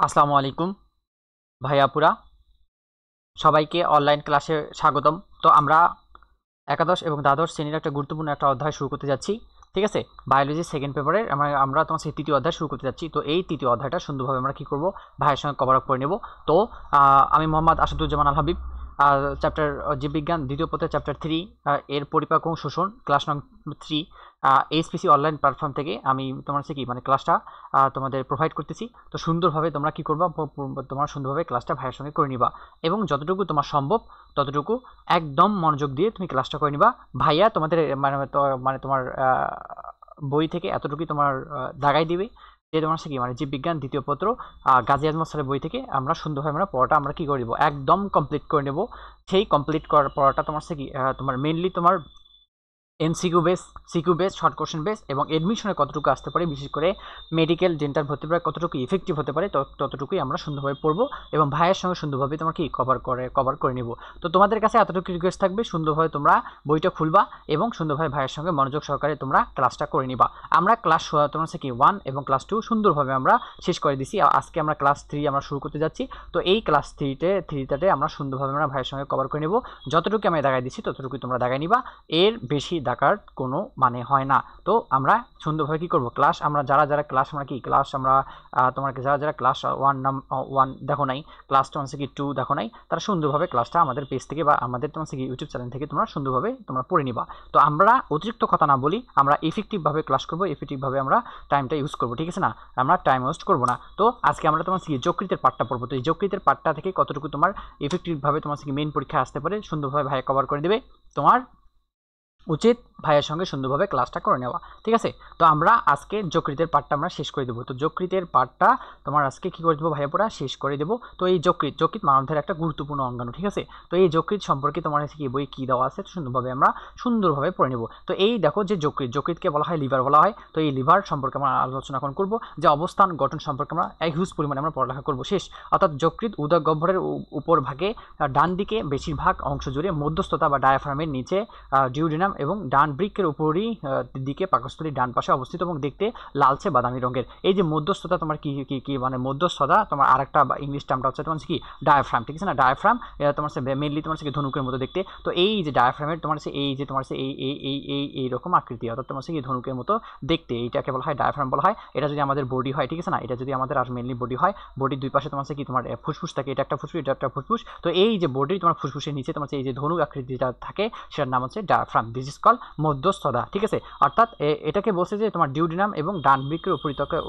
আসসালামু আলাইকুম ভাইয়াপুরা, সবাইকে অনলাইন ক্লাসে স্বাগতম। তো আমরা একাদশ এবং দ্বাদশ শ্রেণীর একটা গুরুত্বপূর্ণ একটা অধ্যায় শুরু করতে যাচ্ছি। ঠিক আছে, বায়োলজি সেকেন্ড পেপারের আমরা তোমার সেই তৃতীয় অধ্যায় শুরু করতে যাচ্ছি। তো এই তৃতীয় অধ্যায়টা সুন্দরভাবে আমরা কী করব, ভাইয়ের সঙ্গে কভার আপ করে নেব। তো আমি মোহাম্মদ আসাদুজ্জামান আল হাবিব, চ্যাপ্টার জীববিজ্ঞান দ্বিতীয় পত্রের চ্যাপ্টার 3 এর পরিপাক ও শোষণ ক্লাস নং 3 এইচপিসি অনলাইন প্ল্যাটফর্ম থেকে আমি তোমার হচ্ছে কি মানে ক্লাসটা তোমাদের প্রোভাইড করতেছি। তো সুন্দরভাবে তোমরা কী করবা, তোমরা সুন্দরভাবে ক্লাসটা ভাইয়ের সঙ্গে করে নিবা এবং যতটুকু তোমার সম্ভব ততটুকু একদম মনোযোগ দিয়ে তুমি ক্লাসটা করে নিবা। ভাইয়া তোমাদের মানে তোমার বই থেকে এতটুকুই তোমার দাগাই দিবে যে তোমার হচ্ছে কি মানে জীববিজ্ঞান দ্বিতীয় পত্র গাজী আজমত স্যারের বই থেকে আমরা সুন্দরভাবে আমরা পড়াটা আমরা কী করে নেবো, একদম কমপ্লিট করে নেব। সেই কমপ্লিট করার পড়াটা তোমার হচ্ছে কি তোমার মেনলি তোমার MCQ base, CQ base, short question base এবং এডমিশনে কতটুকু আসতে পারে, বিশেষ করে মেডিকেল ডেন্টাল ভর্তি পড়ায় কতটুকু ইফেক্টিভ হতে পারে ততটুকুই আমরা সুন্দরভাবে পড়বো এবং ভাইয়ের সঙ্গে সুন্দরভাবে তোমার কি কভার করে নেব। তো তোমাদের কাছে এতটুকু রিকোয়েস্ট থাকবে, সুন্দরভাবে তোমরা বইটা খুলবা এবং সুন্দরভাবে ভাইয়ের সঙ্গে মনোযোগ সহকারে তোমরা ক্লাসটা করে নিবা। আমরা ক্লাস তোমার হচ্ছে কি 1 এবং ক্লাস 2 সুন্দরভাবে আমরা শেষ করে দিছি। আজকে আমরা ক্লাস 3 আমরা শুরু করতে যাচ্ছি। তো এই ক্লাস 3টাতে আমরা সুন্দরভাবে আমরা ভাইয়ের সঙ্গে কভার করে নেব। যতটুকু আমি দাগাই দিচ্ছি ততটুকুই তোমরা দাগাই নিবা, এর বেশি দেখার কোনো মানে হয় না। তো আমরা সুন্দরভাবে কী করবো, ক্লাস আমরা যারা ক্লাস আমরা কি ক্লাস আমরা তোমাকে যারা ক্লাস 1 দেখো নাই, ক্লাস 2 দেখো নাই, তারা সুন্দরভাবে ক্লাসটা আমাদের পেজ থেকে বা আমাদের তোমার কি ইউটিউব চ্যানেল থেকে তোমরা সুন্দরভাবে তোমরা পড়ে নিবা। তো আমরা অতিরিক্ত কথা না বলি, আমরা এফেক্টিভভাবে ক্লাস করবো, এফেক্টিভভাবে আমরা টাইমটা ইউজ করবো। ঠিক আছে না, আমরা টাইম ওয়েস্ট করবো না। তো আজকে আমরা তোমার কি যকৃতের পার্টটা পড়বো। তো এই যকৃতের পার্টটা থেকে কতটুকু তোমার এফেক্টিভভাবে তোমার কি মেইন পরীক্ষা আসতে পারে সুন্দরভাবে ভাই কভার করে দেবে। তোমার উচিত ভাইয়ের সঙ্গে সুন্দরভাবে ক্লাসটা করে নেওয়া। ঠিক আছে, তো আমরা আজকে যকৃতের পার্টটা আমরা শেষ করে দেবো। তো যকৃতের পার্টটা তোমার আজকে কী করে দেবো ভাইয়া, পুরা শেষ করে দেবো। তো এই যকৃত মানবদের একটা গুরুত্বপূর্ণ অঙ্গাণু। ঠিক আছে, তো এই যকৃত সম্পর্কে তোমার কাছে কি বই কী দেওয়া আছে সুন্দরভাবে পড়ে নেব। তো এই দেখো যে যকৃতকে বলা হয় লিভার বলা হয়। তো এই লিভার সম্পর্কে আমরা আলোচনা এখন করবো, যে অবস্থান গঠন সম্পর্কে আমরা হিউজ পরিমাণে আমরা পড়ালেখা করবো শেষ। অর্থাৎ যকৃত উদর গহ্বরের উপর ভাগে ডান দিকে বেশিরভাগ অংশ জুড়ে মধ্যস্থতা বা ডায়াফ্রামের নিচে ডিউডিনাম এবং ডান বৃক্কের উপরই দিকে পাকস্থলীর ডান পাশে অবস্থিত এবং দেখতে লালচে বাদামি রঙের। এই যে মধ্যস্থতা তোমার কি কি কি মানে মধ্যস্থতা তোমার আরেকটা ইংলিশ টার্মটা হচ্ছে তোমার কি ডায়াফ্রাম। ঠিক আছে না, ডায়াফ্রাম তোমার মেনলি তোমার ধনুকের মতো দেখতে। তো এই যে ডায়াফ্রামের তোমার এই যে তোমার এইরকম আকৃতি, অর্থাৎ তোমার কি ধনুকের মতো দেখতে, এইটাকে বলা হয় ডায়াফ্রাম বলা হয়। এটা যদি আমাদের বডি হয়, ঠিক আছে না, এটা যদি আমাদের আর মেনলি বডি হয়, বডির দুই পাশে তোমার কি তোমার ফুসফুস থাকে, এটা একটা ফুসফুস, এটা একটা ফুসফুস। তো এই যে বডির তোমার ফুসফুসের নিচে তোমার এই যে ধনুক আকৃতিটা থাকে, সেটার নাম হচ্ছে ডায়াফ্রাম। দিস ইজ কল মধ্যস্থতা। ঠিক আছে, অর্থাৎ এটাকে বলছে যে তোমার ডিউডিনাম এবং ডান বৃক্কের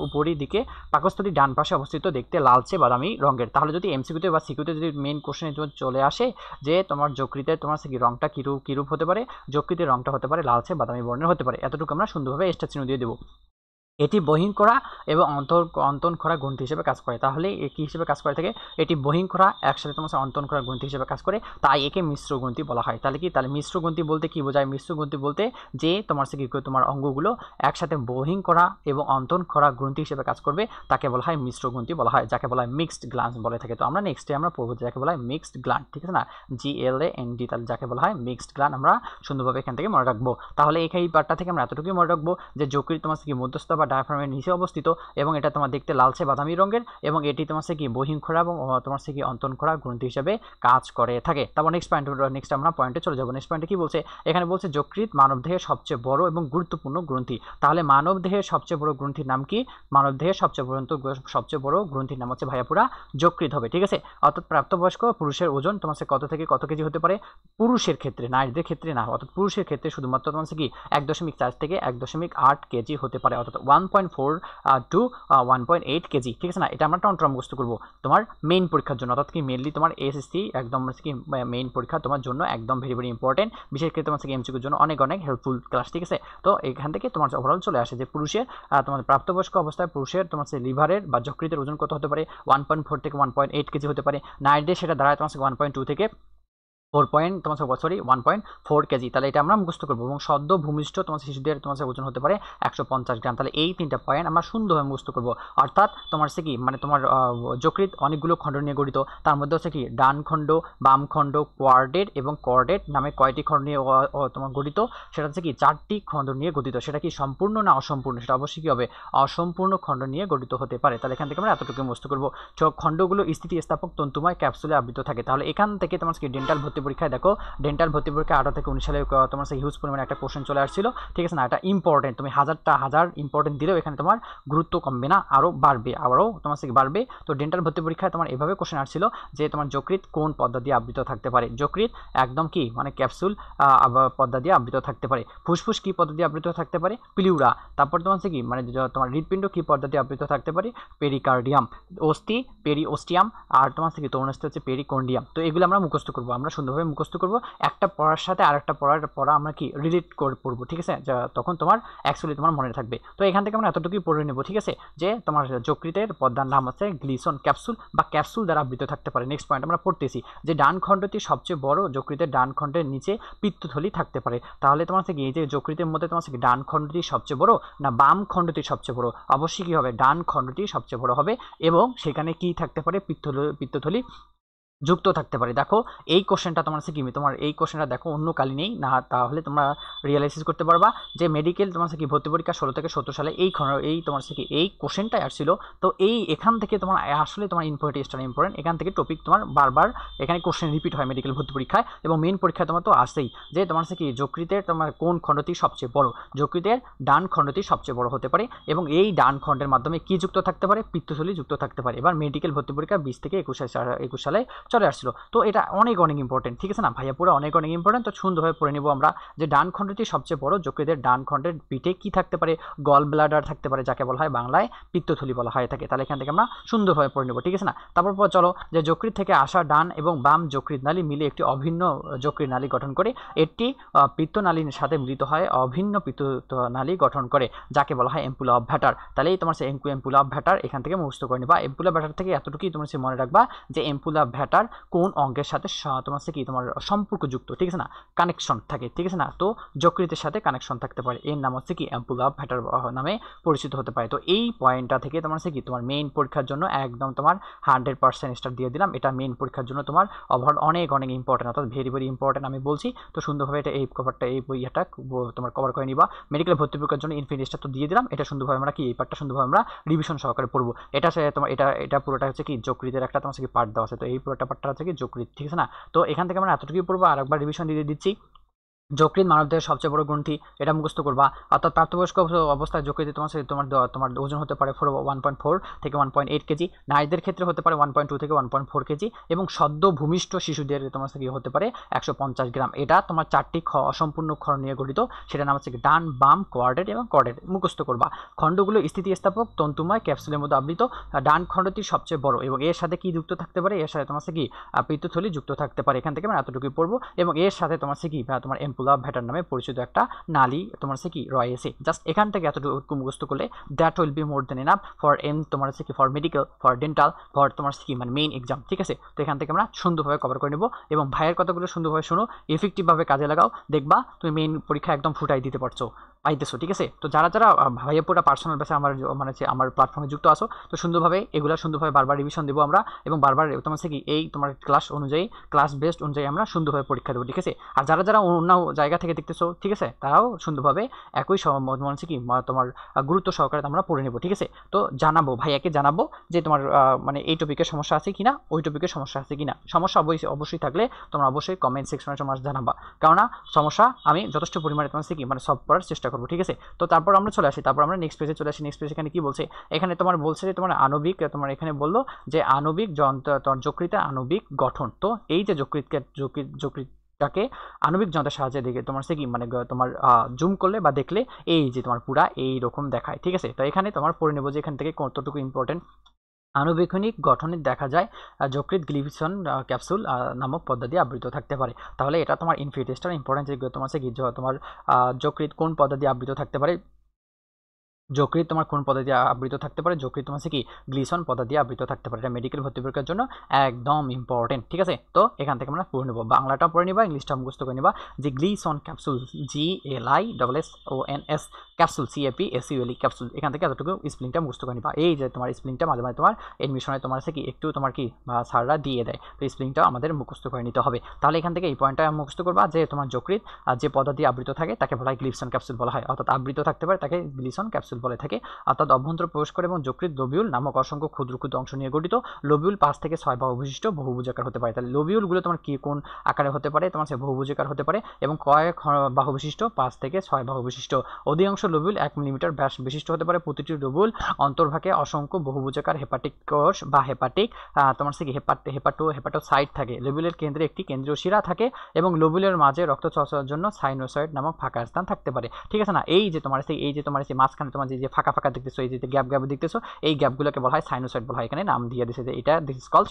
উপরি দিকে পাকস্থলীর ডান পাশে অবস্থিত, দেখতে লালচে বাদামি রঙের। তাহলে যদি এমসিকিউতে বা সিকিউতে যদি মেইন কোশ্চেনে চলে আসে যে তোমার যকৃতের তোমার কি রংটা কিরূপ হতে পারে, যকৃতের রংটা হতে পারে লালচে বাদামি বর্ণের হতে পারে। এতটুকু আমরা সুন্দরভাবে এক্সট্রা চিহ্ন দিয়ে দেবো। এটি বহিঃখরা এবং অন্তঃখরা গ্রন্থি হিসেবে কাজ করে। তাহলে কী হিসেবে কাজ করে থাকে, এটি বহিঃখরা একসাথে তোমার অন্তঃখরা গ্রন্থি হিসেবে কাজ করে, তাই একে মিশ্র গ্রন্থি বলা হয়। তাহলে মিশ্র গ্রন্থি বলতে কি বোঝায়, মিশ্র গ্রন্থি বলতে যে তোমার কি তোমার অঙ্গগুলো একসাথে বহিঃখরা এবং অন্তঃখরা গ্রন্থি হিসেবে কাজ করবে, তাকে বলা হয় মিশ্র গ্রন্থি বলা হয়, যাকে বলা হয় মিক্সড গ্ল্যান্ড বলে থাকে। তো আমরা নেক্সটে আমরা পড়বো যাকে বলা হয় মিক্সড গ্ল্যান্ড। ঠিক আছে না, GLAND, তাহলে যাকে বলা হয় মিক্সড গ্ল্যান্ড আমরা সুন্দরভাবে এখান থেকে মনে রাখবো। তাহলে এই পার্টটা থেকে আমরা এতটুকুই মনে রাখবো যে যকৃৎ তোমার কি মধ্যস্থ বা ডায়াফ্রামের নিচে অবস্থিত এবং এটা তোমার দেখতে লালচে বাদামি রঙের এবং এটি তোমার কি বহিঃখরা এবং তোমার কি অন্তঃখরা গ্রন্থি হিসেবে কাজ করে থাকে। তারপর নেক্সট আমরা পয়েন্টে চলে যাবো। নেক্সট পয়েন্টে কি বলছে, এখানে বলছে যকৃৎ মানবদেহের সবচেয়ে বড় এবং গুরুত্বপূর্ণ গ্রন্থি। তাহলে মানবদেহের সবচেয়ে বড় গ্রন্থির নাম কি, মানবদেহের সবচেয়ে বড় গ্রন্থির নাম হচ্ছে ভাইয়াপুরা যকৃৎ হবে। ঠিক আছে, অর্থাৎ প্রাপ্তবয়স্ক পুরুষের ওজন তোমার কত থেকে কত কেজি হতে পারে, পুরুষের ক্ষেত্রে, নারীদের ক্ষেত্রে না, অর্থাৎ পুরুষের ক্ষেত্রে শুধুমাত্র তোমার কি 1.4 থেকে 1.8 কেজি হতে পারে, অর্থাৎ 1.4 টু 1.8 কেজি। ঠিক আছে না, এটা আমরা টন্ট্রাম মুখস্থ করবো তোমার মেইন পরীক্ষার জন্য, অর্থাৎ কি মেনলি তোমার এসএসসি একদম কি মেইন পরীক্ষা তোমার জন্য একদম ভেরি ইম্পর্টেন্ট, বিশেষ করে তোমার এমসিকিউর জন্য অনেক হেল্পফুল ক্লাস। ঠিক আছে, তো এখান থেকে তোমার ওভারঅল চলে আসে যে পুরুষের তোমার প্রাপ্তবয়স্ক অবস্থায় পুরুষের তোমার লিভারের বা যকৃতের ওজন কত হতে পারে, 1.4 থেকে 1.8 কেজি হতে পারে। নারীদের সেটা দাঁড়ায় তোমার 1.2 থেকে তোমার 1.4 কেজি। তাহলে এটা আমরা মুখস্থ করবো। এবং সদ্য ভূমিষ্ঠ তোমার শিশুদের তোমার ওজন হতে পারে 150 গ্রাম। তাহলে এই 3টা পয়েন্ট আমরা সুন্দরভাবে মুখস্থ করবো। অর্থাৎ তোমার কি মানে তোমার যকৃৎ অনেকগুলো খণ্ড নিয়ে গঠিত। তার মধ্যে হচ্ছে কি ডান খণ্ড, বাম খণ্ড, কোয়ার্ডেট এবং কর্ডেট নামে কয়টি খণ্ড নিয়ে তোমার গঠিত? সেটা হচ্ছে কি 4টি খণ্ড নিয়ে গঠিত। সেটা কি সম্পূর্ণ না অসম্পূর্ণ? সেটা অবশ্যই কি হবে? অসম্পূর্ণ খণ্ড নিয়ে গঠিত হতে পারে। তাহলে এখান থেকে আমরা এতটুকু মুখস্থ করবো। খণ্ডগুলো স্থিতিস্থাপক তন্তুময় ক্যাপসুলে আবৃত থাকে। তাহলে এখান থেকে তোমার কি ডেন্টাল ভর্তি পরীক্ষায় দেখো, ডেন্টাল ভর্তি পরীক্ষা 18 থেকে 19 সালে তোমার হিউজ পরিমাণে একটা কোশ্চেন চলে আসছিল, ঠিক আছে না? এটা ইম্পর্টেন্ট, তুমি হাজার ইম্পর্টেন্ট দিলেও এখানে তোমার গুরুত্ব কমবে না, আরও বাড়বে, আরও তোমার বাড়বে। তো ডেন্টাল ভর্তি পরীক্ষায় তোমার এভাবে কোশ্চেন আসছিল যে তোমার যকৃৎ কোন পদ্মা দিয়ে আবৃত থাকতে পারে? যকৃৎ একদম কি মানে ক্যাপসুল পদ্মা দিয়ে আবৃত থাকতে পারে। ফুসফুস কি পদ্মা দিয়ে আবৃত থাকতে পারে? প্লিউরা। তারপর তোমার কি মানে তোমার হৃদপিণ্ড কি পদ্মা দিয়ে আবৃত থাকতে পারে? পেরিকার্ডিয়াম। অস্থি পেরিওস্টিয়াম, আর তোমার কি তরুণাস্থি হচ্ছে পেরিকন্ডিয়াম। তো এগুলো আমরা মুখস্থ করবো, আমরা সুন্দরভাবে মুখস্থ করবো। একটা পড়ার সাথে আরেকটা পড়া আমরা কি রিলেট করে পড়বো, ঠিক আছে? তখন তোমার অ্যাকচুয়ালি তোমার মনে থাকবে। তো এখান থেকে আমরা এতটুকুই পড়ে নেবো, ঠিক আছে? যে তোমার যকৃতের পদ্মার নাম হচ্ছে গ্লিসন ক্যাপসুল বা ক্যাপসুল দ্বারা আবৃত থাকতে পারে। নেক্সট পয়েন্ট আমরা পড়তেছি যে ডান খণ্ডটি সবচেয়ে বড়, যকৃতের ডান খণ্ডের নিচে পিত্তথলি থাকতে পারে। তাহলে তোমার কি এই যে যকৃতের মধ্যে তোমার কি ডান খণ্ডটি সবচেয়ে বড় না বাম খণ্ডটি সবচেয়ে বড়? অবশ্যই কি হবে? ডান খণ্ডটি সবচেয়ে বড় হবে এবং সেখানে কি থাকতে পারে? পিত্তথলি যুক্ত থাকতে পারে। দেখো এই কোশ্চেনটা তোমার কি তোমার এই কোশ্চেনটা দেখো অন্য কালি নেই না, তাহলে তোমরা রিয়েলাইসিস করতে পারবা যে মেডিকেল তোমার কি ভর্তি পরীক্ষা 16 থেকে 17 সালে এই তোমার কি এই কোশ্চেনটাই আসছিল। তো এখান থেকে তোমার আসলে তোমার ইম্পর্টেন্ট এখান থেকে টপিক তোমার বারবার এখানে কোশ্চেন রিপিট হয় মেডিকেল ভর্তি পরীক্ষায় এবং মেইন পরীক্ষায় তোমার তো আসেই যে তোমার কি যকৃতের তোমার কোন খণ্ডটি সবচেয়ে বড়? যকৃতের ডান খণ্ডটি সবচেয়ে বড় হতে পারে এবং এই ডান খণ্ডের মাধ্যমে কি যুক্ত থাকতে পারে? পিত্তথলি যুক্ত থাকতে পারে। এবার মেডিকেল ভর্তি পরীক্ষা 20 থেকে 21 সালে চলে আসছিল। তো এটা অনেক ইম্পর্টেন্ট, ঠিক আছে না ভাইয়া? পুরো অনেক ইম্পর্টেন্ট। তো সুন্দরভাবে পড়ে নেব আমরা যে ডান খণ্ডটি সবচেয়ে বড়, যকৃতের ডান খণ্ডের পিঠে কি থাকতে পারে? গল ব্লাডার থাকতে পারে, যাকে বলা হয় বাংলায় পিত্তথলি বলা হয় থাকে। তাহলে এখান থেকে আমরা সুন্দরভাবে পড়ে নেব, ঠিক আছে না? তারপর চলো যে যকৃৎ থেকে আসা ডান এবং বাম যকৃৎ নালী মিলে একটি অভিন্ন যকৃৎ নালী গঠন করে। এটি পিত্তনালীর সাথে মিলিত হয় অভিন্ন পিত্তনালী গঠন করে, যাকে বলা হয় এম্পুলা অফ ভ্যাটার। তাহলে এই তোমার এম্পুলা অফ ভ্যাটার এখান থেকে মুখস্থ করে নেবা। এম্পুলা ভ্যাটার থেকে এতটুকুই তোমার মনে রাখবা যে এম্পুলা ভ্যাটার কোন অঙ্গের সাথে তোমার কি তোমার সম্পর্কযুক্ত, ঠিক আছে না? কানেকশন থাকে, ঠিক আছে না? তো যকৃতের সাথে কানেকশন থাকতে পারে, এর নাম হচ্ছে কি এম্পুলা অফ ভ্যাটার নামে পরিচিত হতে পারে। তো এই পয়েন্টটা থেকে তোমার কি তোমার মেইন পরীক্ষার জন্য একদম তোমার 100% স্টার দিয়ে দিলাম। এটা মেইন পরীক্ষার জন্য তোমার ওভারঅল অনেক ইম্পর্টেন্ট, অর্থাৎ ভেরি ইম্পর্টেন্ট আমি বলছি। তো সুন্দরভাবে এটা এই কভারটা এই বইটা তোমার কভার করে নিবা। মেডিকেল ভর্তি পরীক্ষার জন্য ইনফিনিটি স্টার তো দিয়ে দিলাম। এটা সুন্দরভাবে আমরা কি এই পার্টটা সুন্দরভাবে আমরা রিভিশন সহকারে পড়বো। এটা তোমার এটা পুরোটা হচ্ছে কি যকৃতের একটা তোমার কি পার্ট দেওয়া আছে। তো এই পুরোটা পার্টটা হচ্ছে কি যকৃৎ, ঠিক আছে না? তো এখান থেকে আমরা এতটুকুই পড়বো। আর একবার রিভিশন দিয়ে দিচ্ছি। যকৃৎ মানবদেহের সবচেয়ে বড় গ্রন্থি, এটা মুখস্থ করবা। অর্থাৎ প্রাপ্তবয়স্ক অবস্থায় যকৃতে তোমার ওজন হতে পারে 1.4 থেকে 1.8 কেজি, নারীদের ক্ষেত্রে হতে পারে 1.2 থেকে 1.4 কেজি এবং সদ্য ভূমিষ্ঠ শিশুদের তোমার কি হতে পারে 150 গ্রাম। এটা তোমার 4টি অসম্পূর্ণ খণ্ড নিয়ে গঠিত। সেটা নাম হচ্ছে ডান, বাম, কোয়ার্ডেট এবং কর্ডেট। মুখস্থ করবা। খণ্ডগুলো স্থিতিস্থাপক তন্তুময় ক্যাপসুলের মধ্যে আবৃত। ডান খণ্ডটি সবচেয়ে বড় এবং এর সাথে কি যুক্ত থাকতে পারে? এর সাথে তোমার কি পিত্তথলি যুক্ত থাকতে পারে। এখান থেকে আমরা এতটুকুই পড়বো এবং এর সাথে তোমার কি তোমার এম্পুলা ভ্যাটার নামে পরিচিত একটা নালী তোমার কি রয়েছে। জাস্ট এখান থেকে এতটুকু মুখস্থ করলে that will be more than enough for তোমার কি for medical, for dental, for তোমার কি মানে মেইন এক্সাম, ঠিক আছে? তো এখান থেকে আমরা সুন্দরভাবে কভার করে নেব এবং ভাইয়ের কথাগুলো সুন্দরভাবে শোনো, এফেক্টিভভাবে কাজে লাগাও, দেখবা তুমি মেইন পরীক্ষা একদম ফুটাই দিতে পাইতেছো, ঠিক আছে? তো যারা ভাইয়া পুরো পার্সোনাল বেসে আমার প্ল্যাটফর্মে যুক্ত আসো, তো সুন্দরভাবে এগুলো সুন্দরভাবে বারবার রিভিশন দেবো আমরা এবং বারবার তোমার কি এই তোমার ক্লাস অনুযায়ী, ক্লাস বেসড অনুযায়ী আমরা সুন্দরভাবে পরীক্ষা দেবো, ঠিক আছে? আর যারা অন্য জায়গা থেকে দেখতেছো, ঠিক আছে, তারাও সুন্দরভাবে একই মনে হচ্ছে কি তোমার গুরুত্ব সহকারে আমরা পড়ে নেবো, ঠিক আছে? তো জানাবো, ভাইয়াকে জানাবো যে তোমার মানে এই টপিকের সমস্যা আছে কিনা, ওই টপিকের সমস্যা আছে কিনা। সমস্যা অবশ্যই থাকলে তোমরা অবশ্যই কমেন্ট সেকশনে তোমরা জানাবা, কেননা সমস্যা আমি যথেষ্ট পরিমাণে তোমার কি মানে সলভ করার চেষ্টা করবো, ঠিক আছে? তো তারপর আমরা চলে আসি, তারপর আমরা নেক্সট পেজে চলে আসি। নেক্সট পেজ এখানে কি বলছে? এখানে তোমার বলছে যে তোমার আণবিক, তোমার এখানে বললো যে আণবিক তোমার যকৃতের আণবিক গঠন। তো এই যে যকৃতটাকে আণবিক যন্ত্রের সাহায্যে দেখে তোমার কি মানে তোমার জুম করলে বা দেখলে এই যে তোমার পুরা এইরকম দেখায়, ঠিক আছে? তো এখানে তোমার পড়ে নেবো যে এখান থেকে কতটুকু ইম্পর্টেন্ট। আণুবীক্ষণিক গঠনে দেখা যায় যকৃৎ গ্লিসন ক্যাপসুল নামক পদ্ধতি আবৃত থাকতে পারে। তাহলে এটা তোমার ইনফিনিটি স্টার ইম্পর্টেন্ট, যে তোমার কি তোমার যকৃৎ কোন পদ্ধতি আবৃত থাকতে পারে যকৃৎ তোমার কোন পদার্থ দিয়ে আবৃত থাকতে পারে? যকৃৎ তোমার কি গ্লিসন পদার্থ দিয়ে আবৃত থাকতে পারে। এটা মেডিকেল ভর্তি পরীক্ষার জন্য একদম ইম্পর্টেন্ট, ঠিক আছে? তো এখান থেকে আমরা পড়ে নেবো, বাংলাটা পড়ে নিবা, ইংলিশটা মুখস্থ করে নিবা যে Gleeson capsule, GLISSONS capsule, CAPSULE capsule, এখান থেকে এতটুকু স্পেলিংটা মুখস্থ করে নিবা। এই যে তোমার স্পেলিংটা মাঝে মাঝে তোমার এডমিশনে তোমার কি একটু তোমার কি স্যাররা দিয়ে দেয়, তো স্পেলিংটা আমাদের মুখস্থ করে নিতে হবে। তাহলে এখান থেকে এই পয়েন্টটা মুখস্থ করবা যে তোমার যকৃৎ যে পদার্থ দিয়ে আবৃত থাকে তাকে বলা হয় গ্লিসন ক্যাপসুল বলা হয়, অর্থাৎ আবৃত থাকতে পারে তাকে গ্লিসন ক্যাপসুল বলে থাকে। অর্থাৎ অভ্যন্তরে প্রবেশ করে এবং যকৃৎ লোবিউল নামক অসংখ্য ক্ষুদ্র ক্ষুদ্র অংশ নিয়ে গঠিত। লোবিউল 5 থেকে 6 বাহু বিশিষ্ট বহুভুজাকার হতে পারে। তাহলে লোবিউলগুলো তোমার কি কোন আকারে হতে পারে? তোমার সে বহুভুজাকার হতে পারে এবং কয়েক বাহু বিশিষ্ট, 5 থেকে 6 বাহু বিশিষ্ট। অধিকাংশ লোবিউল 1 মিলিমিটার ব্যাস বিশিষ্ট হতে পারে। প্রতিটি লোবিউল অন্তর্ভাগে অসংখ্য বহুভুজাকার হেপাটিক কোষ বা হেপাটিক তোমার সে হেপাটোসাইট থাকে। লোবিউলের কেন্দ্রে একটি কেন্দ্রীয় শিরা থাকে এবং লোবিউলের মাঝে রক্ত চলাচলের জন্য সাইনোসয়েড নামক ফাঁকা স্থান থাকতে পারে, ঠিক আছে না? এই যে তোমার মাঝখানে তোমার যে ফাঁকা ফাঁকা দেখতেছো, এই যে গ্যাপ দেখতেছো, এই গ্যাপগুলোকে বলা হয় সাইনোসয়েড বলা হয়। এখানে নাম দিয়ে দিয়েছে যে এটা দিস ইজ কল্ড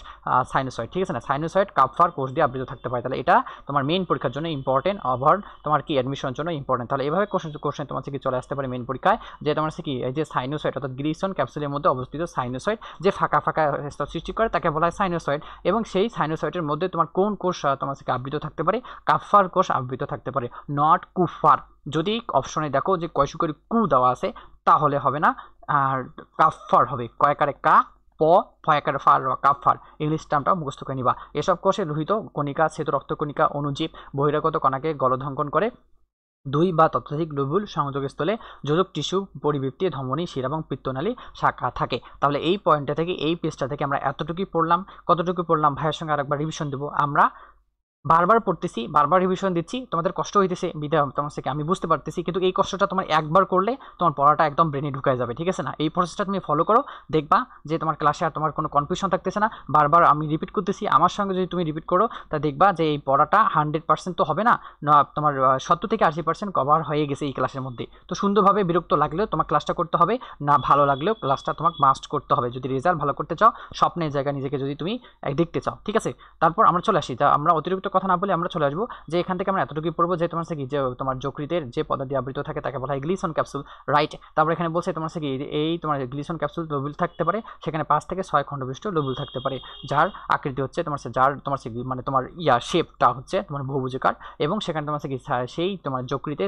সাইনোসয়েড, ঠিক আছে না? সাইনোসয়েড কাপফার কোষ দিয়ে আবৃত থাকতে পারে। তাহলে এটা তোমার মেইন পরীক্ষার জন্য ইম্পর্টেন্ট, ওভার তোমার কি অ্যাডমিশনের জন্য ইম্পর্টেন্ট। তাহলে এভাবে কোশ্চেন তোমার কি চলে আসতে পারে মেইন পরীক্ষায়, যে তোমার কি এই যে সাইনোসয়েড অর্থাৎ গ্লিসন ক্যাপসুলের মধ্যে অবস্থিত সাইনোসয়েড যে ফাঁকা ফাঁকা স্তর সৃষ্টি করে তাকে বলা হয় সাইনোসয়েড। এবং সেই সাইনোসয়েডের মধ্যে তোমার কোন কোষ তোমার থেকে আবৃত থাকতে পারে? কাপফার কোষ আবৃত থাকতে পারে, নট কুফার। যদি অপশনে দেখো যে কয়শো করে কু দেওয়া আছে তাহলে হবে না, আর কাফার হবে, কয়েকারে কা প ফয়াকারে ফার কাফার, ইংলিশ টার্মটা মুখস্থ করে নিবা। এসব কোষে লোহিত কণিকা, শ্বেত রক্তকণিকা, অণুজীব বহিরাগত কণাকে গলধঙ্কন করে। 2 বা ততোধিক লোবিউল সংযোগস্থলে যোজক টিস্যু পরিবৃত্তি, ধমনী, শিরা এবং পিত্তনালী শাখা থাকে। তাহলে এই পয়েন্টটা থেকে, এই পেজটা থেকে আমরা এতটুকুই পড়লাম। কতটুকু পড়লাম ভাইয়ের সঙ্গে আরেকবার রিভিশন দেবো। আমরা বারবার পড়তেছি, বারবার রিভিশন দিচ্ছি, তোমাদের কষ্ট হইতেছে বিধায় তোমার থেকে আমি বুঝতে পারতেছি, কিন্তু এই কষ্টটা তোমার একবার করলে তোমার পড়াটা একদম ব্রেনে ঢুকায় যাবে, ঠিক আছে না? এই প্রসেসটা তুমি ফলো করো, দেখবা যে তোমার ক্লাসে আর তোমার কোনো কনফিউশন থাকতেছে না। বারবার আমি রিপিট করতেছি, আমার সঙ্গে যদি তুমি রিপিট করো তা দেখবা যে এই পড়াটা 100% তো হবে না, তোমার 70 থেকে 80% কভার হয়ে গেছে এই ক্লাসের মধ্যে। তো সুন্দরভাবে, বিরক্ত লাগলেও তোমার ক্লাসটা করতে হবে, না ভালো লাগলেও ক্লাসটা তোমাকে মাস্ট করতে হবে যদি রেজাল্ট ভালো করতে চাও, স্বপ্নের জায়গায় নিজেকে যদি তুমি দেখতে চাও, ঠিক আছে? তারপর আমরা চলে আসি, তা আমরা অতিরিক্ত কথা না বলে আমরা চলে আসবো যে এখান থেকে আমরা এতটুকুই পড়বো যে তোমার কি যে তোমার যকৃতের যে পদার্থ দিয়ে আবৃত থাকে তাকে বলা হয় গ্লিসন ক্যাপসুল, রাইট? তারপর এখানে বলছে তোমার কি এই তোমার গ্লিসন ক্যাপসুল লোবিউল থাকতে পারে, সেখানে 5 থেকে 6 খণ্ডবিষ্ট লোবিউল থাকতে পারে, যার আকৃতি হচ্ছে তোমার যার তোমার মানে তোমার শেপটা হচ্ছে তোমার বহুভুজাকার। এবং সেখানে তোমার কি সেই তোমার যকৃতে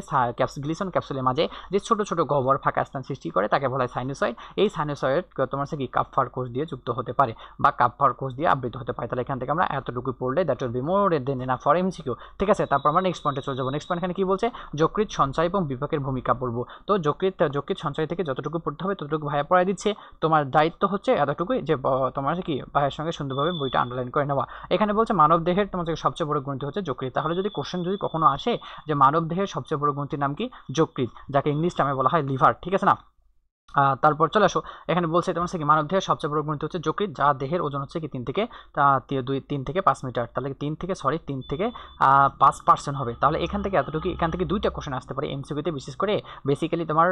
গ্লিসন ক্যাপসুলের মাঝে যে ছোট ছোট গহ্বর ফাঁকা স্থান সৃষ্টি করে তাকে বলা হয় সাইনোসয়েড। এই সাইনোসয়েড তোমার কি কাপফার কোষ দিয়ে যুক্ত হতে পারে বা কাপফার কোষ দিয়ে আবৃত হতে পারে। তাহলে এখান থেকে আমরা এতটুকু পড়লে that will be more than enough for MCQ, ঠিক আছে? তারপর আমরা নেক্সট পয়েন্টে চলে যাবো। নেক্সট পয়েন্ট এখানে কি বলছে? যকৃৎ সঞ্চয় এবং বিপাকের ভূমিকা পড়বো। তো যকৃৎ সঞ্চয় থেকে যতটুকু পড়তে হবে ততটুকু ভাইয়া পড়াই দিচ্ছে। তোমার দায়িত্ব হচ্ছে এতটুকুই যে তোমার কি ভাইয়ের সঙ্গে সুন্দরভাবে বইটা আন্ডারলাইন করে নেওয়া। এখানে বলছে মানব দেহের তোমার সবচেয়ে বড় গ্রন্থি হচ্ছে যকৃৎ। তাহলে যদি কোশ্চেন যদি কখনো আসে যে মানব দেহের সবচেয়ে বড় গ্রন্থির নাম কি? যকৃৎ, যাকে ইংলিশ টার্মে বলা হয় লিভার, ঠিক আছে না? তারপর চলে আসো, এখানে বলছে তোমার কি মানব দেহের সবচেয়ে বড় গ্রন্থি হচ্ছে যকৃৎ, যা দেহের ওজন হচ্ছে কি 3 থেকে 5 মিটার। তাহলে 3 থেকে 5% হবে। তাহলে এখান থেকে এতটুকু, এখান থেকে 2টা কোশ্চেন আসতে পারে এমসিকিউতে, বিশেষ করে বেসিক্যালি তোমার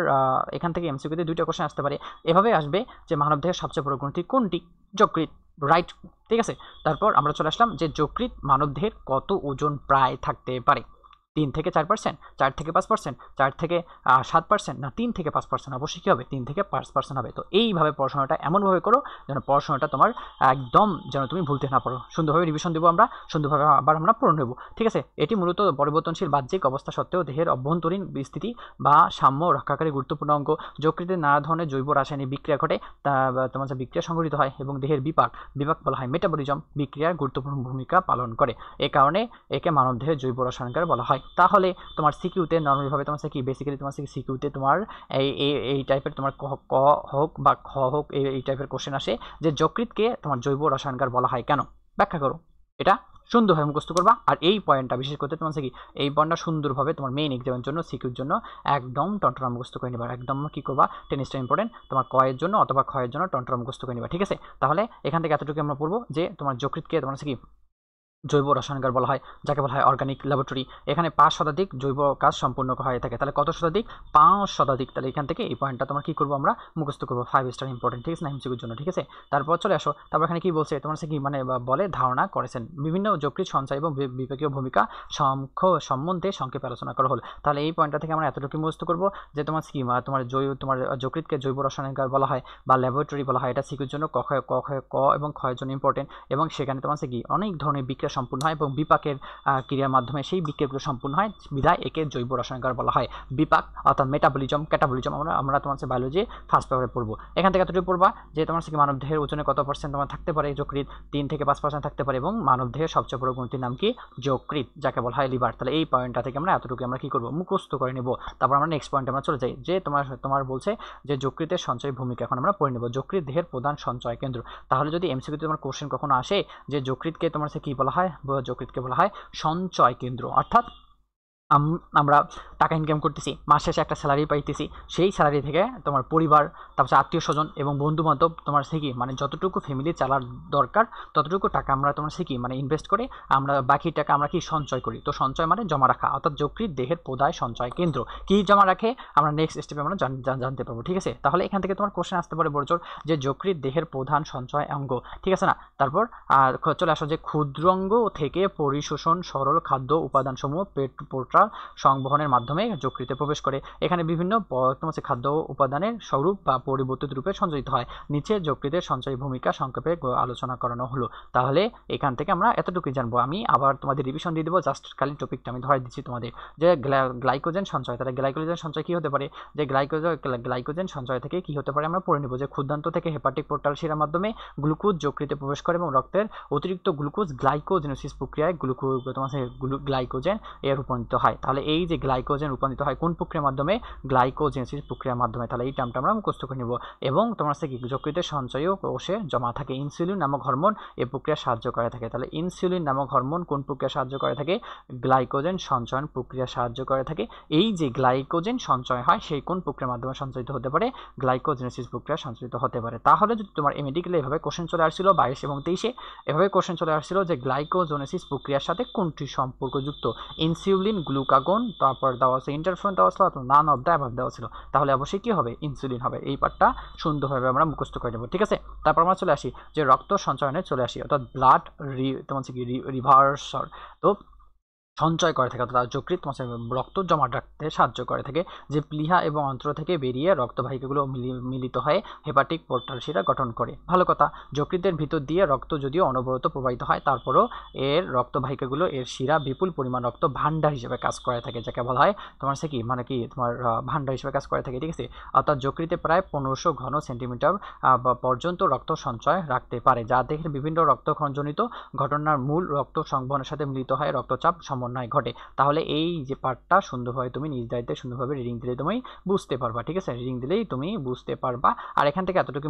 এখান থেকে এমসিকিউতে 2টা কোশ্চেন আসতে পারে। এভাবে আসবে যে মানব দেহের সবচেয়ে বড় গ্রন্থি কোনটি? যকৃৎ, রাইট, ঠিক আছে? তারপর আমরা চলে আসলাম যে যকৃৎ মানব দেহের কত ওজন প্রায় থাকতে পারে? 3 থেকে 4%, 4 থেকে 5%, 4 থেকে 7%, না 3 থেকে 5%? অবশ্যই কী হবে? 3 থেকে 5% হবে। তো এইভাবে পড়াশোনাটা এমনভাবে করো যেন পড়াশোনাটা তোমার একদম যেন তুমি ভুলতে না পারো। সুন্দরভাবে রিভিশন দেবো আমরা, সুন্দরভাবে আবার আমরা পড়ে নেব, ঠিক আছে? এটি মূলত পরিবর্তনশীল বাহ্যিক অবস্থা সত্ত্বেও দেহের অভ্যন্তরীণ স্থিতি বা সাম্য রক্ষাকারী গুরুত্বপূর্ণ অঙ্গ। যকৃতের নানা ধরনের জৈব রাসায়নিক বিক্রিয়া ঘটে, তা তোমার যে বিক্রিয়া সংঘটিত হয় এবং দেহের বিপাক বলা হয় মেটাবলিজম, বিক্রিয়ার গুরুত্বপূর্ণ ভূমিকা পালন করে। এ কারণে একে মানবদেহের জৈব রসায়নকার বলা হয়। তাহলে তোমার সিকিউতে নর্মালভাবে তোমার কি বেসিক্যালি তোমার সিকিউতে তোমার এই টাইপের তোমার ক হোক বা খ হোক এই টাইপের কোশ্চেন আসে যে যকৃৎকে তোমার জৈব রসায়নকার বলা হয় কেন? ব্যাখ্যা করো। এটা সুন্দরভাবে মুখস্থ করবা। আর এই পয়েন্টটা বিশেষ করে তোমার কি এই পয়েন্টটা সুন্দরভাবে তোমার মেইন এক্সামের জন্য সিকিউর জন্য একদম টনটনা মুখস্থ করে নিবা। একদম কি করবা? টেনিসটা ইম্পর্টেন্ট, তোমার কয়ের জন্য অথবা ক্ষয়ের জন্য টনটনা মুখস্থ করে নিবা, ঠিক আছে? তাহলে এখান থেকে এতটুকু আমরা পড়বো যে তোমার যকৃৎকে তোমার কি জৈব রসায়নাগার বলা হয়, যাকে বলা হয় অর্গানিক ল্যাবরেটরি। এখানে 5 শতাধিক জৈব কাজ সম্পূর্ণ হয়ে থাকে। তাহলে কত শতাধিক? 5 শতাধিক। তাহলে এখান থেকে এই পয়েন্টটা তোমার কি করবো আমরা মুখস্থ করবো, 5 স্টার ইম্পর্টেন্ট, ঠিক আছে না, এমসিকিউর জন্য, ঠিক আছে। তারপর চলে আসো, তারপর এখানে কি বলছে তোমার কি মানে বলে ধারণা করেছেন বিভিন্ন যকৃৎ সঞ্চয় এবং বিপাকীয় ভূমিকা সম্বন্ধে সংক্ষেপে আলোচনা করা হল। তাহলে এই পয়েন্টটা থেকে আমরা এতটুকু মুখস্থ করবো যে তোমার কি তোমার যকৃৎকে জৈব রসায়নাগার বলা হয় বা ল্যাবরেটরি বলা হয়। এটা সিকিউর জন্য ক এবং ক্ষয়ের জন্য ইম্পর্টেন্ট, এবং সেখানে তোমার কি অনেক ধরনের বিক্রিয়া সম্পূর্ণ হয় এবং বিপাকের ক্রিয়ার মাধ্যমে সেই বিক্রিয়াগুলো সম্পূর্ণ হয়, বিধায় একে জৈব রসায়নাগার বলা হয়। বিপাক অর্থাৎ মেটাবলিজম, ক্যাটাবলিজম আমরা তোমার বায়োলজি ফার্স্ট পেপারে পড়বো। এখান থেকে এতটুকু পড়বা যে তোমার কি মানব দেহের ওজনে কত % তোমার থাকতে পারে যকৃৎ, 3 থেকে 5% থাকতে পারে, এবং মানব দেহের সবচেয়ে বড় গ্রন্থির নাম কি? যকৃৎ, যাকে বলা হয় লিভার। তাহলে এই পয়েন্টটা থেকে আমরা এতটুকু আমরা কি করবো মুখস্থ করে নেব। তারপর আমরা নেক্সট পয়েন্টে আমরা চলে যাই যে তোমার বলছে যে যকৃতের সঞ্চয় ভূমিকা। এখন আমরা পড়ে নেব যকৃৎ দেহের প্রধান সঞ্চয় কেন্দ্র। তাহলে যদি এমসিকিউতে তোমার কোশ্চেন কখনো আসে যে যকৃৎকে তোমার কি বলা হয়, যকৃৎকে বলা হয় সঞ্চয় কেন্দ্র, অর্থাৎ আমরা টাকা ইনকাম করতেছি, মাস শেষে একটা স্যালারি পাইতেছি, সেই স্যালারি থেকে তোমার পরিবার, তারপর আত্মীয় স্বজন এবং বন্ধু বান্ধব তোমার কি মানে যতটুকু ফ্যামিলি চালার দরকার ততটুকু টাকা আমরা তোমার কি মানে ইনভেস্ট করে আমরা বাকি টাকা আমরা কি সঞ্চয় করি। তো সঞ্চয় মানে জমা রাখা, অর্থাৎ যকৃৎ দেহের প্রধান সঞ্চয় কেন্দ্র। কি জমা রাখে আমরা নেক্সট স্টেপে আমরা জানতে পারবো, ঠিক আছে। তাহলে এখান থেকে তোমার কোশ্চেন আসতে পারে বড়জোর যে যকৃৎ দেহের প্রধান সঞ্চয় অঙ্গ, ঠিক আছে না। তারপর চলে আসো যে ক্ষুদ্রাঙ্গ থেকে পরিশোষণ সরল খাদ্য উপাদানসমূহ পেট পোর্টাল সংবহনের মাধ্যমে যকৃতে প্রবেশ করে। এখানে বিভিন্ন খাদ্য উপাদানের স্বরূপ বা পরিবর্তিত রূপে সঞ্চালিত হয়। নিচে যকৃতের সঞ্চয় ভূমিকা সংক্ষেপে আলোচনা করানো হলো। তাহলে এখান থেকে আমরা এতটুকুই জানবো। আমি আবার তোমাদের রিভিশন দিয়ে দেবো, জাস্ট খালি টপিকটা আমি ধরাই দিচ্ছি তোমাদের যে গ্লাইকোজেন সঞ্চয়। তাহলে গ্লাইকোজেন সঞ্চয় কি হতে পারে, যে গ্লাইকোজেন সঞ্চয় থেকে কি হতে পারে আমরা পড়ে নেব যে ক্ষুদ্রান্ত থেকে হেপাটিক পোর্টাল শিরার মাধ্যমে গ্লুকোজ যকৃতে প্রবেশ করে এবং রক্তের অতিরিক্ত গ্লুকোজ গ্লাইকোজেনোসিস প্রক্রিয়ায় গ্লাইকোজেন এর রূপান্তরিত হয়। তাহলে এই যে গ্লাইকোজেন রূপান্তরিত হয় কোন প্রক্রিয়ার মাধ্যমে? গ্লাইকোজেনোসিস প্রক্রিয়ার মাধ্যমে। তাহলে এই টার্মটা আমরা মুখস্থ করে নেব। এবং তোমার কি যকৃতের সঞ্চয়ও কোষে জমা থাকে। ইনসুলিন নামক হরমোন এই প্রক্রিয়া সাহায্য করে থাকে। তাহলে ইনসুলিন নামক হরমোন কোন প্রক্রিয়া সাহায্য করে থাকে? গ্লাইকোজেন সঞ্চয়ন প্রক্রিয়া সাহায্য করে থাকে। এই যে গ্লাইকোজেন সঞ্চয় হয় সেই কোন প্রক্রিয়ার মাধ্যমে সঞ্চালিত হতে পারে? গ্লাইকোজেনোসিস প্রক্রিয়া সঞ্চালিত হতে পারে। তাহলে যদি তোমার মেডিকেলে এভাবে কোশ্চেন চলে আসছিল 22 এবং 23-এ এভাবে কোশ্চেন চলে আসছিল যে গ্লাইকোজেনোসিস প্রক্রিয়ার সাথে কোনটি সম্পর্কযুক্ত? ইনসুলিন, গ্লুকাগন, তারপর দেওয়া আছে ইন্টারফেরন দেওয়া ছিল, অথবা নান অফ দ্য অ্যাবাভ দেওয়া ছিল। তাহলে অবশ্যই কি হবে? ইনসুলিন হবে। এই পার্টটা সুন্দরভাবে আমরা মুখস্থ করে নেব, ঠিক আছে। তারপর আমরা চলে আসি যে রক্ত সঞ্চয়নে চলে আসি, অর্থাৎ ব্লাড তোমার কি রিভার্সার। তো সঞ্চয় করে থাকে, অর্থাৎ যকৃৎ রক্ত জমা রাখতে সাহায্য করে থাকে, যে প্লীহা এবং অন্ত্র থেকে বেরিয়ে রক্তবাহিকাগুলো মিলিত হয়ে হেপাটিক পোর্টাল শিরা গঠন করে। ভালো কথা, যকৃতের ভিতর দিয়ে রক্ত যদিও অনবরত প্রবাহিত হয় তারপরও এর রক্তবাহিকাগুলো এর শিরা বিপুল পরিমাণ রক্ত ভাণ্ডার হিসেবে কাজ করে থাকে, যাকে বলা হয় তোমার কি মানে কি তোমার ভাণ্ডার হিসেবে কাজ করে থাকে, ঠিক আছে। অর্থাৎ যকৃতে প্রায় 1500 ঘন সেন্টিমিটার পর্যন্ত রক্ত সঞ্চয় রাখতে পারে, যা দেহের বিভিন্ন রক্তক্ষরণজনিত ঘটনার মূল রক্ত সংবহনের সাথে মিলিত হয় রক্তচাপ সমন্বয় ঘটে। তাহলে এই যে পার্টটা সুন্দরভাবে তুমি নিজ দায়িত্বে সুন্দরভাবে রিডিং দিলে তুমি বুঝতে পারবা, ঠিক আছে। রিডিং দিলেই তুমি বুঝতে পারবা। আর এখান থেকে এতটুকু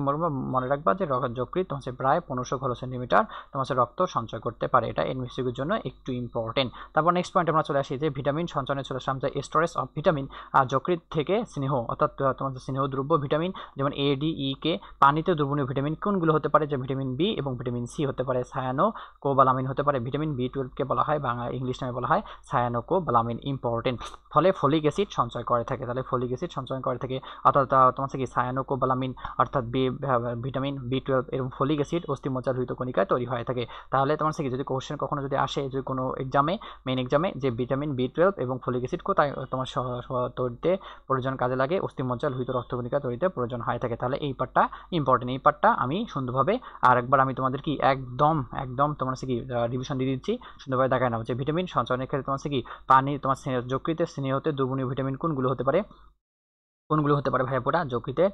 মনে রাখবা যে যকৃৎ তোমার প্রায় 1500 ঘন সেন্টিমিটার তোমার রক্ত সঞ্চয় করতে পারে। এটা এমসিকিউর জন্য একটু ইম্পর্টেন্ট। তারপর নেক্সট পয়েন্ট আমরা চলে আসি যে ভিটামিন সঞ্চয়নে চলে আসলাম যে স্টোরেজ অফ ভিটামিন। যকৃৎ থেকে স্নেহ, অর্থাৎ তোমার স্নেহ দ্রব্য ভিটামিন যেমন এ, ডি, ই, কে, পানিতে দ্রবণীয় ভিটামিন কোনগুলো হতে পারে? যে ভিটামিন বি এবং ভিটামিন সি হতে পারে। সায়ানোকোবালামিন হতে পারে। ভিটামিন বি12কে বলা হয় বাংলা ইংলিশ নামে বলা হয় সায়ানোকোবালামিন, ইম্পর্টেন্ট। ফলে ফলিক অ্যাসিড সঞ্চয় করে থাকে। তাহলে ফলিক অ্যাসিড সঞ্চয় করে থাকে, অর্থাৎ তোমার কি সায়ানোকোবালামিন অর্থাৎ ভিটামিন বি12 এবং ফলিক অ্যাসিড অস্থিমজ্জা লোহিত কণিকায় তৈরি হয়ে থাকে। তাহলে তোমার কি যদি কোশ্চেন কখনো যদি আসে যে কোনো এক্সামে, মেইন এক্সামে, যে ভিটামিন বি12 এবং ফলিক অ্যাসিড কোথায় তোমার তৈরিতে প্রয়োজন কাজে লাগে? অস্থিমজ্জা লোহিত রক্তকণিকা তৈরিতে প্রয়োজন হয়ে থাকে। তাহলে এই পার্টটা ইম্পর্টেন্ট। এই পার্টটা আমি সুন্দরভাবে আরেকবার আমি তোমাদের কি একদম তোমার কি রিভিশন দিয়ে দিচ্ছি, সুন্দরভাবে দেখায় নাও যে ভিটামিন সঞ্চয়নের ক্ষেত্রে তোমার কি পানি তোমার যকৃতের স্নেহতে দ্রবণীয় ভিটামিন কোনগুলো হতে পারে? ভাইয়া পোড়া যকৃতে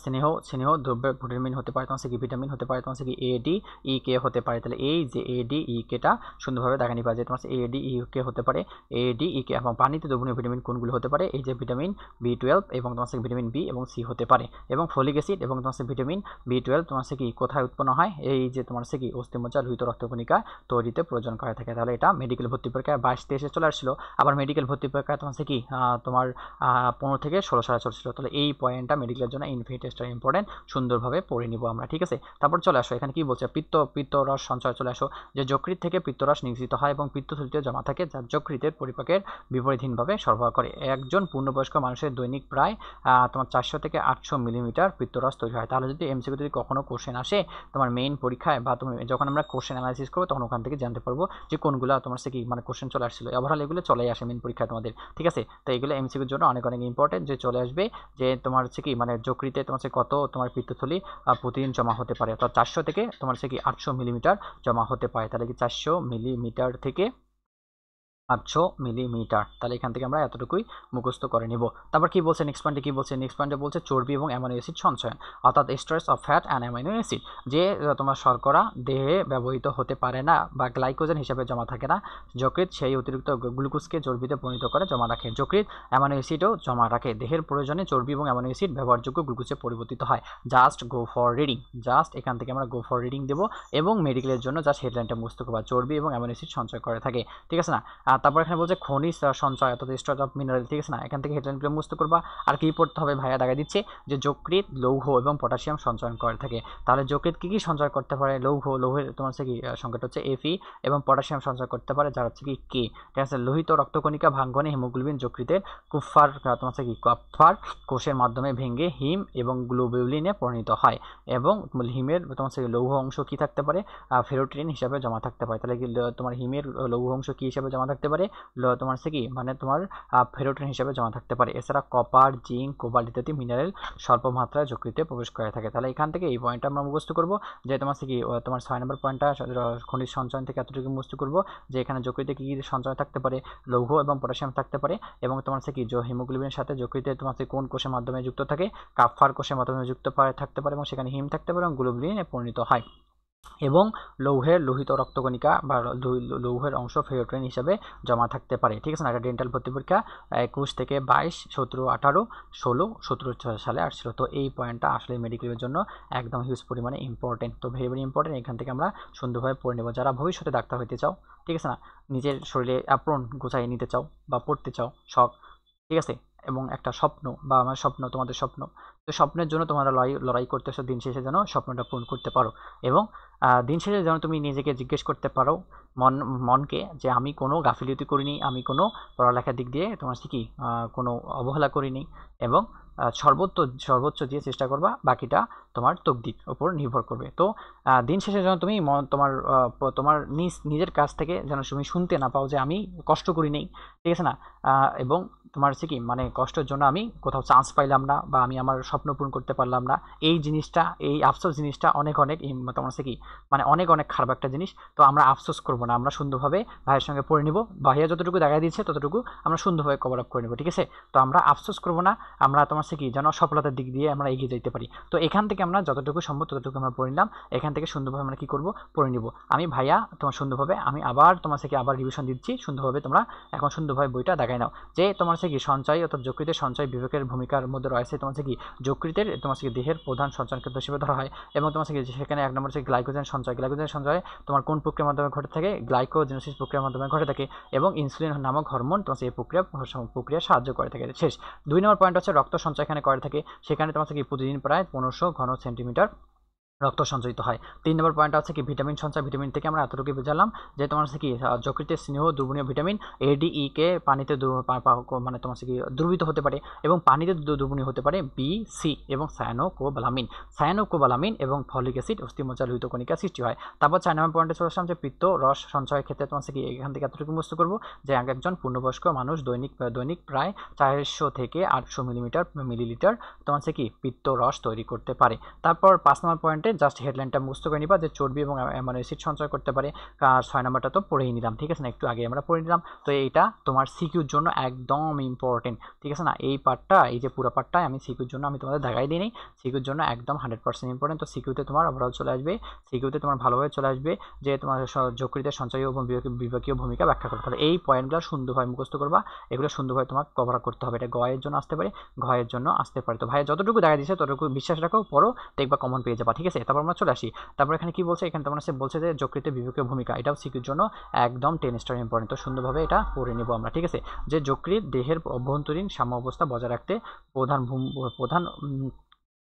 স্নেহ দ্রব্যের ভিটামিন হতে পারে তোমার কি ভিটামিন হতে পারে তোমার কি এ, ডি, ই, কে হতে পারে। তাহলে এই যে এ, ডি, ই, কেটা সুন্দরভাবে দেখা নিবা যে তোমার এ, ডি, ই, কে হতে পারে। এ, ডি, ই, কে এবং পানিতে দ্রবণীয় ভিটামিন কোনগুলো হতে পারে? এই যে ভিটামিন বি12 এবং তোমার ভিটামিন বি এবং সি হতে পারে। এবং ফলিক অ্যাসিড এবং তোমার ভিটামিন বি12 তোমার কি কোথায় উৎপন্ন হয়? এই যে তোমার কি অস্থিমজ্জা লোহিত রক্তকণিকা তৈরিতে প্রয়োজন করে থাকে। তাহলে এটা মেডিকেল ভর্তি পরীক্ষায় 22-23-এ চলে আসছিল। আবার মেডিকেল ভর্তি পরীক্ষায় তোমার কি তোমার 15 থেকে 16 সালে চলছে। করছিল। তাহলে এই পয়েন্টটা মেডিকেলের জন্য ইনফিনিট টেস্টটা ইম্পর্টেন্ট, সুন্দরভাবে পড়ে নিব আমরা, ঠিক আছে। তারপর চলে আসো এখানে কি বলছে, পিত্তরস সঞ্চয় চলে আসো, যে যকৃৎ থেকে পিত্তরস নিঃসৃত হয় এবং পিত্তথলিতে জমা থাকে, যা যকৃতের পরিপাকের বিপরীতহীনভাবে সরবরাহ করে। একজন পূর্ণবয়স্ক মানুষের দৈনিক প্রায় তোমার 400 থেকে 800 মিলিমিটার পিত্তরস তৈরি হয়। তাহলে যদি এমসিকিউ যদি কখনো কোশ্চেন আসে তোমার মেইন পরীক্ষায়, বা তুমি যখন আমরা কোশ্চেন অ্যানালাইসিস করবো তখন ওখান থেকে জানতে পারবো যে কোনগুলো তোমার সে কি মানে কোশ্চেন চলে আসছিল। ওভারঅল এগুলো চলে আসে মেইন পরীক্ষায় তোমাদের, ঠিক আছে। তো এগুলো এমসিকিউর জন্য অনেক অনেক ইম্পর্টেন্ট, যে চলে আসবে যে তোমার হচ্ছে কি মানে যকৃতে তোমার সে কত তোমার পিত্তথলি প্রতিদিন জমা হতে পারে, অর্থাৎ 400 থেকে তোমার সে কি 800 মিলিমিটার জমা হতে পারে। তাহলে কি 400 মিলিমিটার থেকে 800 মিলিমিটার, তাহলে এখান থেকে আমরা এতটুকুই মুখস্থ করে নিব। তারপর কি বলছে নেক্সট পয়েন্টে, কি বলছে নেক্সট পয়েন্টে বলছে চর্বি এবং অ্যামাইনো অ্যাসিড সঞ্চয়ন, অর্থাৎ storage of fat and amino acid, যে তোমার শর্করা দেহে ব্যবহৃত হতে পারে না বা গ্লাইকোজেন হিসেবে জমা থাকে না, যকৃৎ সেই অতিরিক্ত গ্লুকোজকে চর্বিতে পরিণত করে জমা রাখে। যকৃৎ অ্যামাইনো অ্যাসিডও জমা রাখে। দেহের প্রয়োজনে চর্বি এবং অ্যামাইনো অ্যাসিড ব্যবহারযোগ্য গ্লুকোজে পরিবর্তিত হয়। Just go for reading, just এখান থেকে আমরা গো ফর রিডিং দেবো এবং মেডিকেলের জন্য জাস্ট হেডলাইনটা মুখস্থ করবা, চর্বি এবং অ্যামাইনো অ্যাসিড সঞ্চয় করে থাকে, ঠিক আছে না। তারপর এখানে বলছে খনিজ সঞ্চয়, অর্থাৎ স্টোরেজ অফ মিনারেল, ঠিক আছে না। এখান থেকে হেডলাইনগুলো মুখস্থ করবা। আর কি পড়তে হবে ভাইয়া দেখা দিচ্ছে যে যকৃৎ লৌহ এবং পটাশিয়াম সঞ্চয়ন করে থাকে। তাহলে যকৃৎ কি কি সঞ্চয় করতে পারে, লৌহের তোমার হচ্ছে কি সংখ্যাটা হচ্ছে Fe, এবং পটাশিয়াম সঞ্চয় করতে পারে যার হচ্ছে কি K, ঠিক আছে। লোহিত রক্তকণিকা ভাঙ্গনে হিমোগ্লোবিন যকৃতের কুফার তোমার হচ্ছে কি কফার কোষের মাধ্যমে ভেঙে হিম এবং গ্লোবিউলিনে পরিণত হয়, এবং হিমের তোমার হচ্ছে লৌহ অংশ কি থাকতে পারে, ফেরোটিন হিসাবে জমা থাকতে পারে। তাহলে কি তোমার হিমের লৌহ অংশ কি হিসাবে জমা থাকতে পারে, তোমার হচ্ছে কি মানে তোমার ফেরোটিন হিসাবে জমা থাকতে পারে। এছাড়া কপার, জিঙ্ক, কোবাল্ট ইত্যাদি মিনারেল স্বল্প মাত্রায় যকৃতে প্রবেশ করে থাকে। তাহলে এখান থেকে এই পয়েন্টটা আমরা মুখস্থ করবো, যে তোমার হচ্ছে কি তোমার 6 নম্বর পয়েন্টটা খনিজ সঞ্চয়ন থেকে এতটুকু মুখস্থ করবো, যে এখানে যকৃতে কি কি সঞ্চয় থাকতে পারে, লৌহ এবং পটাশিয়াম থাকতে পারে, এবং তোমার হচ্ছে কি হিমোগ্লোবিনের সাথে যকৃতে তোমার হচ্ছে কোন কোষের মাধ্যমে যুক্ত থাকে, কাফার কোষের মাধ্যমে যুক্ত থাকতে পারে, এবং সেখানে হিম থাকতে পারে এবং গ্লোবিউলিনে পরিণত হয়, এবং লৌহের লোহিত রক্তকণিকা বা লৌহের অংশ ফেরোটিন হিসাবে জমা থাকতে পারে, ঠিক আছে না। এটা ডেন্টাল ভর্তি পরীক্ষা 21 থেকে 22, 17, 18, 16, 17 সালে আসছিল। তো এই পয়েন্টটা আসলে মেডিকেলের জন্য একদম হিউজ পরিমাণে ইম্পর্টেন্ট, তো ভেরি ভেরি ইম্পর্টেন্ট। এখান থেকে আমরা সুন্দরভাবে পড়ে নেব। যারা ভবিষ্যতে ডাক্তার হইতে চাও, ঠিক আছে না, নিজের শরীরে অ্যাপ্রন গুছাই নিতে চাও বা পড়তে চাও শখ, ঠিক আছে, এবং একটা স্বপ্ন বা আমার স্বপ্ন তোমাদের স্বপ্ন, তো স্বপ্নের জন্য তোমরা লড়াই করতেছো, দিন শেষে যেন স্বপ্নটা পূরণ করতে পারো, এবং দিন শেষে যেন তুমি নিজেকে জিজ্ঞেস করতে পারো মনকে, যে আমি কোনো গাফিলতি করিনি, আমি কোনো পড়ালেখার দিক দিয়ে তোমার কি কোনো অবহেলা করিনি, এবং সর্বোচ্চ দিয়ে চেষ্টা করবা, বাকিটা তোমার তকদির উপর নির্ভর করবে। তো দিন শেষে যেন তুমি তোমার নিজের কাছ থেকে যেন তুমি শুনতে না পাও যে আমি কষ্ট করি নেই, ঠিক আছে না, এবং তোমার হচ্ছে কি মানে কষ্টের জন্য আমি কোথাও চান্স পাইলাম না, বা আমি আমার স্বপ্ন পূরণ করতে পারলাম না, এই জিনিসটা, এই আফসোস জিনিসটা অনেক তোমার হচ্ছে কি মানে অনেক খারাপ একটা জিনিস। তো আমরা আফসোস করবো না, আমরা সুন্দরভাবে ভাইয়ের সঙ্গে পড়ে নিব, ভাইয়া যতটুকু দেখা দিচ্ছে ততটুকু আমরা সুন্দরভাবে কভার আপ করে নেবো, ঠিক আছে। তো আমরা আফসোস করবো না, আমরা তোমার হচ্ছে কি যেন সফলতার দিক দিয়ে আমরা এগিয়ে যেতে পারি। তো এখান থেকে আমরা যতটুকু সম্ভব ততটুকু আমরা পড়ে নিলাম, এখান থেকে সুন্দরভাবে আমরা কি করব, পড়ে নিব। আমি ভাইয়া তোমার সুন্দরভাবে আমি আবার তোমার থেকে আবার রিভিশন দিচ্ছি, সুন্দরভাবে তোমরা এখন সুন্দরভাবে বইটা দেখাই নাও, যে তোমার হচ্ছে কি সঞ্চয় অর্থাৎ যকৃতের সঞ্চয় বিভাগের ভূমিকার মধ্যে রয়েছে তোমার হচ্ছে কি যকৃতের তোমার হচ্ছে দেহের প্রধান সঞ্চয়ন কেন্দ্র হিসেবে ধরা হয়, এবং তোমার হচ্ছে সেখানে 1 নম্বর হচ্ছে গ্লাইকোজেন সঞ্চয় তোমার কোন প্রক্রিয়ার মাধ্যমে ঘটে থাকে, গ্লাইকোজেনেসিস প্রক্রিয়ার মাধ্যমে ঘটে থাকে, এবং ইনসুলিন নামক হরমোন তোমার এই প্রক্রিয়া সাহায্য করে থাকে। শেষ 2 নম্বর পয়েন্ট হচ্ছে রক্ত সঞ্চয় এখানে করে থাকে, সেখানে তোমার হচ্ছে কি প্রতিদিন প্রায় 1500 ঘন সেন্টিমিটার রক্ত সঞ্চয়িত হয়। 3 নম্বর পয়েন্ট হচ্ছে কি ভিটামিন সঞ্চয়, ভিটামিন থেকে আমরা এতটুকু বুঝালাম যে তোমার হচ্ছে কি যকৃতের স্নেহ দ্রবণীয় ভিটামিন ADE কে পানিতে মানে তোমার হচ্ছে কি দ্রবীভূত হতে পারে, এবং পানিতে দ্রবণীয় হতে পারে B, C এবং সায়ানোকোবালামিন এবং ফলিক অ্যাসিড অস্থিমজ্জা লোহিত কণিকা সৃষ্টি হয়। তারপর 4 নম্বর পয়েন্টে চলে আসলাম যে পিত্ত রস সঞ্চয়ের ক্ষেত্রে তোমার হচ্ছে কি এখান থেকে এতটুকু মুখস্থ করবো, যে একজন পূর্ণবয়স্ক মানুষ দৈনিক প্রায় 400 থেকে 800 মিলিলিটার তোমার হচ্ছে কি পিত্ত রস তৈরি করতে পারে। তারপর 5 নম্বর পয়েন্টে জাস্ট হেডলাইনটা মুখস্থ করে নিবা, যে চর্বি এবং অ্যামাইনো অ্যাসিড সঞ্চয় করতে পারে। 6 নম্বরটা তো পড়েই নিলাম, ঠিক আছে না, একটু আগে আমরা পড়ে নিলাম। তো এইটা তোমার সিকিউর জন্য একদম ইম্পর্টেন্ট, ঠিক আছে না। এই পার্টটা, এই যে পুরো পার্টটাই আমি সিকিউর জন্য আমি তোমাদের দেখাই দিই নি, সিকিউর জন্য একদম 100% ইম্পর্টেন্ট। তো সিকিউতে তোমার ওভারঅল চলে আসবে, সিকিউতে তোমার ভালোভাবে চলে আসবে যে তোমার যকৃতের সঞ্চয় এবং বিভাগীয় ভূমিকা ব্যাখ্যা করতে হবে। এই পয়েন্টগুলো সুন্দরভাবে মুখস্থ করবা, এগুলো সুন্দরভাবে তোমার কভার করতে হবে। এটা গয়ের জন্য আসতে পারে, ঘয়ের জন্য আসতে পারে। তো ভাই যতটুকু দেখা দিচ্ছে ততটুকু বিশ্বাস রাখো, পড়ো, দেখবা কমন পেয়ে যাবা, ঠিক আছে। আছে। তারপর আমরা চলে আসি, তারপর এখানে কি বলছে, এখানে তোমার বলছে যে যকৃতের বিপাকীয় ভূমিকা, এটাও সিকিউর জন্য একদম 10 স্টার ইম্পর্টেন্ট। তো সুন্দরভাবে এটা পড়ে নেব আমরা, ঠিক আছে। যে যকৃৎ দেহের অভ্যন্তরীণ সাম্য অবস্থা বজায় রাখতে প্রধান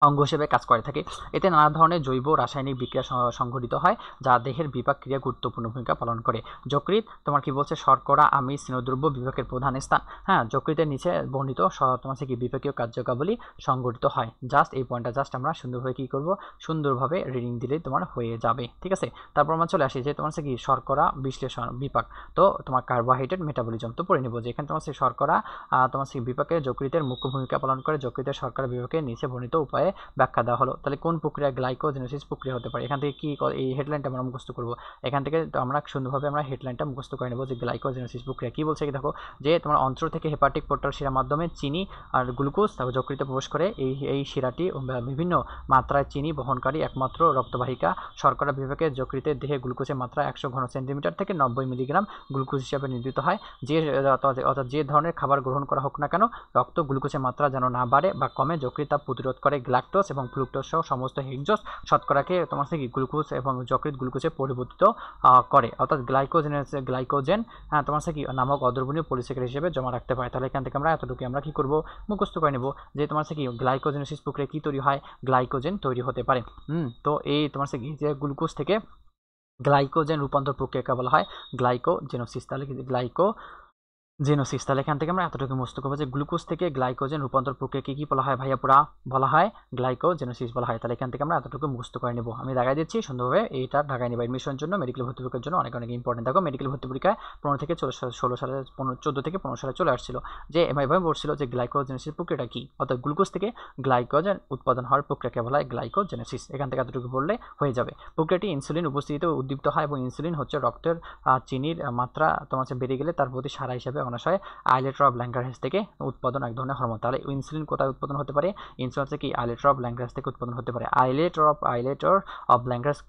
অঙ্গ হিসেবে কাজ করে থাকে। এতে নানা ধরনের জৈব রাসায়নিক বিক্রিয়া সংঘটিত হয় যা দেহের বিপাক ক্রিয়া গুরুত্বপূর্ণ ভূমিকা পালন করে। যকৃৎ তোমার কি বলছে, শর্করা, আমিষ, স্নেহদ্রব্য বিপাকের প্রধান স্থান। হ্যাঁ, যকৃতের নিচে বর্ণিত তোমার কি বিপাকীয় কার্যকাবলী সংঘটিত হয়। জাস্ট এই পয়েন্টটা জাস্ট আমরা সুন্দরভাবে কি করব, সুন্দরভাবে রিডিং দিলেই তোমার হয়ে যাবে, ঠিক আছে। তারপর আমরা চলে আসি যে তোমার কি শর্করা বিশ্লেষণ বিপাক, তো তোমার কার্বোহাইড্রেট মেটাবলিজম। তো পড়ে নিব যে এখানে তোমার শর্করা তোমার বিপাকে যকৃতের মুখ্য ভূমিকা পালন করে। যকৃতের শর্করা বিপাকের নিচে বর্ণিত উপায়ে ব্যাখ্যা দেওয়া হলো। তাহলে কোন প্রক্রিয়া গ্লাইকোজেনেসিস প্রক্রিয়া হতে পারে। এখান থেকে কি এই হেডলাইনটা আমরা মুখস্থ করব। এখান থেকে আমরা সুন্দরভাবে আমরা হেডলাইনটা মুখস্থ করে নেব যে গ্লাইকোজেনেসিস প্রক্রিয়া কি বলছে। কি দেখো যে তোমার অন্ত্র থেকে হেপাটিক পোর্টাল শিরার মাধ্যমে চিনি আর গ্লুকোজ তারপর যকৃতে প্রবেশ করে। এই শিরাটি বিভিন্ন মাত্রায় চিনি বহনকারী একমাত্র রক্তবাহিকা। শর্করা বিভাগে যকৃতের দেহে গ্লুকোজের মাত্রা 100 ঘন সেন্টিমিটার থেকে 90 মিলিগ্রাম গ্লুকোজ হিসাবে নির্ধারিত হয়। অর্থাৎ যে ধরনের খাবার গ্রহণ করা হোক না কেন, রক্ত গ্লুকোজের মাত্রা যেন না বাড়ে বা কমে। যকৃৎ তা প্রতিরোধ করে। গ্ল্যাকটোজ এবং ফ্রুক্টোজ সহ সমস্ত হেক্সোজ শর্করাকে তোমার কি গ্লুকোজ এবং যকৃৎ গ্লুকোজে পরিবর্তিত করে। অর্থাৎ গ্লাইকোজেন তোমার কি নামক অদ্রবণীয় পলিস্যাকারাইড হিসেবে জমা রাখতে পারে। তাহলে এখান থেকে আমরা এতটুকু আমরা কি করব, মুখস্থ করে নেব যে তোমার কি গ্লাইকোজেনেসিস প্রক্রিয়া কি তৈরি হয়, গ্লাইকোজেন তৈরি হতে পারে। তো এই তোমার কি যে গ্লুকোজ থেকে গ্লাইকোজেন রূপান্তর প্রক্রিয়াকে বলা হয় গ্লাইকোজেনোসিস। তাহলে জেনোসিস। তাহলে এখান থেকে আমরা এতটুকু মুখস্থ করবো যে গ্লুকোজ থেকে গ্লাইকোজেন রূপান্তর প্রক্রিয়াকে কি বলা হয় ভাইয়া পুরা, বলা হয় গ্লাইকোজেনোসিস বলা হয়। তাহলে এখান থেকে আমরা এতটুকু মুখস্থ করে নেব। আমি দেখাই দিচ্ছি সুন্দরভাবে, এইটা ঢাকায় নেব। এডমিশনের জন্য, মেডিকেল ভর্তি পরীক্ষার জন্য অনেক ইম্পর্টেন্ট। দেখো মেডিকেল ভর্তি পরীক্ষায় 15 থেকে 16 সালে 14 থেকে 15 সালে চলে আসছিল যে এভাবে বলছিল যে গ্লাইকোজেনোসিস প্রক্রিয়াটা কি। অর্থাৎ গ্লুকোজ থেকে গ্লাইকোজেন উৎপাদন হওয়ার প্রক্রিয়াকে বলা হয় গ্লাইকোজেনোসিস। এখান থেকে এতটুকু বললে হয়ে যাবে। প্রক্রিয়াটি ইনসুলিন উপস্থিতিতে উদ্দীপ্ত হয় এবং ইনসুলিন হচ্ছে রক্তের চিনির মাত্রা তোমার বেড়ে গেলে তার প্রতি সারা হিসাবে অনাশয় আইলেটর অফ ল্যাঙ্গারহ্যান্স থেকে উৎপাদন এক ধরনের হরমোন। তাহলে ইনসুলিন কোথায় উৎপাদন হতে পারে, ইনসুলিন হচ্ছে কি আইলেটর অফ ল্যাঙ্গারহ্যান্স থেকে উৎপাদন হতে পারে। আইলেটর অফ ল্যাঙ্গারহ্যান্স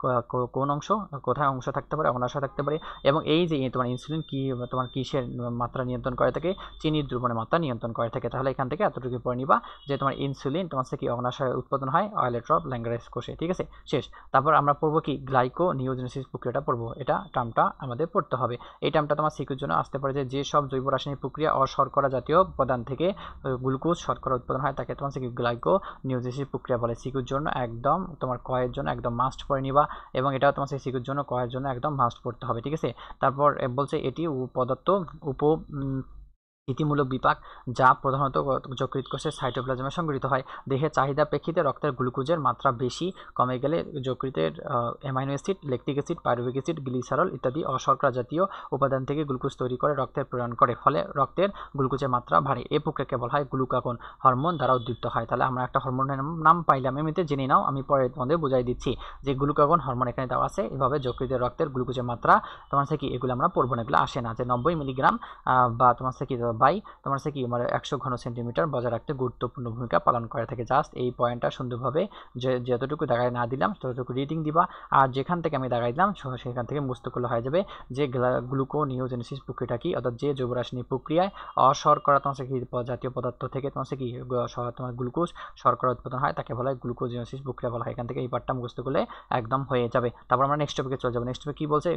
কোন অংশ, কোথায় অংশ থাকতে পারে, অনাশয় থাকতে পারে। এবং এই যে তোমার ইনসুলিন কি তোমার কিসের মাত্রা নিয়ন্ত্রণ করে থাকে, চিনির দ্রবণের মাত্রা নিয়ন্ত্রণ করে থাকে। তাহলে এখান থেকে এতটুকু পড়ে নিবা যে তোমার ইনসুলিন তোমার কি অনাশয় উৎপাদন হয় আইলেটর অফ ল্যাঙ্গারহ্যান্স কোষে, ঠিক আছে, শেষ। তারপর আমরা পড়বো কি গ্লাইকোনিওজেনেসিস প্রক্রিয়াটা পড়বো। এটা টার্মটা আমাদের পড়তে হবে। এই টার্মটা তোমার সিকিউর জন্য আসতে পারে যে সব জৈব রাসায়নিক প্রক্রিয়া শর্করা জাতীয় উপাদান থেকে গ্লুকোজ শর্করা উৎপাদন হয় তাকে তোমার গ্লাইকোনিওজেনেসিস প্রক্রিয়া বলে। সিকিউর জন্য একদম তোমার কয়ের জন্য একদম মাস্ট পড়ে নিবা, এবং এটাও তোমার সিকিউর জন্য কয়ের জন্য একদম মাস্ট পড়তে হবে, ঠিক আছে। তারপর বলছে এটি পদার্থ নীতিমূলক বিপাক যা প্রধানত যকৃৎ কোষের সাইটোপ্লাজমে সংঘটিত হয়। দেহের চাহিদা প্রেক্ষিতে রক্তের গ্লুকোজের মাত্রা বেশি কমে গেলে যকৃতের amino acid, lactic acid, pyruvic acid, glycerol ইত্যাদি অশর্করা জাতীয় উপাদান থেকে গ্লুকোজ তৈরি করে রক্তের প্রেরণ করে, ফলে রক্তের গ্লুকোজের মাত্রা বাড়ে। এই প্রক্রিয়াকে বলা হয় গ্লুকাগন হরমোন দ্বারা উদ্দীপ্ত হয়। তাহলে আমরা একটা হরমোনের নাম পাইলাম, এমনিতে জেনে নাও, আমি পরে তোমাদের বুঝাই দিচ্ছি যে গ্লুকাগন হরমোন এখানে দেওয়া আছে। এভাবে যকৃতের রক্তের গ্লুকোজের মাত্রা তোমার কি এগুলো আমরা পড়বো না, এগুলো আসে না যে 90 মিলিগ্রাম বা তোমার কি বাই তোমার কি 100 ঘন সেন্টিমিটার বজায় রাখতে গুরুত্বপূর্ণ ভূমিকা পালন করে থাকে। জাস্ট এই পয়েন্টটা সুন্দরভাবে যতটুকু দাগায় না দিলাম ততটুকু রিডিং দিবা, আর যেখান থেকে আমি দাগাই দিলাম সেখান থেকে মুক্ত করলে হয়ে যাবে যে গ্লুকোনিওজেনেসিস প্রক্রিয়াটা কি। অর্থাৎ যে জৈব রাসায়নিক প্রক্রিয়ায় অশর্করা তোমার কি জাতীয় পদার্থ থেকে তোমার কি তোমার গ্লুকোজ শর্করা উৎপাদন হয় তাকে বলা হয় গ্লুকোজিনোসিস প্রক্রিয়া বলা হয়। এখান থেকে এই পার্টটা মুখস্থ করলে একদম হয়ে যাবে। তারপর আমরা নেক্সট টপিকে চলে যাবো। নেক্সট টপিক কি বলছে,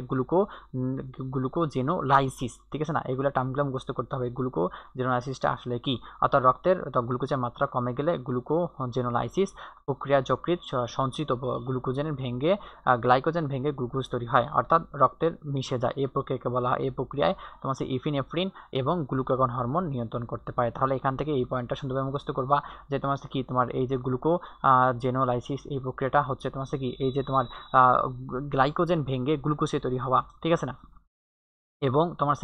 গ্লুকোজেনোলাইসিস, ঠিক আছে না, এগুলো টার্মগুলো মুখস্থ করতে হবে। গ্লুকোজেনোলাইসিসটা আসলে কি, অর্থাৎ রক্তের গ্লুকোজের মাত্রা কমে গেলে গ্লুকোজেনোলাইসিস প্রক্রিয়া যকৃৎ সঞ্চিত গ্লুকোজেন ভেঙে গ্লাইকোজেন ভেঙে গ্লুকোজ তৈরি হয়, অর্থাৎ রক্তের মিশে যায়। এই প্রক্রিয়াকে বলা হয়, এই প্রক্রিয়ায় তোমার ইপিনেফ্রিন এবং গ্লুকাগন হরমোন নিয়ন্ত্রণ করতে পারে। তাহলে এখান থেকে এই পয়েন্টটা সুন্দরভাবে মুখস্থ করবা যে তোমার কি তোমার এই যে গ্লুকোজেনোলাইসিস এই প্রক্রিয়াটা হচ্ছে তোমার কি এই যে তোমার গ্লাইকোজেন ভেঙে গ্লুকোজে তৈরি হওয়া, ঠিক আছে না, এবং তোমার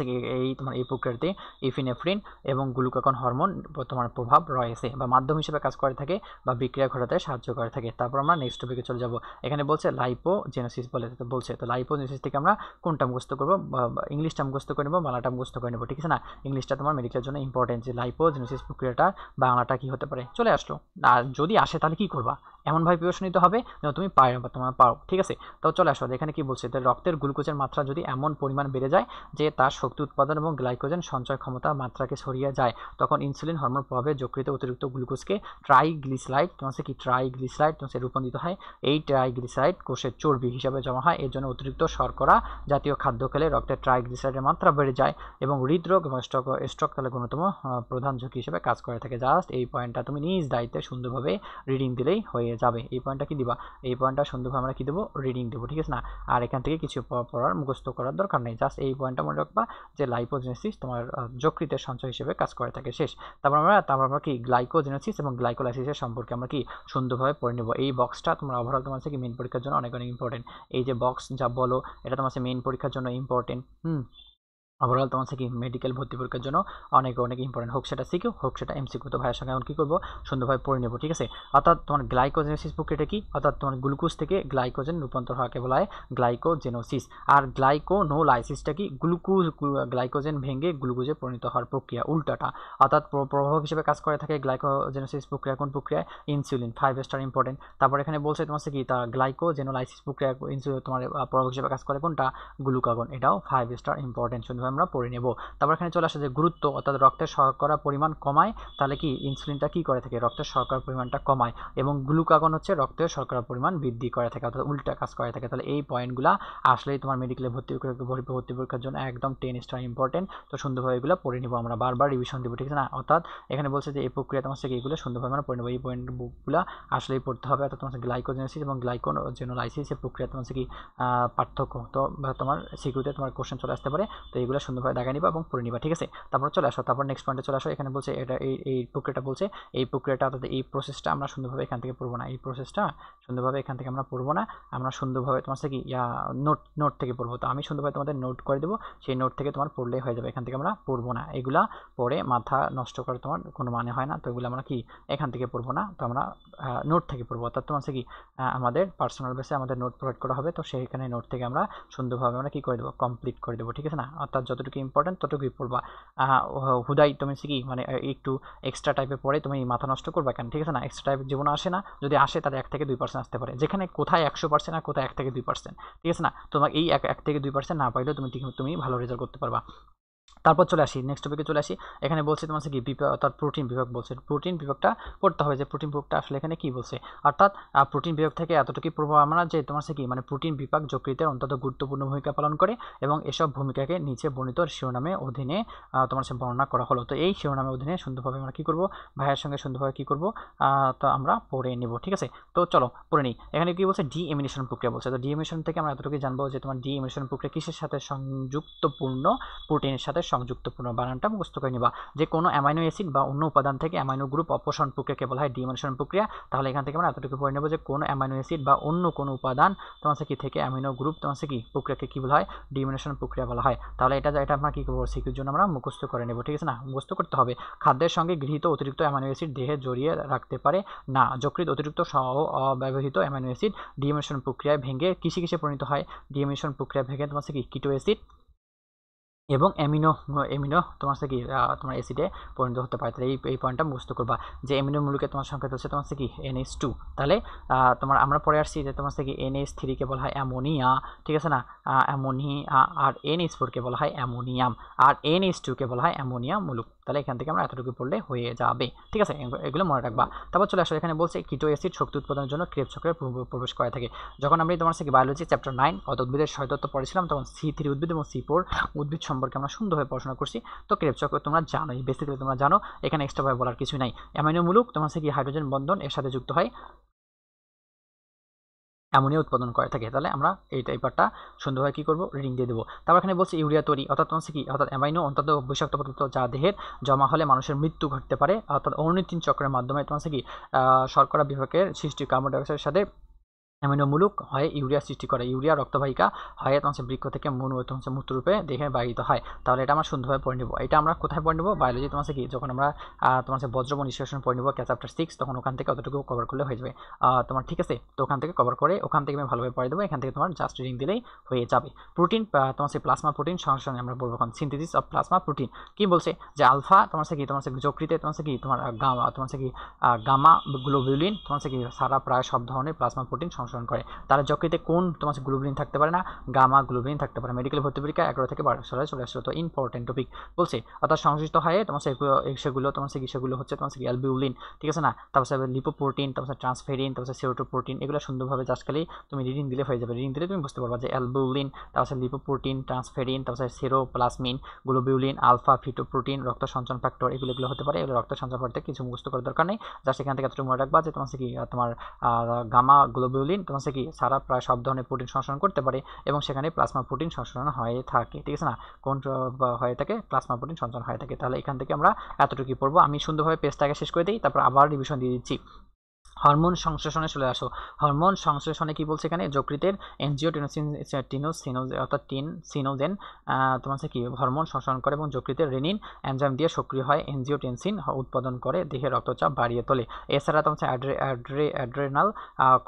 এই প্রক্রিয়াতে ইপিনেফ্রিন এবং গ্লুকাগন হরমোন তোমার প্রভাব রয়েছে বা মাধ্যম হিসেবে কাজ করে থাকে বা বিক্রিয়া ঘটাতে সাহায্য করে থাকে। তারপর আমরা নেক্সট টপিকে চলে যাব। এখানে বলছে লাইপোজেনেসিস বলছে। তো লাইপোজেনেসিস থেকে আমরা কোনটা মুখস্থ করবো, ইংলিশটা মুখস্থ করে নেবো, বাংলাটা মুখস্থ করে নেবো, ঠিক আছে না। ইংলিশটা তোমার মেডিকেলের জন্য ইম্পর্টেন্ট যে লাইপোজেনেসিস প্রক্রিয়াটা বাংলাটা কি হতে পারে। চলে আসলো, আর যদি আসে তাহলে কি করবা, এমনভাবে প্রিপারেশন নিতে হবে যেন তুমি তোমার পারো, ঠিক আছে। তো চলে আসো, এখানে কি বলছে, রক্তের গ্লুকোজের মাত্রা যদি এমন পরিমাণ বেড়ে যায় যে তার শক্তি উৎপাদন এবং গ্লাইকোজেন সঞ্চয় ক্ষমতা মাত্রাকে ছড়িয়ে যায়, তখন ইনসুলিন হরমোন প্রভাবে যকৃতে অতিরিক্ত গ্লুকোজকে ট্রাইগ্লিসারাইড তোমার কি ট্রাইগ্লিসারাইড তোমার রূপান্তরিত হয়। এই ট্রাইগ্লিসারাইড কোষের চর্বি হিসাবে জমা হয়। এর জন্য অতিরিক্ত শর্করা জাতীয় খাদ্য খেলে রক্তের ট্রাইগ্লিসারাইডের মাত্রা বেড়ে যায় এবং হৃদরোগ এবং স্ট্রোক তাহলে অন্যতম প্রধান ঝুঁকি হিসেবে কাজ করে থাকে। জাস্ট এই পয়েন্টটা তুমি নিজ দায়িত্বে সুন্দরভাবে রিডিং দিলেই হয়ে যাবে। এই পয়েন্টটা কি দিবা, এই পয়েন্টটা সুন্দরভাবে আমরা কি দেবো, রিডিং দেবো, ঠিক আছে না। আর এখান থেকে কিছু পড়ার মুখস্থ করার দরকার নেই, জাস্ট এই পয়েন্টটা মনে রাখবা যে লাইপোজেনেসিস তোমার যকৃতের সঞ্চয় হিসেবে কাজ করে থাকে। শেষ। তারপর আমরা কি গ্লাইকোজেনেসিস এবং গ্লাইকোলাইসিসের সম্পর্কে আমরা কি সুন্দরভাবে পড়ে নেব। এই বক্সটা তোমার ওভারঅল তোমার কি মেইন পরীক্ষার জন্য অনেক অনেক ইম্পর্টেন্ট। এই যে বক্স যা বলো এটা তোমার মেইন পরীক্ষার জন্য ইম্পর্টেন্ট। ওভারঅল তোমার কি মেডিকেল ভর্তি পরীক্ষার জন্য অনেক অনেক ইম্পর্টেন্ট, হোক সেটা সিকিউ হোক সেটা এমসিকিউ। তো ভাইয়ের সঙ্গে এখন কী করবো, সুন্দরভাবে পড়ে নেবো, ঠিক আছে। অর্থাৎ তোমার গ্লাইকোজেনেসিস প্রক্রিয়াটা কি, অর্থাৎ তোমার গ্লুকোজ থেকে গ্লাইকোজেন রূপান্তর হওয়াকে বলা হয় গ্লাইকোজেনোসিস। আর গ্লাইকোনোলাইসিসটা কি, গ্লাইকোজেন ভেঙে গ্লুকোজে পরিণত হওয়ার প্রক্রিয়া, উল্টাটা। অর্থাৎ প্রভাব হিসেবে কাজ করে থাকে গ্লাইকোজেনোসিস প্রক্রিয়া কোন প্রক্রিয়ায়, ইনসুলিন। 5 star important. তারপর এখানে বলছে তোমার কি তা গ্লাইকোজেনোলাইসিস প্রক্রিয়া তোমার প্রভাব হিসেবে কাজ করে কোনটা, গ্লুকাগন। এটাও 5 স্টার ইম্পর্টেন্ট, সুন্দরভাবে আমরা পড়ে নেব। তারপর এখানে চলে আসে যে গুরুত্ব, অর্থাৎ রক্তের শর্করা পরিমাণ কমায়, তাহলে কি ইনসুলিনটা কি করে থাকে, রক্তের শর্করার পরিমাণটা কমায়, এবং গ্লুকাগন হচ্ছে রক্তের শর্করার পরিমাণ বৃদ্ধি করে থাকে, অর্থাৎ উল্টা কাজ করে থাকে। তাহলে এই পয়েন্টগুলো আসলেই তোমার মেডিকেলে ভর্তি পরীক্ষার জন্য একদম 10 স্টার ইম্পর্টেন্ট। তো সুন্দরভাবে এগুলো পড়ে নিব, আমরা বারবার রিভিশন দেবো, ঠিক আছে না। অর্থাৎ এখানে বলছে যে এই প্রক্রিয়া তোমার থেকে এইগুলো সুন্দরভাবে আমরা পড়ে নেবো, এই পয়েন্টগুলো আসলেই পড়তে হবে। অর্থাৎ তোমার গ্লাইকোজেনেসিস এবং গ্লাইকোজেনোলাইসিস এই প্রক্রিয়া তোমার কি পার্থক্য, তো তোমার সিকিউতে তোমার কোশ্চেন চলে আসতে পারে। তো এইগুলো সুন্দরভাবে দেখা নিবা এবং পড়ে নিবা, ঠিক আছে। তারপর চলে আসো, তারপর নেক্সট পয়েন্টে চলে আসো। এখানে বলছে এটা এই প্রক্রিয়াটা বলছে, এই প্রক্রিয়াটা অর্থাৎ এই প্রসেসটা আমরা সুন্দরভাবে এখান থেকে পড়বো না, এই প্রসেসটা সুন্দরভাবে এখান থেকে আমরা পড়বো না, আমরা সুন্দরভাবে তোমার কি নোট থেকে পড়বো। তো আমি সুন্দরভাবে তোমাদের নোট করে দেবো, সেই নোট থেকে তোমার পড়লেই হয়ে যাবে, এখান থেকে আমরা পড়বো না। এগুলা পড়ে মাথা নষ্ট করে তোমার কোনো মানে হয় না। তো এগুলো আমরা কি এখান থেকে পড়বো না, তো আমরা নোট থেকে পড়বো। অর্থাৎ তোমার কি আমাদের পার্সোনাল বেসে আমাদের নোট প্রোভাইড করা হবে, তো সেইখানে নোট থেকে আমরা সুন্দরভাবে আমরা কি করে দেবো, কমপ্লিট করে দেবো, ঠিক আছে না। অর্থাৎ যতটুকু ইম্পর্টেন্ট ততটুকুই পড়বা, হুদাই তুমি কি মানে একটু এক্সট্রা টাইপে পড়ে তুমি মাথা নষ্ট করবা কেন, ঠিক আছে না। এক্সট্রা টাইপ জীবনে আসে না, যদি আসে তাহলে 1 থেকে 2% আসতে পারে, যেখানে কোথায় 100% আর কোথায় 1 থেকে 2%, ঠিক আছে না। তোমার এই 1 থেকে 2% না পাইলেও তুমি ভালো রেজাল্ট করতে পারবা। তারপর চলে আসি নেক্সট টপিকে চলে আসি। এখানে বলছে তোমার কি বিভাগ, অর্থাৎ প্রোটিন বিভাগ বলছে, প্রোটিন বিভাগটা পড়তে হবে, যে প্রোটিন বিভাগটা আসলে এখানে কি বলছে। অর্থাৎ প্রোটিন বিভাগ থেকে এতটুকু পড়বো আমরা যে তোমার কি মানে প্রোটিন বিভাগ যকৃতের অন্তত গুরুত্বপূর্ণ ভূমিকা পালন করে, এবং এসব ভূমিকাকে নিচে বর্ণিত শিরোনামের অধীনে তোমার সে বর্ণনা করা হলো। তো এই শিরোনামের অধীনে সুন্দরভাবে আমরা কি করব, ভাইয়ের সঙ্গে সুন্দরভাবে কি করব, তো আমরা পড়ে নিব, ঠিক আছে। তো চলো পড়ে নিই। এখানে কি বলছে, ডিএমিনেশন প্রক্রিয়া বলছে। তো ডিএমিনেশন থেকে আমরা এতটুকু জানবো যে তোমার ডিএমিনেশন প্রক্রিয়া কিসের সাথে সংযুক্তপূর্ণ, প্রোটিনের সাথে সংযুক্তপূর্ণ। বানানটা মুখস্থ করে নিবা, যে কোনো অ্যামাইনো অ্যাসিড বা অন্য উপাদান থেকে অ্যামাইনো গ্রুপ অপসারণ প্রক্রিয়াকে বলা হয় ডিএমিনেশন প্রক্রিয়া। তাহলে এখান থেকে আমরা এতটুকু পড়ে নেব যে কোনো অ্যামাইনো অ্যাসিড বা অন্য কোনো উপাদান তোমার কি থেকে অ্যামাইনো গ্রুপ তোমার কি প্রক্রিয়াকে কি বলা হয়, ডিএমিনেশন প্রক্রিয়া বলা হয়। তাহলে এটা আমরা কি করবো, সিকিউর জন্য আমরা মুখস্থ করে নেব, ঠিক আছে না। মুখস্থ করতে হবে। খাদ্যের সঙ্গে গৃহীত অতিরিক্ত অ্যামাইনো অ্যাসিড দেহে জড়িয়ে রাখতে পারে না। যকৃৎ অতিরিক্ত সহ অব্যবহৃত অ্যামাইনো অ্যাসিড ডিএমিনেশন প্রক্রিয়ায় ভেঙে কিসে পরিণত হয়, ডিএমিনেশন প্রক্রিয়া ভেঙে তোমার কি কিটো অ্যাসিড এবং অ্যামিনো তোমার কি তোমার অ্যাসিডে পরিণত হতে পারে। তাহলে এই পয়েন্টটা মুখস্থ করবা, যে অ্যামিনো মূলকে তোমার সংকেত হচ্ছে তোমার কি NH2। তাহলে তোমার আমরা পরে আসছি যে তোমার কি NH3 কে বলা হয় অ্যামোনিয়া, ঠিক আছে না, অ্যামোনিয়া। আর NH4 কে বলা হয় অ্যামোনিয়াম, আর NH2 কে বলা হয় অ্যামোনিয়া মূলক। তাহলে এখান থেকে আমরা এতটুকু পড়লে হয়ে যাবে, ঠিক আছে। এগুলো মনে রাখবা। তারপর চলে আসো, এখানে বলছে কিটো অ্যাসিড শক্তি উৎপাদনের জন্য ক্রেবস চক্রে প্রবেশ করে থাকে। যখন আমরা তোমার কি বায়োলজি চ্যাপ্টার 9 অর্থাৎ উদ্ভিদের শৈতত্ব পড়েছিলাম, তখন C3 উদ্ভিদ এবং C4 উদ্ভিদ সম্পর্কে আমরা সুন্দরভাবে পড়াশোনা করছি। তো ক্রেবস চক্র তোমরা জানোই, বেসিক্যালি তোমরা জানো, এখানে এক্সট্রাভাবে বলার কিছু নাই। অ্যামাইনো মূলক তোমার কি হাইড্রোজেন বন্ধন এর সাথে যুক্ত হয়, অ্যামোনিয়া উৎপাদন করে থাকে। তাহলে আমরা এই পার্টটা সুন্দরভাবে কী করবো, রিডিং দিয়ে দেবো। তারপর এখানে বলছে ইউরিয়া তৈরি, অর্থাৎ তোমার কি অর্থাৎ অ্যামাইনো অন্তত বিষাক্ত পদার্থ যা দেহের জমা হলে মানুষের মৃত্যু ঘটতে পারে, অর্থাৎ অনিতিন চক্রের মাধ্যমে তোমার কি শর্করা বিভাগের সৃষ্টি কার্বন ডাইঅক্সাইডের সাথে অ্যামিনোমূলক হয় ইউরিয়া সৃষ্টি করে, ইউরিয়া রক্তবাহিকা হয় তোমার বৃক্ষ থেকে মূত্ররূপে দেহে বাহিত হয়। তাহলে এটা আমরা সুন্দরভাবে পড়ে নেব। এটা আমরা কোথায় পড়ে নেব? বায়োলজি তোমার কি যখন আমরা তোমার বজ্রবন নিষ্কাশন পড়ে নেব চ্যাপ্টার 6, তখন ওখান থেকে অতটুকু কভার করলে হয়ে যাবে তোমার, ঠিক আছে? তো ওখান থেকে কভার করে ওখান থেকে আমি ভালোভাবে পড়ে দেবো, এখান থেকে তোমার জাস্ট রিডিং দিলেই হয়ে যাবে। প্রোটিন তোমার প্লাজমা প্রোটিন সংশ্লেষণ আমরা বলবো এখন সিনথেসিস অফ প্লাজমা প্রোটিন। কি বলছে যে আলফা তোমার যকৃতে তোমার কি তোমার গামা গ্লোবুলিন তোমার কি সারা প্রায় সব ধরনের প্লাজমা প্রোটিন সংশ্লেষণ করে। তাহলে যকৃতে কোন তোমার গ্লোবুলিন থাকতে পারে না? গামা গ্লোবুলিন থাকতে পারে। মেডিকেল ভর্তি পরীক্ষা 11 থেকে 12 সালে চলে আসলো, তো ইম্পর্টেন্ট টপিক বলছে। অর্থাৎ সংশ্লিষ্ট হয় তোমার সেগুলো তোমার সেগুলো হচ্ছে তোমার অ্যালবিউলিন, ঠিক আছে না? তারপর লিপোপ্রোটিন, তারপর ট্রান্সফেরিন, তারপর সেরোটোপ্রোটিন, এগুলো সুন্দরভাবে জাস্ট খালি তুমি রিডিং দিলে হয়ে যাবে। রিডিং দিলে তুমি বুঝতে পারবা যে অ্যালবিউলিন, তারপর লিপোপ্রোটিন, ট্রান্সফেরিন, তারপর সেরোপ্লাজমিন, গ্লোবিউলিন, আলফা ফিটোপ্রোটিন, রক্ত সঞ্চালন ফ্যাক্টর, এগুলো হতে পারে। এগুলো রক্ত সঞ্চালন ফ্যাক্টর কিছু মুখস্থ করার দরকার নেই, জাস্ট এখান থেকে এতটুকু মনে রাখবা যে তোমার কি তোমার গামা গ্লোবিউলিন তোমার কি সারা প্রায় সব ধরনের প্রোটিন সংশ্লেষণ করতে পারে এবং সেখানে প্লাজমা প্রোটিন সংশ্লেষণ হয়ে থাকে, ঠিক আছে না? কোন হয়ে থাকে? প্লাজমা প্রোটিন সঞ্চালন হয়ে থাকে। তাহলে এখান থেকে আমরা এতটুকুই পড়বো। আমি সুন্দরভাবে পেজটাকে শেষ করে দিই, তারপর আবার রিভিশন দিয়ে দিচ্ছি। হরমোন সংশ্লেষণে চলে আসো। হরমোন সংশ্লেষণে কি বলছে এখানে? যকৃতের এনজিওটেনোসিন অর্থাৎ সিনোজেন তোমার কি হরমোন সংশ্লেষণ করে এবং যকৃতের রেনিন এনজাইম দিয়ে সক্রিয় হয় এনজিওটেনসিন উৎপাদন করে দেহে রক্তচাপ বাড়িয়ে তোলে। এছাড়া তোমার অ্যাড্রেনাল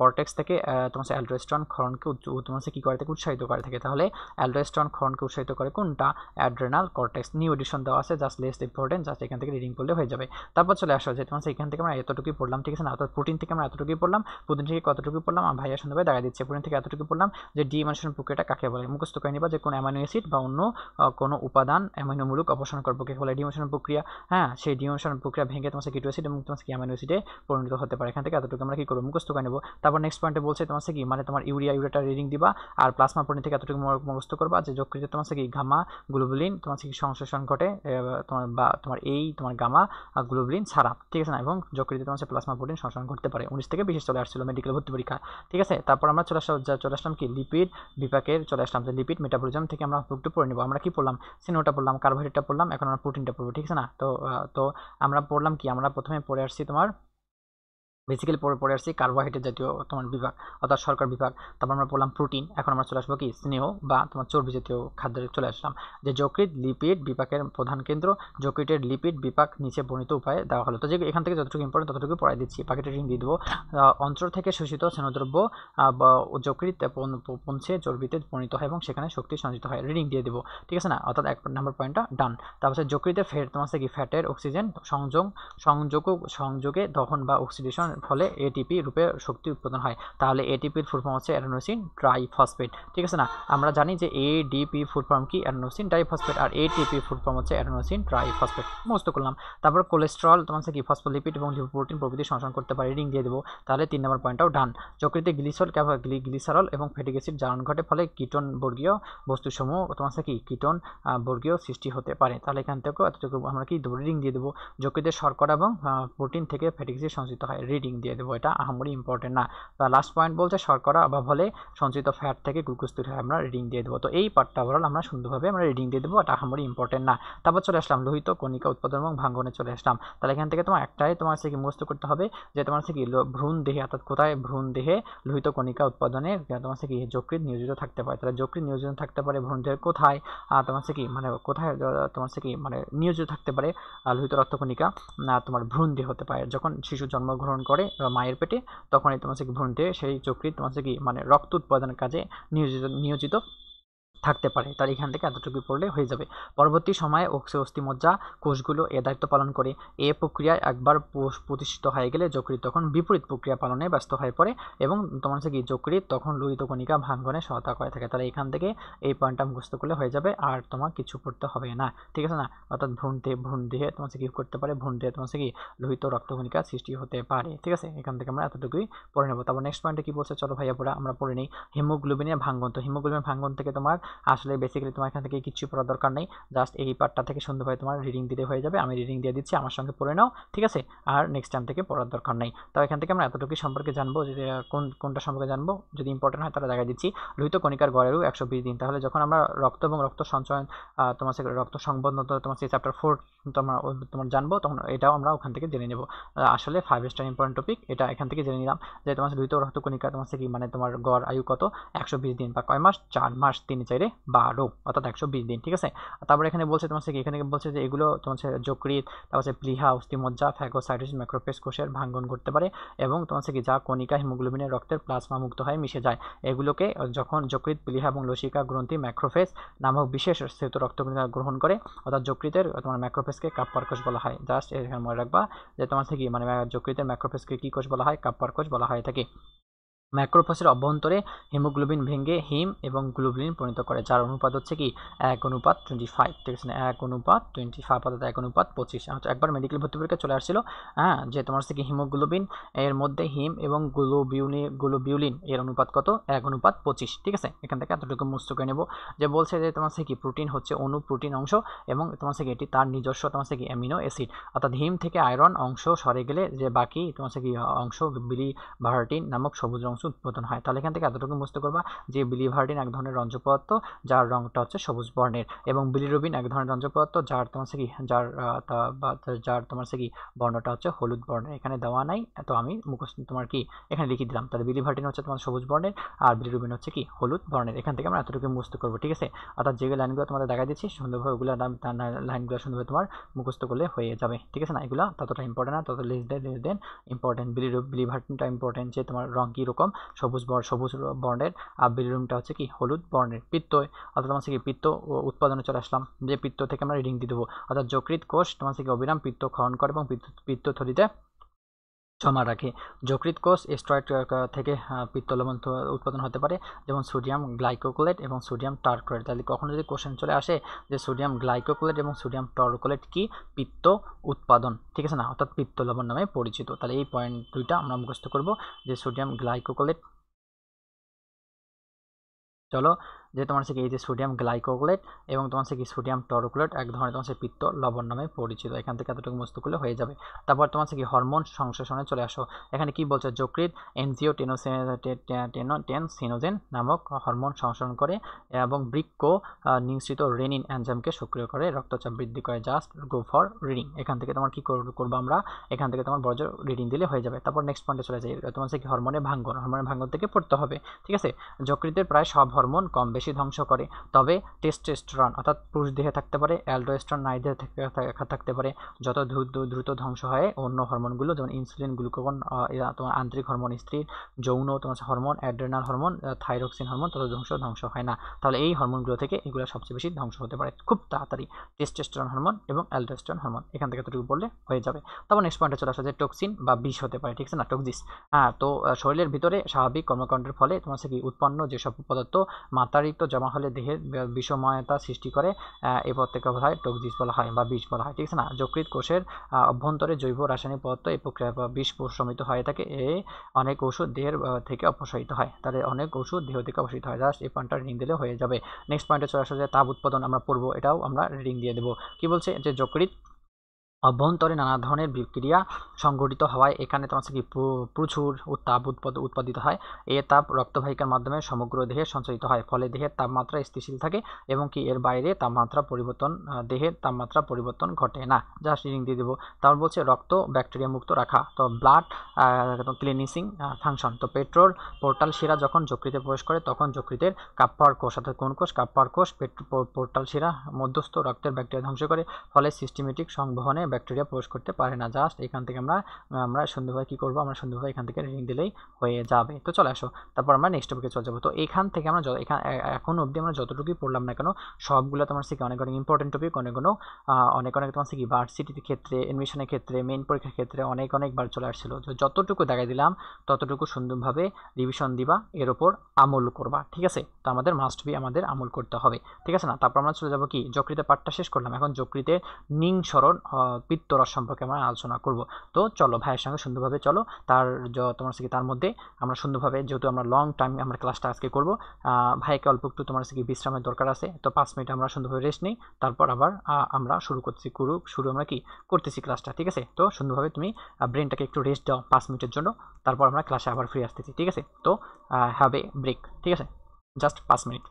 কর্টেক্স থেকে তোমার অ্যালডোস্টেরন ক্ষরণকে তোমার কি করে থাকে? উৎসাহিত করে থাকে। তাহলে অ্যালডোস্টেরন ক্ষরণকে উৎসাহিত করে কোনটা? Adrenal cortex. নিউ এডিশন দেওয়া আছে, জাস্ট লেস ইম্পর্টেন্ট, জাস্ট এখান থেকে রিডিং করলে হয়ে যাবে। তারপর চলে আসো যে তোমার এখান থেকে আমরা এতটুকুই পড়লাম, ঠিক আছে না? অর্থাৎ প্রোটিন থেকে আমরা এতটুকুই পড়লাম। প্রোটিন থেকে কতটুকু পড়লাম আমার ভাইয়া সুন্দরভাবে দেখা দিচ্ছে। প্রোটিন থেকে এতটুকু পড়লাম যে ডিএমিনেশন প্রক্রিয়াটা কাকে বলে। মুখস্থ করে নিবা যে কোন অ্যামাইনো অ্যাসিড বা অন্য কোনো উপাদান অ্যামাইনোমূলক অপসারণ করে প্রক্রিয়া বলে ডিএমিনেশন প্রক্রিয়া। হ্যাঁ, সেই ডিএমিনেশন প্রক্রিয়া ভেঙে তোমার কিটো অ্যাসিড এবং তোমার কি অ্যামাইনো অ্যাসিডে পরিণত হতে পারে। এখান থেকে এতটুকু আমরা কি করবো? মুখস্থ করে নেব। তারপর নেক্সট পয়েন্টে বলছে তোমার কি মানে তোমার ইউরিয়াটা রিডিং দিবা। আর প্লাজমা প্রোটিন থেকে এতটুকু মুখস্থ করবা যে যকৃতে তোমার কি গামা গ্লোবুলিন তোমার কি সংশ্লেষণ ঘটে তোমার এই তোমার গামা গ্লোবুলিন ছাড়া, ঠিক আছে না? এবং যকৃতে তোমার প্লাজমা প্রোটিন সংশ্লেষণ করতে পারে। 19 থেকে 20 চলে আসছিল মেডিকেল ভর্তি পরীক্ষা, ঠিক আছে? তারপর আমরা চলে আসলাম কি লিপিড বিপাকের চলে আসলাম যে লিপিড মেটাবলিজম থেকে আমরা একটু পড়ে নেব। আমরা কি পড়লাম? সিনোটা পড়লাম, কার্বোহাইড্রেটটা পড়লাম, এখন আমরা প্রোটিনটা পড়বো, ঠিক আছে না? তো আমরা পড়লাম কি? আমরা প্রথমে পড়ে আসছি তোমার বেসিক্যালি পড়ে আসছি কার্বোহাইড্রেট জাতীয় তোমার বিভাগ অর্থাৎ শর্করা বিভাগ। তারপর আমরা পড়লাম প্রোটিন, এখন আমরা চলে আসবো কি স্নেহ বা তোমার চর্বি জাতীয় খাদ্যে চলে আসলাম। যে যকৃৎ লিপিড বিপাকের প্রধান কেন্দ্র, যকৃতের লিপিড বিপাক নিচে বর্ণিত উপায়ে দেওয়া হলো। তো যে এখান থেকে যতটুকু ইম্পর্টেন্ট ততটুকু পড়াই দিচ্ছি, বাকিটা রিং দিয়ে দেবো। অঞ্চল থেকে শোষিত স্নেহদ্রব্য যকৃৎ পৌঁছে চর্বিতে পরিণত হয় এবং সেখানে শক্তি সঞ্চিত হয়। রিডিং দিয়ে দেবো, ঠিক আছে না? অর্থাৎ 1 নম্বর পয়েন্টটা ডান। তারপর যকৃতে ফের তোমার কি ফ্যাটের অক্সিজেন সংযোগে দহন বা অক্সিডেশন ফলে এটিপি রূপে শক্তি উৎপাদন হয়। তাহলে এটিপির ফুল ফর্ম হচ্ছে অ্যাডেনোসিন ট্রাইফসফেট, ঠিক আছে না? আমরা জানি যে এডিপি ফুল ফর্ম কি? অ্যাডেনোসিন ট্রাইফসফেট, আর এটিপি ফুল ফর্ম হচ্ছে অ্যাডেনোসিন ট্রাইফসফেট। মুখস্থ করলাম। তারপর কোলেস্টেরল তোমার কি ফসফোলিপিড এবং লিপোপ্রোটিন প্রভৃতি সংশ্লেষণ করতে পারে। রিডিং দিয়ে দেবো। তাহলে 3 নম্বর পয়েন্টটাও ডান। যকৃতে গ্লিসারল এবং ফ্যাটিক অ্যাসিড জারণ ঘটে, ফলে কিটোন বর্গীয় বস্তুসমূহ তোমার কি কিটোন বর্গীয় সৃষ্টি হতে পারে। তাহলে এখান থেকেও এতটুকু আমরা কি দেবো? রিডিং দিয়ে দেবো। যকৃতে শর্করা এবং প্রোটিন থেকে ফ্যাটিক অ্যাসিড সঞ্চিত হয়। রিডিং দিয়ে দেবো, এটা আহামরি ইম্পর্টেন্ট না। লাস্ট পয়েন্ট বলছে শর্করা অভাব হলে সঞ্চিত ফ্যাট থেকে গ্লুকোজ তৈরি হয়, আমরা রিডিং দিয়ে দেবো। তো এই পার্টটা ওভারঅল আমরা সুন্দরভাবে আমরা রিডিং দিয়ে দেবো, এটা আহামরি ইম্পর্টেন্ট না। তারপর চলে আসলাম লোহিত কণিকা উৎপাদন এবং ভাঙ্গনে চলে আসলাম। তাহলে এখান থেকে তোমার একটাই তোমার কি মুখস্থ করতে হবে যে তোমার কি ভ্রূণ দেহে অর্থাৎ কোথায় ভ্রূণ দেহে লোহিত কণিকা উৎপাদনে তোমার কি যকৃৎ নিয়োজিত থাকতে পারে। তাহলে যকৃৎ নিয়োজিত থাকতে পারে ভ্রূণ দেহের কোথায়? তোমার কি মানে কোথায় তোমার কি মানে নিয়োজিত থাকতে পারে লোহিত রক্তকণিকা? তোমার ভ্রূণ দেহে হতে পারে। যখন শিশু জন্মগ্রহণ করে মায়ের পেটে তখনই তোমার কি ভ্রূণ দেহে সেই যকৃৎ তোমার কি মানে রক্ত উৎপাদনের কাজে নিয়োজিত থাকতে পারে। তার এখান থেকে এতটুকু পড়লে হয়ে যাবে। পরবর্তী সময়ে অস্থিমজ্জা কোষগুলো এ দায়িত্ব পালন করে। এ প্রক্রিয়ায় একবার প্রতিষ্ঠিত হয়ে গেলে যকৃৎ তখন বিপরীত প্রক্রিয়া পালনে ব্যস্ত হয়ে পড়ে এবং তোমার কি যকৃৎ তখন লোহিত কণিকা ভাঙ্গনে সহায়তা করে থাকে। তাহলে এখান থেকে এই পয়েন্টটা মুখস্থ করলে হয়ে যাবে, আর তোমার কিছু পড়তে হবে না, ঠিক আছে না? অর্থাৎ ভ্রূণ দেহে তোমার কি করতে পারে? ভ্রূণ দেহে তোমার কি লোহিত রক্তকণিকা সৃষ্টি হতে পারে, ঠিক আছে? এখান থেকে আমরা এতটুকুই পড়ে নেব। তারপর নেক্সট পয়েন্টে কি বলছে চলো ভাইয়া পুরা আমরা পড়ে নিই। হিমোগ্লোবিনের ভাঙ্গন। তো হিমোগ্লোবিনের ভাঙ্গন থেকে তোমার আসলে বেসিক্যালি তোমার এখান থেকে কিছু পড়ার দরকার নেই, জাস্ট এই পার্টটা থেকে সুন্দরভাবে তোমার রিডিং দিতে হয়ে যাবে। আমি রিডিং দিয়ে দিচ্ছি, আমার সঙ্গে পড়ে নাও, ঠিক আছে? আর নেক্সট টাইম থেকে পড়ার দরকার নেই। তো এখান থেকে আমরা এতটুকু সম্পর্কে জানবো, যে কোনটা সম্পর্কে জানবো, যদি ইম্পর্টেন্ট হয় তাহলে দেখা দিচ্ছি। লোহিত কণিকার গড়েরও 120 দিন। তাহলে যখন আমরা রক্ত এবং রক্ত সঞ্চয়ন তোমার রক্ত সংবন্ধ তোমার সেই চ্যাপ্টার 4 তোমার জানবো, তখন এটাও আমরা ওখান থেকে জেনে নেব। আসলে 5 স্টার ইম্পর্টেন্ট টপিক, এটা এখান থেকে জেনে নিলাম যে তোমার লোহিত রক্ত কণিকা তোমার কি মানে তোমার গড় আয়ু কত, 120 দিন, বা কয় মাস, 4 মাস 3 4 12, অর্থাৎ 120 দিন, ঠিক আছে? তারপর এখানে বলছে তোমার কি, এখানে বলছে যে এগুলো তোমার যকৃৎ, তারপর প্লিহা, অস্থিমজ্জা, ফ্যাগোসাইটোসিস, ম্যাক্রোফেজ কোষের ভাঙ্গন করতে পারে, এবং তোমার কি যা কণিকা হিমোগ্লোবিনের রক্তের প্লাজমা মুক্ত হয়ে মিশে যায়, এগুলোকে যখন যকৃৎ, প্লিহা এবং লসিকা গ্রন্থি ম্যাক্রোফেজ নামক বিশেষ শ্বেত রক্তকণিকা গ্রহণ করে, অর্থাৎ যকৃতের তোমার ম্যাক্রোফেজকে কাপ্পার কোষ বলা হয়। জাস্ট এখানে মনে রাখবা যে তোমার কি মানে যকৃতের ম্যাক্রোফেজকে কি কোষ বলা হয়, কাপ্পার কোষ বলা হয় থাকে। ম্যাক্রোফেজের অভ্যন্তরে হিমোগ্লোবিন ভেঙে হিম এবং গ্লোবিন পরিণত করে, যার অনুপাত হচ্ছে কি 1:25, ঠিক আছে? 1:25, অর্থাৎ 1:25। একবার মেডিকেল ভর্তি পরীক্ষা চলে আসছিল, হ্যাঁ, যে তোমার হচ্ছে কি হিমোগ্লোবিন এর মধ্যে হিম এবং গ্লোবিউলিন এর অনুপাত কত, 1:25, ঠিক আছে? এখান থেকে এতটুকু মুস্ত করে নেব, যে বলছে যে তোমার কি প্রোটিন হচ্ছে অণু প্রোটিন অংশ, এবং তোমার কি এটি তার নিজস্ব তোমার কি অ্যামিনো অ্যাসিড, অর্থাৎ হিম থেকে আয়রন অংশ সরে গেলে যে বাকি তোমার কি অংশ বিলিভার্টিন নামক সবুজ অংশ উৎপাদন হয়। তাহলে এখান থেকে এতটুকু বুঝতে পারবা যে বিলিভার্টিন এক ধরনের রঞ্জক পদার্থ, যার রংটা হচ্ছে সবুজ বর্ণের, এবং বিলিরুবিন এক ধরনের রঞ্জক পদার্থ, যার তোমার কি যার তোমার কি বর্ণটা হচ্ছে হলুদ বর্ণের। এখানে দেওয়া নাই, তো আমি মুখস্থ তোমার কি এখানে লিখে দিলাম। তাহলে বিলিভার্টিন হচ্ছে তোমার সবুজ বর্ণের, আর বিলিরুবিন হচ্ছে কি হলুদ বর্ণের। এখান থেকে আমরা এতটুকু মুখস্থ করবো, ঠিক আছে? অর্থাৎ যেগুলো লাইনগুলো তোমাদের দেখা দিচ্ছি সুন্দরভাবে, ওগুলো লাইনগুলো সুন্দরভাবে তোমার মুখস্থ করলে হয়ে যাবে, ঠিক আছে না? এগুলো ততটা ইম্পর্টেন্ট না, তত লেস দেন ইম্পর্টেন্ট। বিলিভার্টিনটা ইম্পর্টেন্ট, যে তোমার রং কীরকম, সবুজ বর্ণের, আর বিলিরুবিনটা হচ্ছে কি হলুদ বর্ণের। পিত্ত, অর্থাৎ তোমার কি পিত্ত উৎপাদনে চলে আসলাম, যে পিত্ত থেকে আমরা রিডিং দিয়ে দেবো, অর্থাৎ যকৃৎ কোষ তোমার কি অবিরাম পিত্ত ক্ষরণ করে এবং পিত্তথলিতে জমা রাখে। যকৃৎ কোষ স্টেরয়েড থেকে পিত্ত লবণ উৎপাদন হতে পারে, যেমন সোডিয়াম গ্লাইকোক্লোরাইড এবং সোডিয়াম টারক্লোরাইড। তাহলে কখনো যদি কোশ্চেন চলে আসে যে সোডিয়াম গ্লাইকোক্লোরাইড এবং সোডিয়াম টারক্লোরাইড কি, পিত্ত উৎপাদন, ঠিক আছে না? অর্থাৎ পিত্ত লবণ নামে পরিচিত। তাহলে এই পয়েন্ট দুইটা আমরা মুখস্থ করব, যে সোডিয়াম গ্লাইকোক্লোরাইড, চলো, যে তোমার হচ্ছে এই যে সোডিয়াম গ্লাইকোক্লোরাইড এবং তোমার হচ্ছে কি সোডিয়াম টরোক্লোরাইড এক ধরনের তোমার হচ্ছে পিত্ত লবণ নামে পরিচিত। এখান থেকে এতটুকু মুস্ত করলে হয়ে যাবে। তারপর তোমার হচ্ছে কি হরমোন সংশ্লেষণে চলে আসো। এখানে কি বলছে, যকৃৎ এনজিওটেনসিনোজেন নামক হরমোন সংশ্লেষণ করে এবং বৃক্ক নিঃসৃত রেনিন এনজাইমকে সক্রিয় করে রক্তচাপ বৃদ্ধি করে। Just go for reading. এখান থেকে তোমার কি করবো আমরা, এখান থেকে তোমার বড় রিডিং দিলে হয়ে যাবে। তারপর নেক্সট পয়েন্টে চলে যাই, তোমার হচ্ছে কি হরমোনের ভাঙ্গন থেকে পড়তে হবে, ঠিক আছে? যকৃতের প্রায় সব হরমোন কম বেশি ধ্বংস করে, তবে টেস্টোস্টেরন অর্থাৎ পুরুষ দেহে থাকতে পারে, অ্যালডোস্টেরন নারী দেহে থাকতে পারে। যত দ্রুত ধ্বংস হয় অন্য হরমোনগুলো, যেমন ইনসুলিন, গ্লুকাগন, এরা তোমার আন্তরিক হরমোন, স্ত্রীর যৌন তোমার hormone, adrenal hormone, thyroxine hormone, তত ধ্বংস হয় না। তাহলে এই হরমোনগুলো থেকে এগুলো সবচেয়ে বেশি ধ্বংস হতে পারে খুব তাড়াতাড়ি, টেস্টোস্টেরন হরমোন এবং অ্যালডোস্টেরন হরমোন। এখান থেকে এতটুকু বললে হয়ে যাবে। তারপর নেক্সট পয়েন্টে চলে আসা যে টক্সিন বা বিষ হতে পারে, ঠিক আছে না? টক্সিস, হ্যাঁ। তো শরীরের ভিতরে স্বাভাবিক কর্মকাণ্ডের ফলে তোমার কি উৎপন্ন যেসব পদার্থ মাত্রাতিরিক্ত জমা হলে দেহের বিষময়তা সৃষ্টি করে, এই পদার্থকে বলা হয় টক্সিস বলা হয় বা বিষ বলা হয়, ঠিক আছে না? যকৃৎ কোষের অভ্যন্তরে জৈব রাসায়নিক পদার্থ এই প্রক্রিয়া বা বিষ প্রশমিত হয়ে থাকে। অনেক ওষুধ দেহের থেকে অপসারিত হয়। তাহলে অনেক ওষুধ দেহ থেকে অপসারিত হয়। জাস্ট এই পয়েন্টটা রিডিং দিলে হয়ে যাবে। নেক্সট পয়েন্টে চলে আসা যে তাপ উৎপাদন আমরা পড়বো, এটাও আমরা রিডিং দিয়ে দেবো। কি বলছে, যে যকৃৎ অভ্যন্তরে নানা ধরনের বিক্রিয়া সংঘটিত হওয়ায় এখানে তোমার কি প্রচুর তাপ উৎপাদিত হয়। এই তাপ রক্তবাহিকার মাধ্যমে সমগ্র দেহে সঞ্চারিত হয়, ফলে দেহের তাপমাত্রা স্থিতিশীল থাকে এবং কি এর বাইরে দেহের তাপমাত্রা পরিবর্তন ঘটে না। জাস্ট রিডিং দিয়ে দেবো। তারপর বলছে রক্ত ব্যাকটেরিয়া মুক্ত রাখা, তো ব্লাড ক্লিনিসিং ফাংশন। তো পোর্টাল শিরা যখন যকৃতে প্রবেশ করে তখন যকৃতের কাপ্পার কোষ, অর্থাৎ কোন কোষ, কাপ্পার কোষ পোর্টাল শিরা মধ্যস্থ রক্তের ব্যাকটেরিয়া ধ্বংস করে, ফলে সিস্টেমেটিক সংবহনে ব্যাকটেরিয়া প্রবেশ করতে পারে না। জাস্ট এখান থেকে আমরা সুন্দরভাবে কি করবো, আমরা সুন্দরভাবে এখান থেকে রিডিং দিলেই হয়ে যাবে। তো চলে আসো, তারপর আমরা নেক্সট টপিকে চলে যাবো। তো এখান থেকে আমরা এখন অবধি আমরা যতটুকুই পড়লাম না কেন, সবগুলো তোমার থেকে অনেক ইম্পর্টেন্ট টপিক, অনেক তোমার কি ভার্সিটির ক্ষেত্রে, এডমিশনের ক্ষেত্রে, মেইন পরীক্ষার ক্ষেত্রে অনেকবার চলে আসছিল। যতটুকু দেখাই দিলাম ততটুকু সুন্দরভাবে রিভিশন দিবা, এর ওপর আমল করবা, ঠিক আছে? তো আমাদের মাস্ট বি আমাদের আমল করতে হবে, ঠিক আছে না? তারপর আমরা চলে যাবো কি যকৃতের পার্টটা শেষ করলাম। এখন যকৃতের নিংসরণ পিত্তরস সম্পর্কে আমরা আলোচনা করব। তো চলো ভাইয়ের সঙ্গে সুন্দরভাবে চলো, তোমার কি তার মধ্যে আমরা সুন্দরভাবে, যেহেতু আমরা লং টাইম আমরা ক্লাসটা আজকে করব, ভাইকে অল্প একটু তোমার কি বিশ্রামের দরকার আছে, তো 5 মিনিট আমরা সুন্দরভাবে রেস্ট নিই, তারপর আবার আমরা শুরু আমরা কি করতেছি ক্লাসটা, ঠিক আছে? তো সুন্দরভাবে তুমি ব্রেনটাকে একটু রেস্ট দাও 5 মিনিটের জন্য, তারপর আমরা ক্লাসে আবার ফিরে আসতেছি, ঠিক আছে? তো হ্যাভ এ ব্রেক, ঠিক আছে? Just 5 minute.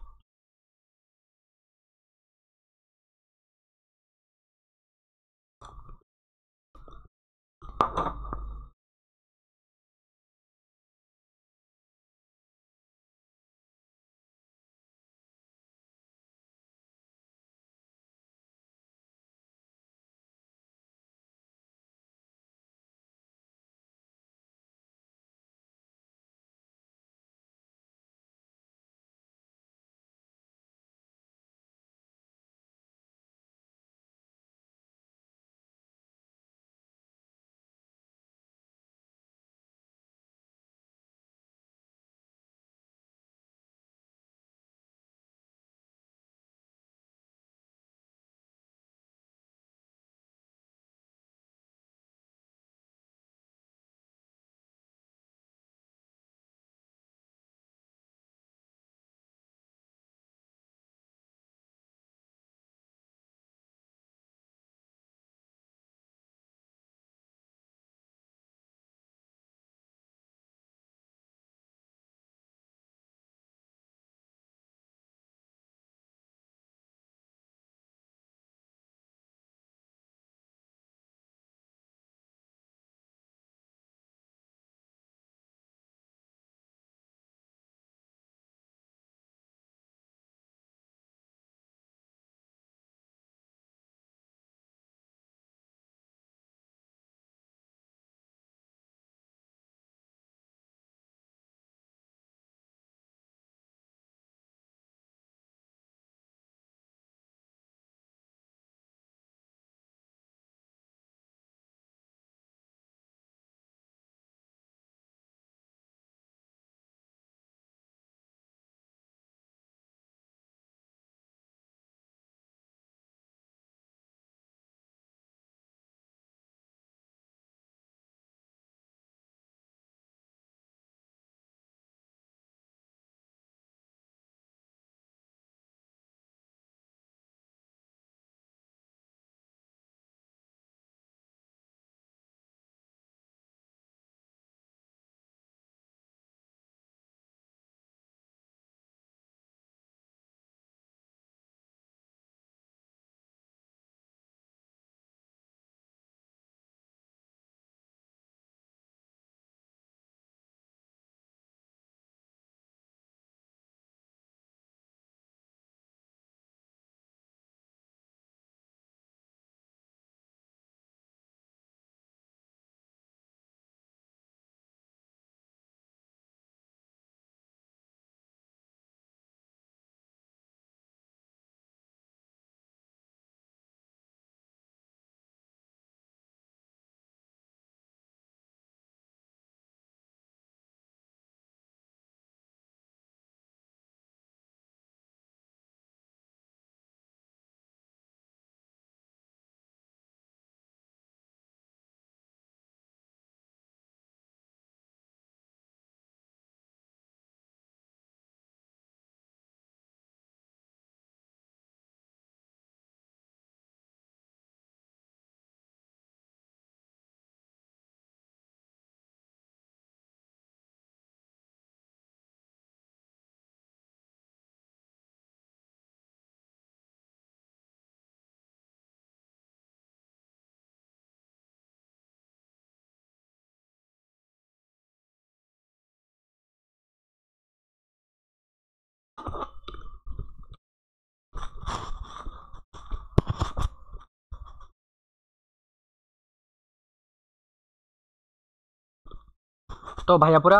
তো ভাইয়াপুরা,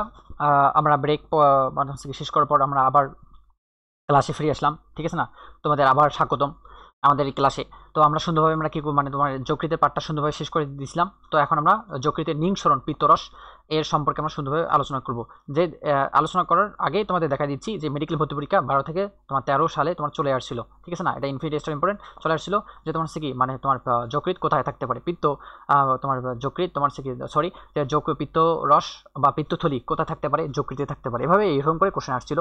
আমরা ব্রেক মানে শেষ করার পর আমরা আবার ক্লাসে ফিরে আসলাম, ঠিক আছে না? তোমাদের আবার স্বাগতম আমাদের এই ক্লাসে। তো আমরা সুন্দরভাবে আমরা কি মানে তোমার যকৃতের পাঠটা সুন্দরভাবে শেষ করে দিয়েছিলাম। তো এখন আমরা যকৃতের নিংসরণ পিত্তরস এর সম্পর্কে আমরা সুন্দরভাবে আলোচনা করব। যে আলোচনা করার আগে তোমাদের দেখা দিচ্ছি যে মেডিকেল ভর্তি পরীক্ষা 12 থেকে তোমার 13 সালে তোমার চলে আসছিল, ঠিক আছে না, এটা ইনফিনিটি স্টার ইম্পর্টেন্ট চলে আসছিল যে তোমার কি মানে তোমার যকৃৎ কোথায় থাকতে পারে, পিত্ত তোমার যকৃৎ তোমার কি সরি পিত্ত রস বা পিত্তথলি কোথায় থাকতে পারে, যকৃতে থাকতে পারে, এভাবে এরকম করে কোশ্চেন আসছিল।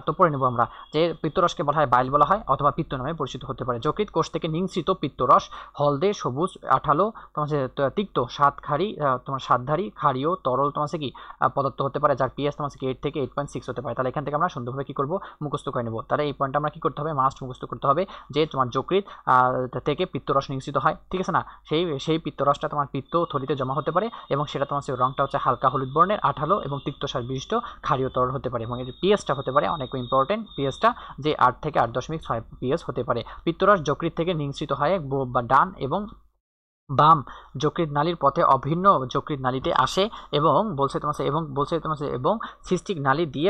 তো পড়ে নেব আমরা যে পিত্তরসকে বলা হয় বাইল বলা হয় অথবা পিত্ত নামে পরিচিত হতে পারে। যকৃৎ কোষ থেকে নিঃসৃত পিত্তরস হলদে সবুজ আঠালো তোমার তিক্ত তোমার স্বাদধারী ক্ষারীয় তরল তোমার কি পদার্থ হতে পারে, যার পিএস তোমার 8 থেকে 8.6 হতে পারে। তাহলে এখান থেকে আমরা সুন্দরভাবে কি করব, মুখস্থ করে নেব। তাহলে এই পয়েন্টটা আমরা কি করতে হবে, মাস্ট মুখস্থ করতে হবে যে তোমার যকৃৎ থেকে পিত্তরস নিঃসৃত হয়, ঠিক আছে না, সেই পিত্তরসটা তোমার পিত্ত থলিতে জমা হতে পারে এবং সেটা তোমার রংটা হচ্ছে হালকা হলুদ বর্ণের, আঠালো এবং তিক্তসার বিশিষ্ট ক্ষারীয় তরল হতে পারে এবং এর পিএসটা হতে পারে অনেক ইম্পর্টেন্ট, পিএসটা যে 8 থেকে 8.6 পিএস হতে পারে। পিত্তরস যকৃৎ থেকে নিঃসৃত হয় ডান এবং বাম যকৃৎ নালীর পথে অভিন্ন যকৃৎ নালীতে আসে এবং এবং সিস্টিক নালী দিয়ে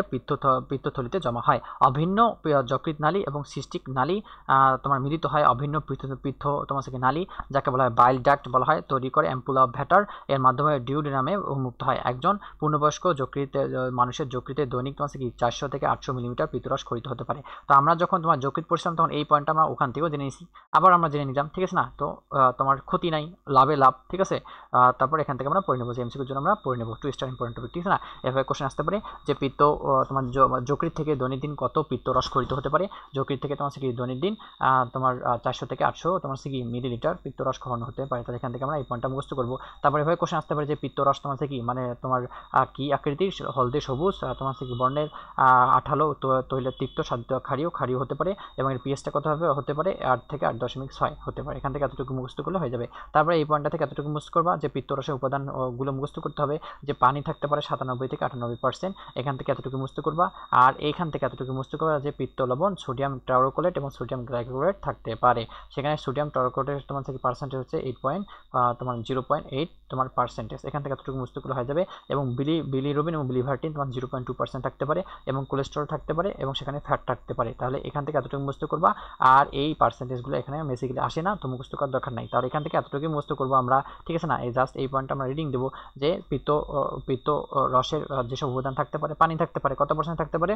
পিত্তথলিতে জমা হয়। অভিন্ন যকৃৎ নালী এবং সিস্টিক নালী তোমার মিলিত হয় অভিন্ন পিত্ত তোমার নালী, যাকে বলা হয় বাইল ডাক্ট বলা হয়, তৈরি করে অ্যাম্পুলা অফ ভ্যাটার, এর মাধ্যমে ডিউডিনামে মুক্ত হয়। একজন পূর্ণবয়স্ক মানুষের যকৃতে দৈনিক তোমার কি 400 থেকে 800 মিলিমিটার পিত্তরস খরিত হতে পারে। তো আমরা যখন তোমার যকৃৎ পড়ছিলাম তখন এই পয়েন্টটা আমরা ওখান থেকেও জেনে নিয়েছি, আবার আমরা জেনে নিলাম, ঠিক আছে না। তো তোমার ক্ষতি নাই, লাভে লাভ, ঠিক আছে। তারপর এখান থেকে আমরা পড়ে নেবো যে এমসিকিউর জন্য আমরা পড়ে নেবো 2 স্টার ইম্পর্টেন্ট টপিক, ঠিক আছে না। এভাবে কোশ্চেন আসতে পারে যে পিত্ত তোমার যকৃৎ থেকে দৈনন্দিন কত পিত্তরস খরিত হতে পারে। যকৃৎ থেকে তোমার কি দৈনন্দিন তোমার 400 থেকে 800 তোমার কি মিলিলিটার পিত্তরস খাওয়ানো হতে পারে। তাহলে এখান থেকে আমরা এই পয়েন্টটা মুখস্থ করবো। তারপরে এভাবে কোশ্চেন আসতে পারে যে পিত্তরস তোমার কি মানে তোমার কি আকৃতির, হলদে সবুজ তোমার কি বর্ণের, আঠালো তৈলের তিক্ত স্বাদ ক্ষারীয় হতে পারে এবং এর পিএসটা কত হতে পারে 8 থেকে 8.6 হতে পারে। এখান থেকে এতটুকু মুখস্থ করলে হয়ে যাবে। তারপরে এই পয়েন্টটা থেকে এতটুকু মুখস্থ করবা যে পিত্তরসের উপাদানগুলো মুখস্থ করতে হবে, যে পানি থাকতে পারে 97 থেকে 98%, এখান থেকে এতটুকু মুখস্থ করবা। আর এইখান থেকে এতটুকু মুখস্থ করবা যে পিত্ত লবণ সোডিয়াম টাউরোকোলেট এবং সোডিয়াম গ্লাইকোলেট থাকতে পারে। সেখানে সোডিয়াম টাউরোকোলেটের তোমার থেকে পার্সেন্টেজ হচ্ছে 0.8 তোমার পার্সেন্টেজ। এখান থেকে এতটুকু মুখস্থ করলে হয়ে যাবে। এবং বিলিরুবিন এবং বিলিভার্টিন তোমার 0.2% থাকতে পারে এবং কোলেস্টেরল থাকতে পারে এবং সেখানে ফ্যাট থাকতে পারে। তাহলে এখান থেকে এতটুকু মুখস্থ করবা। আর এই পার্সেন্টেজগুলো এখানে বেসিক্যালি আসে না, তো মুখস্থ করার দরকার নাই। তাহলে এখান থেকে এতটুকু মুখস্থ করবো আমরা, ঠিক আছে না। এই জাস্ট এই পয়েন্টটা আমরা রিডিং দেবো যে পিত্ত রসের যেসব উপাদান থাকতে পারে, পানি থাকতে পারে, কত পার্সেন্ট থাকতে পারে,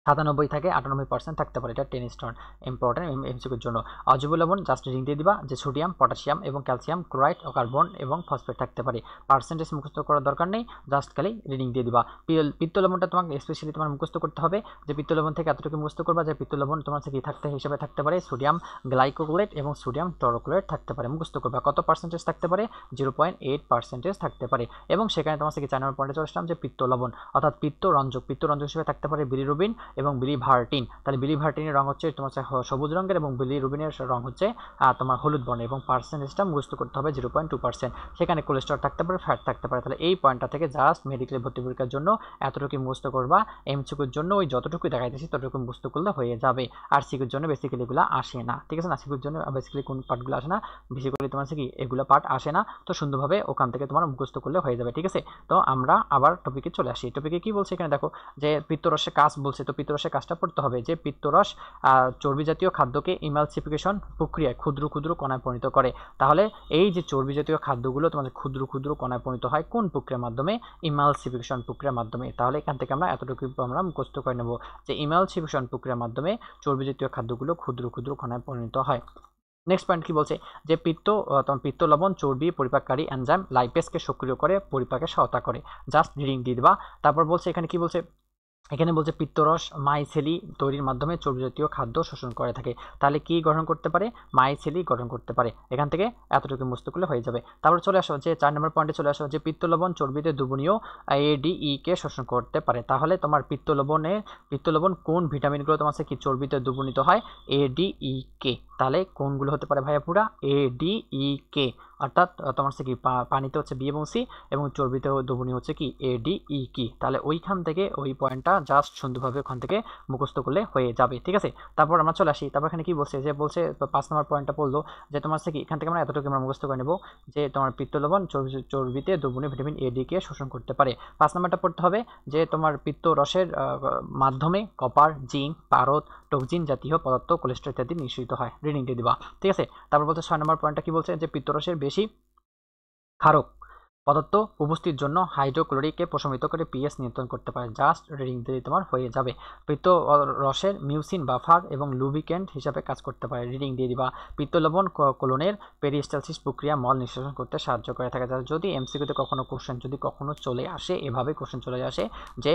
97 থেকে 98% থাকতে পারে। এটা 10 স্টার ইম্পর্টেন্ট এমসিকিউর জন্য। অজৈব লবণ জাস্ট রিং দিয়ে দিবা যে সোডিয়াম, পটাশিয়াম এবং ক্যালসিয়াম ক্লোরাইড ও কার্বন এবং ফসফেট থাকতে পারে। পার্সেন্টেজ মুখস্থ করার দরকার নেই, জাস্ট খালি রিডিং দিয়ে দিবা। পিত্ত লবণটা তোমাকে স্পেশালি তোমার মুখস্থ করতে হবে যে পিত্ত লবণ থেকে এতটুকু মুখস্থ করবা যে পিত্ত লবণ তোমার কি থাকতে হিসেবে থাকতে পারে সোডিয়াম গ্লাইকোলেট এবং সোডিয়াম টরোকোলেট থাকতে পারে। মুখস্থ করবা কত পার্সেন্টেজ থাকতে পারে, 0.8% থাকতে পারে। এবং সেখানে তোমার কি 4 নম্বর পয়েন্টে চলে আসলাম যে পিত্ত লবণ অর্থাৎ পিত্ত রঞ্জক হিসেবে থাকতে পারে বিলিরুবিন এবং বিলিভার্টিন। তাহলে বিলিভার্টিনের রং হচ্ছে তোমার সবুজ রঙের এবং বিলিরুবিনের রং হচ্ছে তোমার হলুদ বর্ণের এবং পার্সেন্টেজটা মুখস্থ করতে হবে 0.2%। সেখানে কোলেস্টেরল থাকতে পারে, ফ্যাট থাকতে পারে। তাহলে এই পয়েন্টটা থেকে জাস্ট মেডিকেল ভর্তি পরীক্ষার জন্য এতটুকু মুখস্থ করবা। এমসিকিউর জন্য ওই যতটুকু দেখাইতেছি ততটুকু মুখস্থ করলে হয়ে যাবে। আর সিকিউর জন্য বেসিক্যালি এগুলো আসে না, ঠিক আছে না। সিকিউর জন্য বেসিক্যালি কোন পার্টগুলো আসে না, বেসিক্যালি তোমার কি এগুলো পার্ট আসে না। তো সুন্দরভাবে ওখান থেকে তোমার মুখস্থ করলে হয়ে যাবে, ঠিক আছে। তো আমরা আবার টপিকে চলে আসি। টপিকে কি বলছে এখানে দেখো যে পিত্তরসের কাজ বলছে, তো পিত্তরসের কাজটা পড়তে হবে যে পিত্তরস চর্বি জাতীয় খাদ্যকে ইমালসিফিকেশন প্রক্রিয়ায় ক্ষুদ্র ক্ষুদ্র কণায় পরিণত করে। তাহলে এই যে চর্বি জাতীয় খাদ্যগুলো তোমাদের ক্ষুদ্র ক্ষুদ্র কণায় পরিণত হয় কোন প্রক্রিয়ার মাধ্যমে, ইমালসিফিকেশন প্রক্রিয়ার মাধ্যমে। তাহলে এখান থেকে আমরা এতটুকু আমরা মুখস্থ করে নেব যে ইমালসিফিকেশন প্রক্রিয়ার মাধ্যমে চর্বি জাতীয় খাদ্যগুলো ক্ষুদ্র ক্ষুদ্র কণায় পরিণত হয়। নেক্সট পয়েন্ট কি বলছে যে পিত্ত লবণ চর্বি পরিপাককারী এনজাইম লাইপেসকে সক্রিয় করে পরিপাকে সহায়তা করে। জাস্ট রিডিং দিয়ে দিবা। তারপর বলছে এখানে কি বলছে, এখানে বলছে পিত্তরস মাইসেলি তৈরির মাধ্যমে চর্বি জাতীয় খাদ্য শোষণ করে থাকে। তাহলে কি গঠন করতে পারে, মাইসেলি গঠন করতে পারে। এখান থেকে এতটুকু মুখস্থ করলে হয়ে যাবে। তারপর চলে আসো যে 4 নম্বর পয়েন্টে চলে আসো যে পিত্ত লবণ চর্বিতে দ্রবণীয় ADE কে শোষণ করতে পারে। তাহলে তোমার পিত্ত লবণ কোন ভিটামিনগুলো তোমার কি চর্বিতে দ্রবণীত হয়, ADE কে। তাহলে কোনগুলো হতে পারে ভাইয়া পুরা, ADE কে। অর্থাৎ তোমার কি পানিতে হচ্ছে বি এবং সি এবং চর্বিতে দ্রবণীয় হচ্ছে কি ADE কি। তাহলে ওইখান থেকে ওই পয়েন্টটা জাস্ট সুন্দরভাবে ওখান থেকে মুখস্থ করলে হয়ে যাবে, ঠিক আছে। তারপর আমরা চলে আসি। তারপর এখানে কি বলছে যে বলছে 5 নম্বর পয়েন্টটা বললো যে তোমার কি এখান থেকে আমরা এতটুকু আমরা মুখস্থ করে নেব যে তোমার পিত্ত লবণ চর্বিতে দ্রবণীয় ভিটামিন AD কে শোষণ করতে পারে। 5 নম্বরটা পড়তে হবে যে তোমার পিত্ত রসের মাধ্যমে কপার, জিঙ্ক, পারদ, টক্সিন জাতীয় পদার্থ, কোলেস্টেরল ইত্যাদি নিঃসৃত হয়। রিডিং দিয়ে দিবা, ঠিক আছে। তারপর বলছে 6 নম্বর পয়েন্টটা কি বলছে, যে পিত্তরসের বেশি ক্ষারক পদার্থ উপস্থিতির জন্য হাইড্রোক্লোরিককে প্রশমিত করে পিএইচ নিয়ন্ত্রণ করতে পারে। জাস্ট রিডিং দিয়ে তোমার হয়ে যাবে। পিত্ত রসের মিউসিন বাফার এবং লুব্রিক্যান্ট হিসাবে কাজ করতে পারে। রিডিং দিয়ে দিবা। পিত্ত লবণ কোলনের পেরিস্টালসিস প্রক্রিয়া মল নিষ্কাশন করতে সাহায্য করে থাকে। যদি এমসিকিউতে কখনো কোশ্চেন যদি কখনো চলে আসে, এভাবে কোশ্চেন চলে আসে যে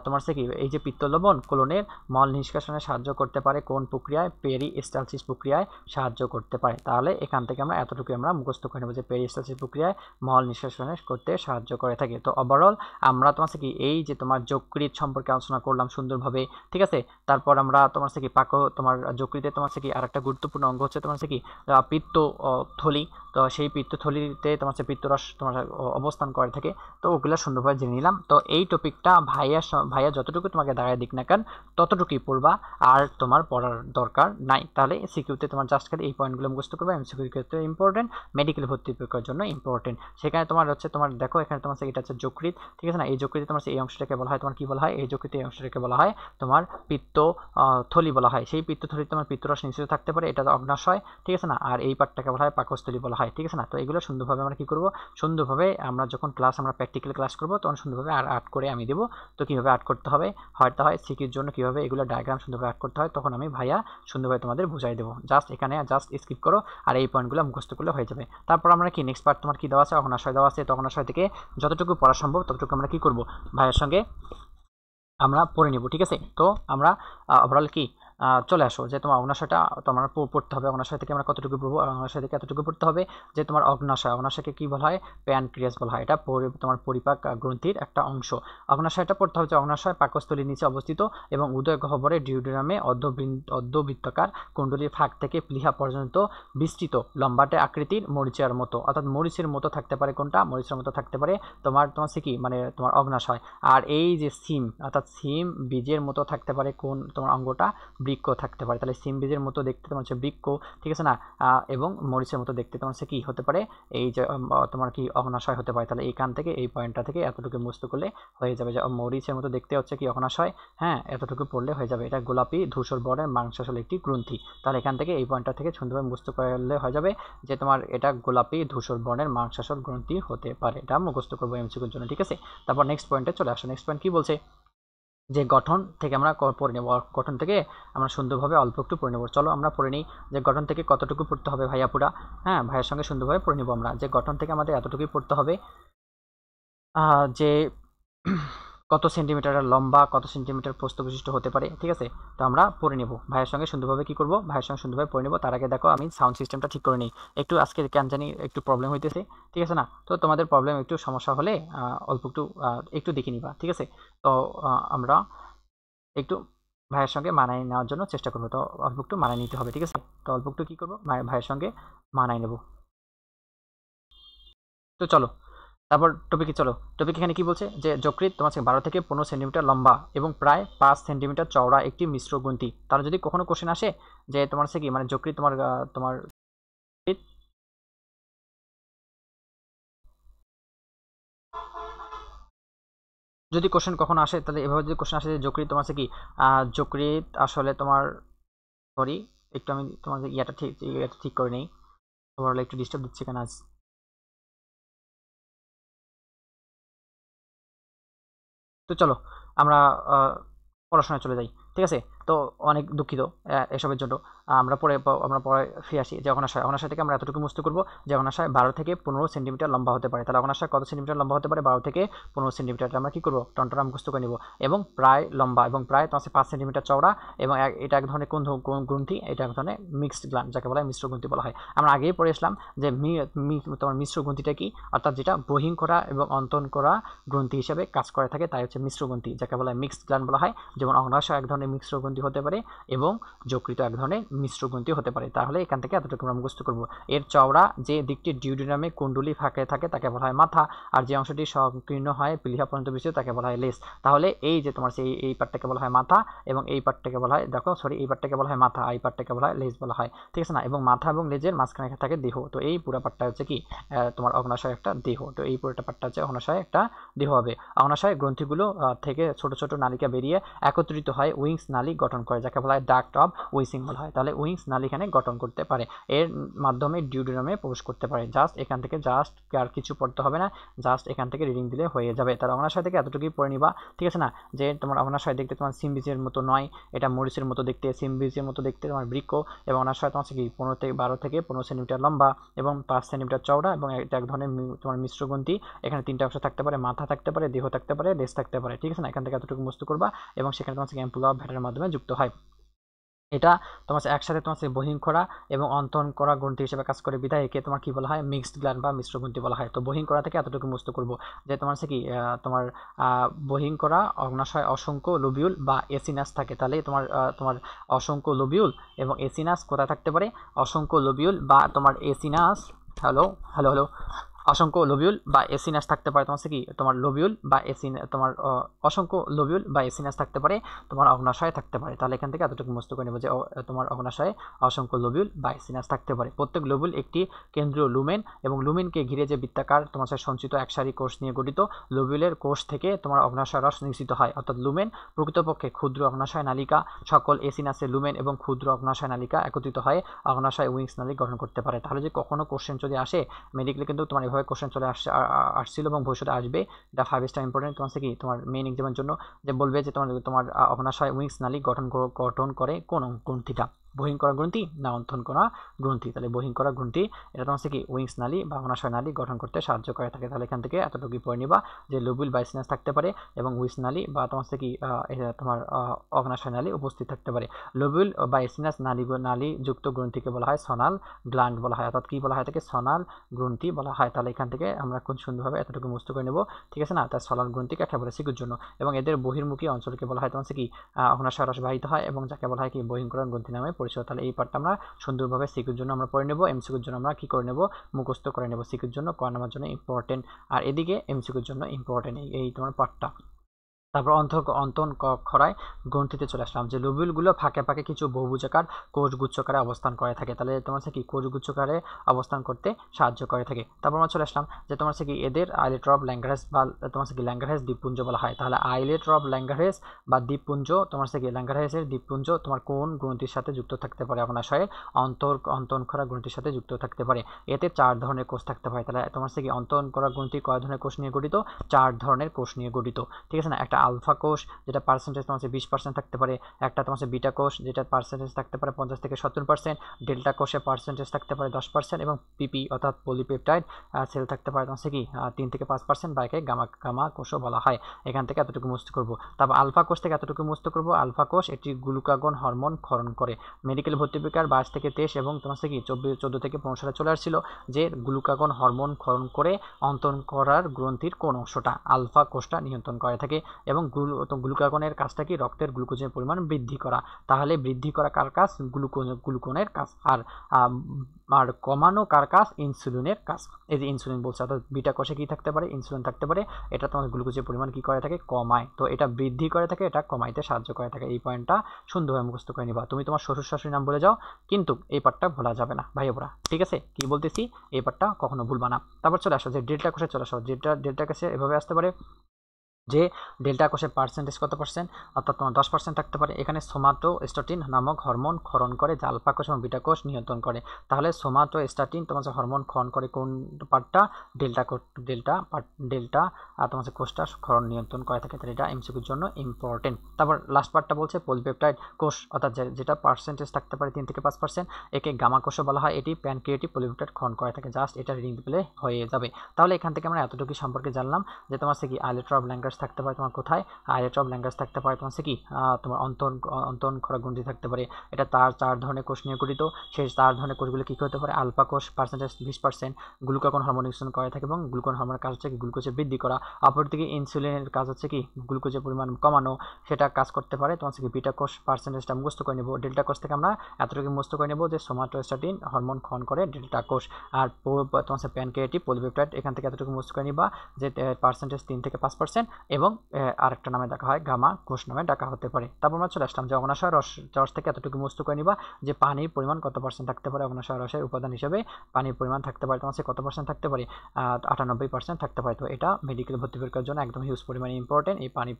তোমার সে কি এই যে পিত্ত লবণ কোলনের মল নিষ্কাশনে সাহায্য করতে পারে কোন প্রক্রিয়ায়, পেরিস্টালসিস প্রক্রিয়ায় সাহায্য করতে পারে, তাহলে এখান থেকে আমরা এতটুকু আমরা মুখস্থ করে নেব যে পেরিস্টালসিস প্রক্রিয়ায় মল নিষ্কাশনে করতে সাহায্য করে থাকে। তো ওভারঅল আমরা তোমার কি এই যে তোমার যকৃৎ সম্পর্কে আলোচনা করলাম সুন্দরভাবে, ঠিক আছে। তারপর আমরা তোমার কি তোমার যকৃতে তোমার কি আরেকটা গুরুত্বপূর্ণ অঙ্গ হচ্ছে তোমার কি পিত্ত থলি। তো সেই পিত্তথলিতে তোমার পিত্তরস তোমার অবস্থান করে থাকে। তো ওগুলো সুন্দরভাবে জেনে নিলাম। তো এই টপিকটা ভাইয়া যতটুকু তোমাকে দাঁড়ায় দিক না কেন ততটুকুই পড়বা, আর তোমার পড়ার দরকার নাই। তাহলে সিকিউতে তোমার জাস্ট খালি এই পয়েন্টগুলো মুখস্থ করবে। এমসিকিউর ক্ষেত্রে ইম্পর্টেন্ট, মেডিকেল ভর্তি পরীক্ষার জন্য ইম্পর্টেন্ট। সেখানে তোমার হচ্ছে তোমার দেখো এখানে তোমার এটা হচ্ছে যকৃৎ, ঠিক আছে না। এই যকৃতে তোমার এই অংশটাকে বলা হয় তোমার কি বলা হয়, এই যকৃতে এই অংশটাকে বলা হয় তোমার পিত্ত থলি বলা হয়। সেই পিত্তথলি তোমার পিত্তরস নিশ্চিত থাকতে পারে, এটা অগ্নাশয়, ঠিক আছে না। আর এই পার্টটাকে বলা হয় পাকস্থলী বলা হয়, ঠিক আছে না। তো এগুলো সুন্দরভাবে আমরা কি করব, সুন্দরভাবে আমরা যখন ক্লাস আমরা প্র্যাকটিক্যাল ক্লাস করব তখন সুন্দরভাবে আর্ট করে আমি দেবো। তো কীভাবে আর্ট করতে হবে হয়তো হয় সিকির জন্য কীভাবে এগুলো ডায়াগ্রাম সুন্দরভাবে আর্ট করতে হয় তখন আমি ভাইয়া সুন্দরভাবে তোমাদের বুঝাই দেবো। জাস্ট এখানে জাস্ট স্কিপ করো আর এই পয়েন্টগুলো মুখস্থ করলে হয়ে যাবে। তারপর আমরা কি নেক্সট পার্ট তোমার কি দেওয়া আছে, অগ্নাশয় দেওয়া আছে। তো অগ্নাশয় থেকে যতটুকু পড়া সম্ভব ততটুকু আমরা কি করব, ভাইয়ের সঙ্গে আমরা পড়ে নেব, ঠিক আছে। তো আমরা ওভারঅল কি চলে আসো যে তোমার অগ্নাশয়টা তোমার পড়তে হবে। অগ্নাশয় থেকে আমরা কতটুকু পড়বো, অগ্নাশয় থেকে এতটুকু পড়তে হবে যে তোমার অগ্নাশয়, অগ্নাশয়কে কি বলা হয়, প্যানক্রিয়াস বলা হয়। এটা তোমার পরিপাক গ্রন্থির একটা অংশ। অগ্নাশয়টা পড়তে হবে যে অগ্নাশয় পাকস্থলীর নিচে অবস্থিত এবং উদয় গহ্বরে ডিউডিনামে অর্ধবৃত্তাকার কুণ্ডলীর ফাঁক থেকে প্লীহা পর্যন্ত বিস্তৃত লম্বাটে আকৃতির মরিচার মতো, অর্থাৎ মরিচের মতো থাকতে পারে। কোনটা মরিচের মতো থাকতে পারে তোমার সে কি মানে তোমার অগ্নাশয়। আর এই যে সিম, অর্থাৎ সিম বীজের মতো থাকতে পারে কোন তোমার অঙ্গটা, বৃক্ক থাকতে পারে। তাহলে সিম বীজের মতো দেখতে তোমার হচ্ছে বৃক্ক, ঠিক আছে না। এবং মরিচের মতো দেখতে তোমার হচ্ছে কি হতে পারে, এই যে তোমার কি অগ্নাশয় হতে পারে। তাহলে এইখান থেকে এই পয়েন্টটা থেকে এতটুকু মুখস্থ করলে হয়ে যাবে যে মরিচের মতো দেখতে হচ্ছে কি অগ্নাশয়, হ্যাঁ এতটুকু পড়লে হয়ে যাবে। এটা গোলাপি ধূসর বর্ণের মাংসাশল একটি গ্রন্থি। তাহলে এখান থেকে এই পয়েন্টটা থেকে সুন্দরভাবে মুখস্থ করলে হয়ে যাবে যে তোমার এটা গোলাপি ধূসর বর্ণের মাংসাশল গ্রন্থি হতে পারে। এটা মুখস্থ করবো এমসিকিউর জন্য, ঠিক আছে। তারপর নেক্সট পয়েন্টে চলে আসো। নেক্সট পয়েন্ট কি বলছে, যে গঠন থেকে আমরা পড়ে নেব, গঠন থেকে আমরা সুন্দরভাবে অল্প একটু পড়ে নেব। চলো আমরা পড়ে নিই যে গঠন থেকে কতটুকু পড়তে হবে ভাইয়া পুরা, হ্যাঁ ভাইয়ের সঙ্গে সুন্দরভাবে পড়ে নেব আমরা যে গঠন থেকে আমাদের এতটুকুই পড়তে হবে যে কত সেন্টিমিটার লম্বা, কত সেন্টিমিটার প্রস্থ বিশিষ্ট হতে পারে, ঠিক আছে। তো আমরা পড়ে নেব ভাইয়ের সঙ্গে সুন্দরভাবে কি করব, ভাইয়ের সঙ্গে সুন্দরভাবে পড়ে নেব। তার আগে দেখো আমি সাউন্ড সিস্টেমটা ঠিক করে নিই। একটু আজকে কেন জানি একটু প্রবলেম হইতেছে, ঠিক আছে না। তো তোমাদের প্রবলেম একটু সমস্যা হলে অল্প একটু দেখে নিবা, ঠিক আছে। তো আমরা একটু ভাইয়ের সঙ্গে মানায় নেওয়ার জন্য চেষ্টা করবো। তো অল্প একটু মানায় নিতে হবে, ঠিক আছে। তো অল্প একটু কী করবো, ভাইয়ের সঙ্গে মানায় নেব। তো চলো তারপর টপিকে চলো। টপিক এখানে কি বলছে যে যকৃৎ তোমার 12 থেকে 15 সেন্টিমিটার লম্বা এবং প্রায় 5 সেন্টিমিটার চওড়া একটি মিশ্র গ্রন্থি। তাহলে যদি কখনো কোশ্চেন আসে যে তোমার কি মানে যকৃৎ তোমার তোমার যদি কোশ্চেন কখনো আসে তাহলে এভাবে যদি কোশ্চেন আসে যে যকৃৎ তোমার কি যকৃৎ আসলে তোমার সরি একটু আমি তোমার ইয়াটা ঠিক করে নেই, ওভারঅল একটু ডিস্টার্ব দিচ্ছে কেন আজ। তো চলো আমরা পড়াশোনায় চলে যাই, ঠিক আছে। তো অনেক দুঃখিত এসবের জন্য। আমরা পরে ফিরে আসি যে অগ্নাশয়। অগ্নাশয় থেকে আমরা এতটুকু মুখস্থ করবো যে অগ্নাশয় 12 থেকে 15 সেন্টিমিটার লম্বা হতে পারে। তাহলে অগ্নাশয় কত সেন্টিমিটার লম্বা হতে পারে, 12 থেকে 15 সেন্টিমিটার। আমরা কী করবো, টনটনা মুখস্থ করে নেব। এবং প্রায় লম্বা এবং প্রায় তোমার 5 সেন্টিমিটার চওড়া এবং এটা এক ধরনের কোন গ্রন্থি, এটা এক ধরনের মিক্সড গ্ল্যান্ড যাকে বলা হয় মিশ্র গ্রন্থি বলা হয়। আমরা আগেই পড়ে আসলাম যে তোমার মিশ্র গ্রন্থিটা কি, অর্থাৎ যেটা বহিং করা এবং অন্তন করা গ্রন্থি হিসেবে কাজ করে থাকে তাই হচ্ছে মিশ্র গ্রন্থি, যাকে বলা হয় মিক্সড গ্ল্যান্ড বলা হয়। যেমন অগ্নাশয় এক ধরনের মিশ্র গ্রন্থি হতে পারে এবং যকৃৎ এক ধরনের মিশ্র গ্রন্থি হতে পারে। তাহলে এখান থেকে এতটুকু আমরা মুখস্থ করবো। এর চওড়া যে দিকটি ডিউডিনামে কুণ্ডলী ফাঁকে থাকে তাকে বলা হয় মাথা, আর যে অংশটি সংকীর্ণ হয় প্লীহা পর্যন্ত বিস্তৃত তাকে বলা হয় লেজ। তাহলে এই যে তোমার এই পার্টটাকে বলা হয় মাথা এবং এই পার্টটাকে বলা হয় এই পার্টটাকে বলা হয় মাথা, এই পার্টটাকে বলা হয় লেজ বলা হয়, ঠিক আছে না। এবং মাথা এবং লেজের মাঝখানে থাকে দেহ। তো এই পুরো পার্টটা হচ্ছে কি তোমার অগ্নাশয় একটা দেহ। তো এই পুরোটা পার্টটা হচ্ছে অগ্নাশয় একটা দেহ হবে। অগ্নাশয় গ্রন্থিগুলো থেকে ছোট ছোট নালিকা বেরিয়ে একত্রিত হয় উইং উইংস নালী গঠন করে, যাকে বলা হয় ডাক্ট অফ উইসিং বলা হয়। তাহলে উইংস নালী এখানে গঠন করতে পারে, এর মাধ্যমে ডিউডিনামে প্রবেশ করতে পারে। জাস্ট এখান থেকে জাস্ট আর কিছু পড়তে হবে না, জাস্ট এখান থেকে রিডিং দিলে হয়ে যাবে। তার অগ্নাশয় থেকে এতটুকুই পড়ে নিবা, ঠিক আছে না, যে তোমার অগ্নাশয় দেখতে তোমার সিম বীজের মতো নয়, এটা মরিচের মতো দেখতে, সিম বীজের মতো দেখতে তোমার বৃক্ষ, এবং অগ্নাশয় তোমার কি 12 থেকে 15 সেন্টিমিটার লম্বা এবং 5 সেন্টিমিটার চওড়া, এবং এটা এক ধরনের তোমার মিশ্র গ্রন্থি। এখানে 3টা অংশ থাকতে পারে, মাথা থাকতে পারে, দেহ থাকতে পারে, লেজ থাকতে পারে, ঠিক আছে না। এখান থেকে এতটুকু মুক্ত করবা এবং সেখানে তোমার অ্যাম্পুলা অফ ভ্যাটারের মাধ্যমে যুক্ত হয়। এটা তোমার একসাথে তোমার বহিঃকরা এবং অন্তরণ করা গ্রন্থি হিসেবে কাজ করে, বিধায় একে তোমার কি বলা হয় মিক্সড গ্ল্যান্ড বা মিশ্র গ্রন্থি বলা হয়। তো বহিঃকরা থেকে এতটুকু মুক্ত করব যে তোমার কি তোমার বহিঃকরা অগ্নাশয় অসংখ্য লোবিউল বা এসিনাস থাকে। তাহলে তোমার তোমার অসংখ্য লোবিউল এবং এসিনাস কোথায় থাকতে পারে, অসংখ্য লোবিউল বা তোমার এসিনাস, হ্যালো হ্যালো হ্যালো, অসংখ্য লোবিউল বা এসিনাস থাকতে পারে তোমার কি, তোমার লোবিউল বা তোমার অসংখ্য লোবিউল বা এসিনাস থাকতে পারে, তোমার অগ্নাশয়ে থাকতে পারে। তাহলে এখান থেকে এতটুকু মুক্ত করে নেব যে তোমার অগ্নাশয়ে অসংখ্য লোবিউল বা এসিনাস থাকতে পারে। প্রত্যেক লোবিউল একটি কেন্দ্রীয় লুমেন এবং লুমেনকে ঘিরে যে বৃত্তাকার তোমার সঞ্চিত একসারি কোষ নিয়ে গঠিত। লোবিউলের কোষ থেকে তোমার অগ্নাশয় রস নিঃসৃত হয়, অর্থাৎ লুমেন প্রকৃতপক্ষে ক্ষুদ্র অগ্নাশয় নালিকা। সকল এসিনাসের লুমেন এবং ক্ষুদ্র অগ্নাশয় নালিকা একত্রিত হয়ে অগ্নাশয় উইংস নালী গঠন করতে পারে। তাহলে যে কখনো কোশ্চেন যদি আসে মেডিকেলে, কিন্তু তোমার এভাবে কোশ্চেন চলে আসছিল এবং ভবিষ্যতে আসবে, এটা 5 স্টার ইম্পর্টেন্ট তোমার কি তোমার মেইন এক্সামের জন্য, যে বলবে যে তোমার অগ্নাশয় উইংস নালী গঠন করে কোন গ্রন্থিটা, বহিঃকরা গ্রন্থি না অন্তরণ করা গ্রন্থি। তাহলে বহিঃকরা গ্রন্থি এটা তোমার কি উইংস নালী বা অগ্নাশয় নালী গঠন করতে সাহায্য করে থাকে। তাহলে এখান থেকে এতটুকু পড়ে নিবা যে লোবিউল বা এসিনাস থাকতে পারে এবং উইংস নালী বা তোমার কি তোমার অগ্নাশয় নালী উপস্থিত থাকতে পারে। লোবিউল বা এসিনাস নালী যুক্ত গ্রন্থিকে বলা হয় সনাল গ্ল্যান্ড বলা হয়, অর্থাৎ কি বলা হয় তাকে সনাল গ্রন্থি বলা হয়। তাহলে এখান থেকে আমরা খুব সুন্দরভাবে এতটুকু মুক্ত করে নেব, ঠিক আছে না। তার সনাল গ্রন্থি কাকে বলে শিকুর জন্য, এবং এদের বহির্মুখী অঞ্চলকে বলা হয় তোমার কি অগ্নাশয় রস বাহিত হয় এবং যাকে বলা হয় কি বহিঃকরণ গ্রন্থি নামে পরিচিত। তাহলে এই পার্টটা আমরা সুন্দরভাবে সিকুর জন্য আমরা পড়ে নেব, এমসিকিউর জন্য আমরা কি করে নেব মুখস্থ করে নেব। সিকুর জন্য ক নাম্বার জন্য ইম্পর্টেন্ট, আর এদিকে এমসিকিউর জন্য ইম্পর্টেন্ট এই তোমার পার্টটা। তারপর অন্তন খরায় গ্রন্থিতে চলে আসলাম, যে লোবিউলগুলো ফাঁকে ফাঁকে কিছু বহুভুজাকার কোষগুচ্ছকারে অবস্থান করে থাকে। তাহলে তোমার কি কোষগুচ্ছকারে অবস্থান করতে সাহায্য করে থাকে। তারপর আমরা চলে আসলাম যে তোমার কি এদের আইলেট অফ ল্যাঙ্গারেস বা তোমার কি ল্যাঙ্গারেস দ্বীপপুঞ্জ বলা হয়। তাহলে আইলেট অফ ল্যাঙ্গারেস বা দ্বীপপুঞ্জ তোমার কি ল্যাঙ্গারেসের দ্বীপপুঞ্জ তোমার কোন গ্রন্থির সাথে যুক্ত থাকতে পারে, অগ্নাশয়ের অন্তন খরা গ্রন্থির সাথে যুক্ত থাকতে পারে। এতে 4 ধরনের কোষ থাকতে পারে। তাহলে তোমার কি অন্তন করা গ্রন্থি কয় ধরনের কোষ নিয়ে গঠিত, 4 ধরনের কোষ নিয়ে গঠিত, ঠিক আছে না। একটা আলফা কোষ যেটা পার্সেন্টেজ তোমার 20% থাকতে পারে, একটা তোমার বিটা কোষ যেটা পার্সেন্টেজ থাকতে পারে 50 থেকে 70%, ডেল্টা কোষে পার্সেন্টেজ থাকতে পারে 10% এবং পিপি অর্থাৎ পলিপেপটাইড সেল থাকতে পারে তোমার কি 3 থেকে 5%, বাইকে গামা কোষও বলা হয়। এখান থেকে এতটুকু মুক্ত করব। তারপর আলফা কোষ থেকে এতটুকু মুক্ত করব। আলফা কোষ এটি গ্লুকাগন হরমোন ক্ষরণ করে। মেডিকেল ভর্তি পরীক্ষার 22 থেকে 23 এবং তোমার কি 14 থেকে 15 সালে চলে আসছিল যে গ্লুকাগন হরমোন ক্ষরণ করে অন্তরণ করার গ্রন্থির কোন অংশটা, আলফা কোষটা নিয়ন্ত্রণ করে থাকে। এবং গ্লুকাগনের কাজটা কি রক্তের গ্লুকোজের পরিমাণ বৃদ্ধি করা। তাহলে বৃদ্ধি করা কার কাজ, গ্লুকোনের কাজ, আর কমানো কার কাজ, ইনসুলিনের কাজ। এই যে ইনসুলিন বলছে, অর্থাৎ বিটা কোষে কি থাকতে পারে, ইনসুলিন থাকতে পারে, এটা তোমার গ্লুকোজের পরিমাণ কি করে থাকে, কমায়। তো এটা বৃদ্ধি করে থাকে, এটা কমাইতে সাহায্য করে থাকে। এই পয়েন্টটা সুন্দরভাবে মুখস্থ করে নিবা। তুমি তোমার শ্বশুর শাশুড়ির নাম বলে যাও, কিন্তু এই পার্টটা ভোলা যাবে না ভাই বোরা, ঠিক আছে। কি বলতেছি এই পার্টটা কখনো ভুলবা না। তারপর চলে আসো যে ডেল্টা কোষে চলে আসো। ডেল্টা কোষে এভাবে আসতে পারে যে ডেল্টা কোষের পার্সেন্টেজ কত পার্সেন্ট, অর্থাৎ তোমার 10% থাকতে পারে। এখানে সোমাটোস্ট্যাটিন নামক হরমোন ক্ষরণ করে, যা আলফা কোষ এবং বিটা কোষ নিয়ন্ত্রণ করে। তাহলে সোমাটোস্ট্যাটিন তোমার হরমোন ক্ষরণ করে কোন পার্টটা, ডেল্টা আর তোমার কোষটা ক্ষরণ নিয়ন্ত্রণ করে থাকে। তাহলে এটা এমসিকিউর জন্য ইম্পর্টেন্ট। তারপর লাস্ট পার্টটা বলছে পলিপেপটাইড কোষ, অর্থাৎ যেটা পার্সেন্টেজ থাকতে পারে 3 থেকে 5%, একে গামা কোষও বলা হয়। এটি প্যানক্রিয়েটিক পলিপেপটাইড ক্ষরণ করে থাকে। জাস্ট এটা রিডিং দিলে হয়ে যাবে। তাহলে এখান থেকে আমরা এতটুকু সম্পর্কে জানলাম যে তোমার কি আইলেট অফ ল্যাঙ্গারেস থাকতে পারে তোমার কোথায়, আইলেট অফ ল্যাঙ্গারেস থাকতে পারে তোমার কি তোমার অন্তরণ খরা গ্রন্থি থাকতে পারে। এটা তার 4 ধরনের কোষ নিয়ে গঠিত। সেই 4 ধরনের কোষগুলো কি হতে পারে, আলফা কোষ পার্সেন্টেজ 20%, গ্লুকাগন হরমোন নিঃসরণ করে থাকে এবং গ্লুকাগন হরমোনের কাজ হচ্ছে কি গ্লুকোজের বৃদ্ধি করা। অপরদিকে ইনসুলিনের কাজ হচ্ছে কি গ্লুকোজের পরিমাণ কমানো, সেটা কাজ করতে পারে তোমার কি বিটা কোষ। পার্সেন্টেজটা মুখস্থ করে নেব। ডেল্টা কোষ থেকে আমরা এতটুকু মুখস্থ করে নেব যে সোমাটোস্ট্যাটিন হরমোন ক্ষরণ করে ডেল্টা কোষ। আর তোমার প্যানক্রিয়েটিক পলিপেপটাইড এখান থেকে এতটুকু মুখস্থ করে নিবা যে পার্সেন্টেজ 3 থেকে 5%, এবং আরেকটা নামে ডাকা হয় গামা কোষ নামে ডাকা হতে পারে। তারপর আমরা চলে আসলাম যে অগ্নাশয় রস থেকে এতটুকু মুক্ত করে নিবা যে পানির পরিমাণ কত % থাকতে পারে। অগ্নাশয় রসের উপাদান হিসেবে পানির পরিমাণ থাকতে পারে তোমার কত % থাকতে পারে, 98% থাকতে পারে। তো এটা মেডিকেল ভর্তি পরীক্ষার জন্য একদম হিউজ পরিমাণে ইম্পর্টেন্ট। এই পানি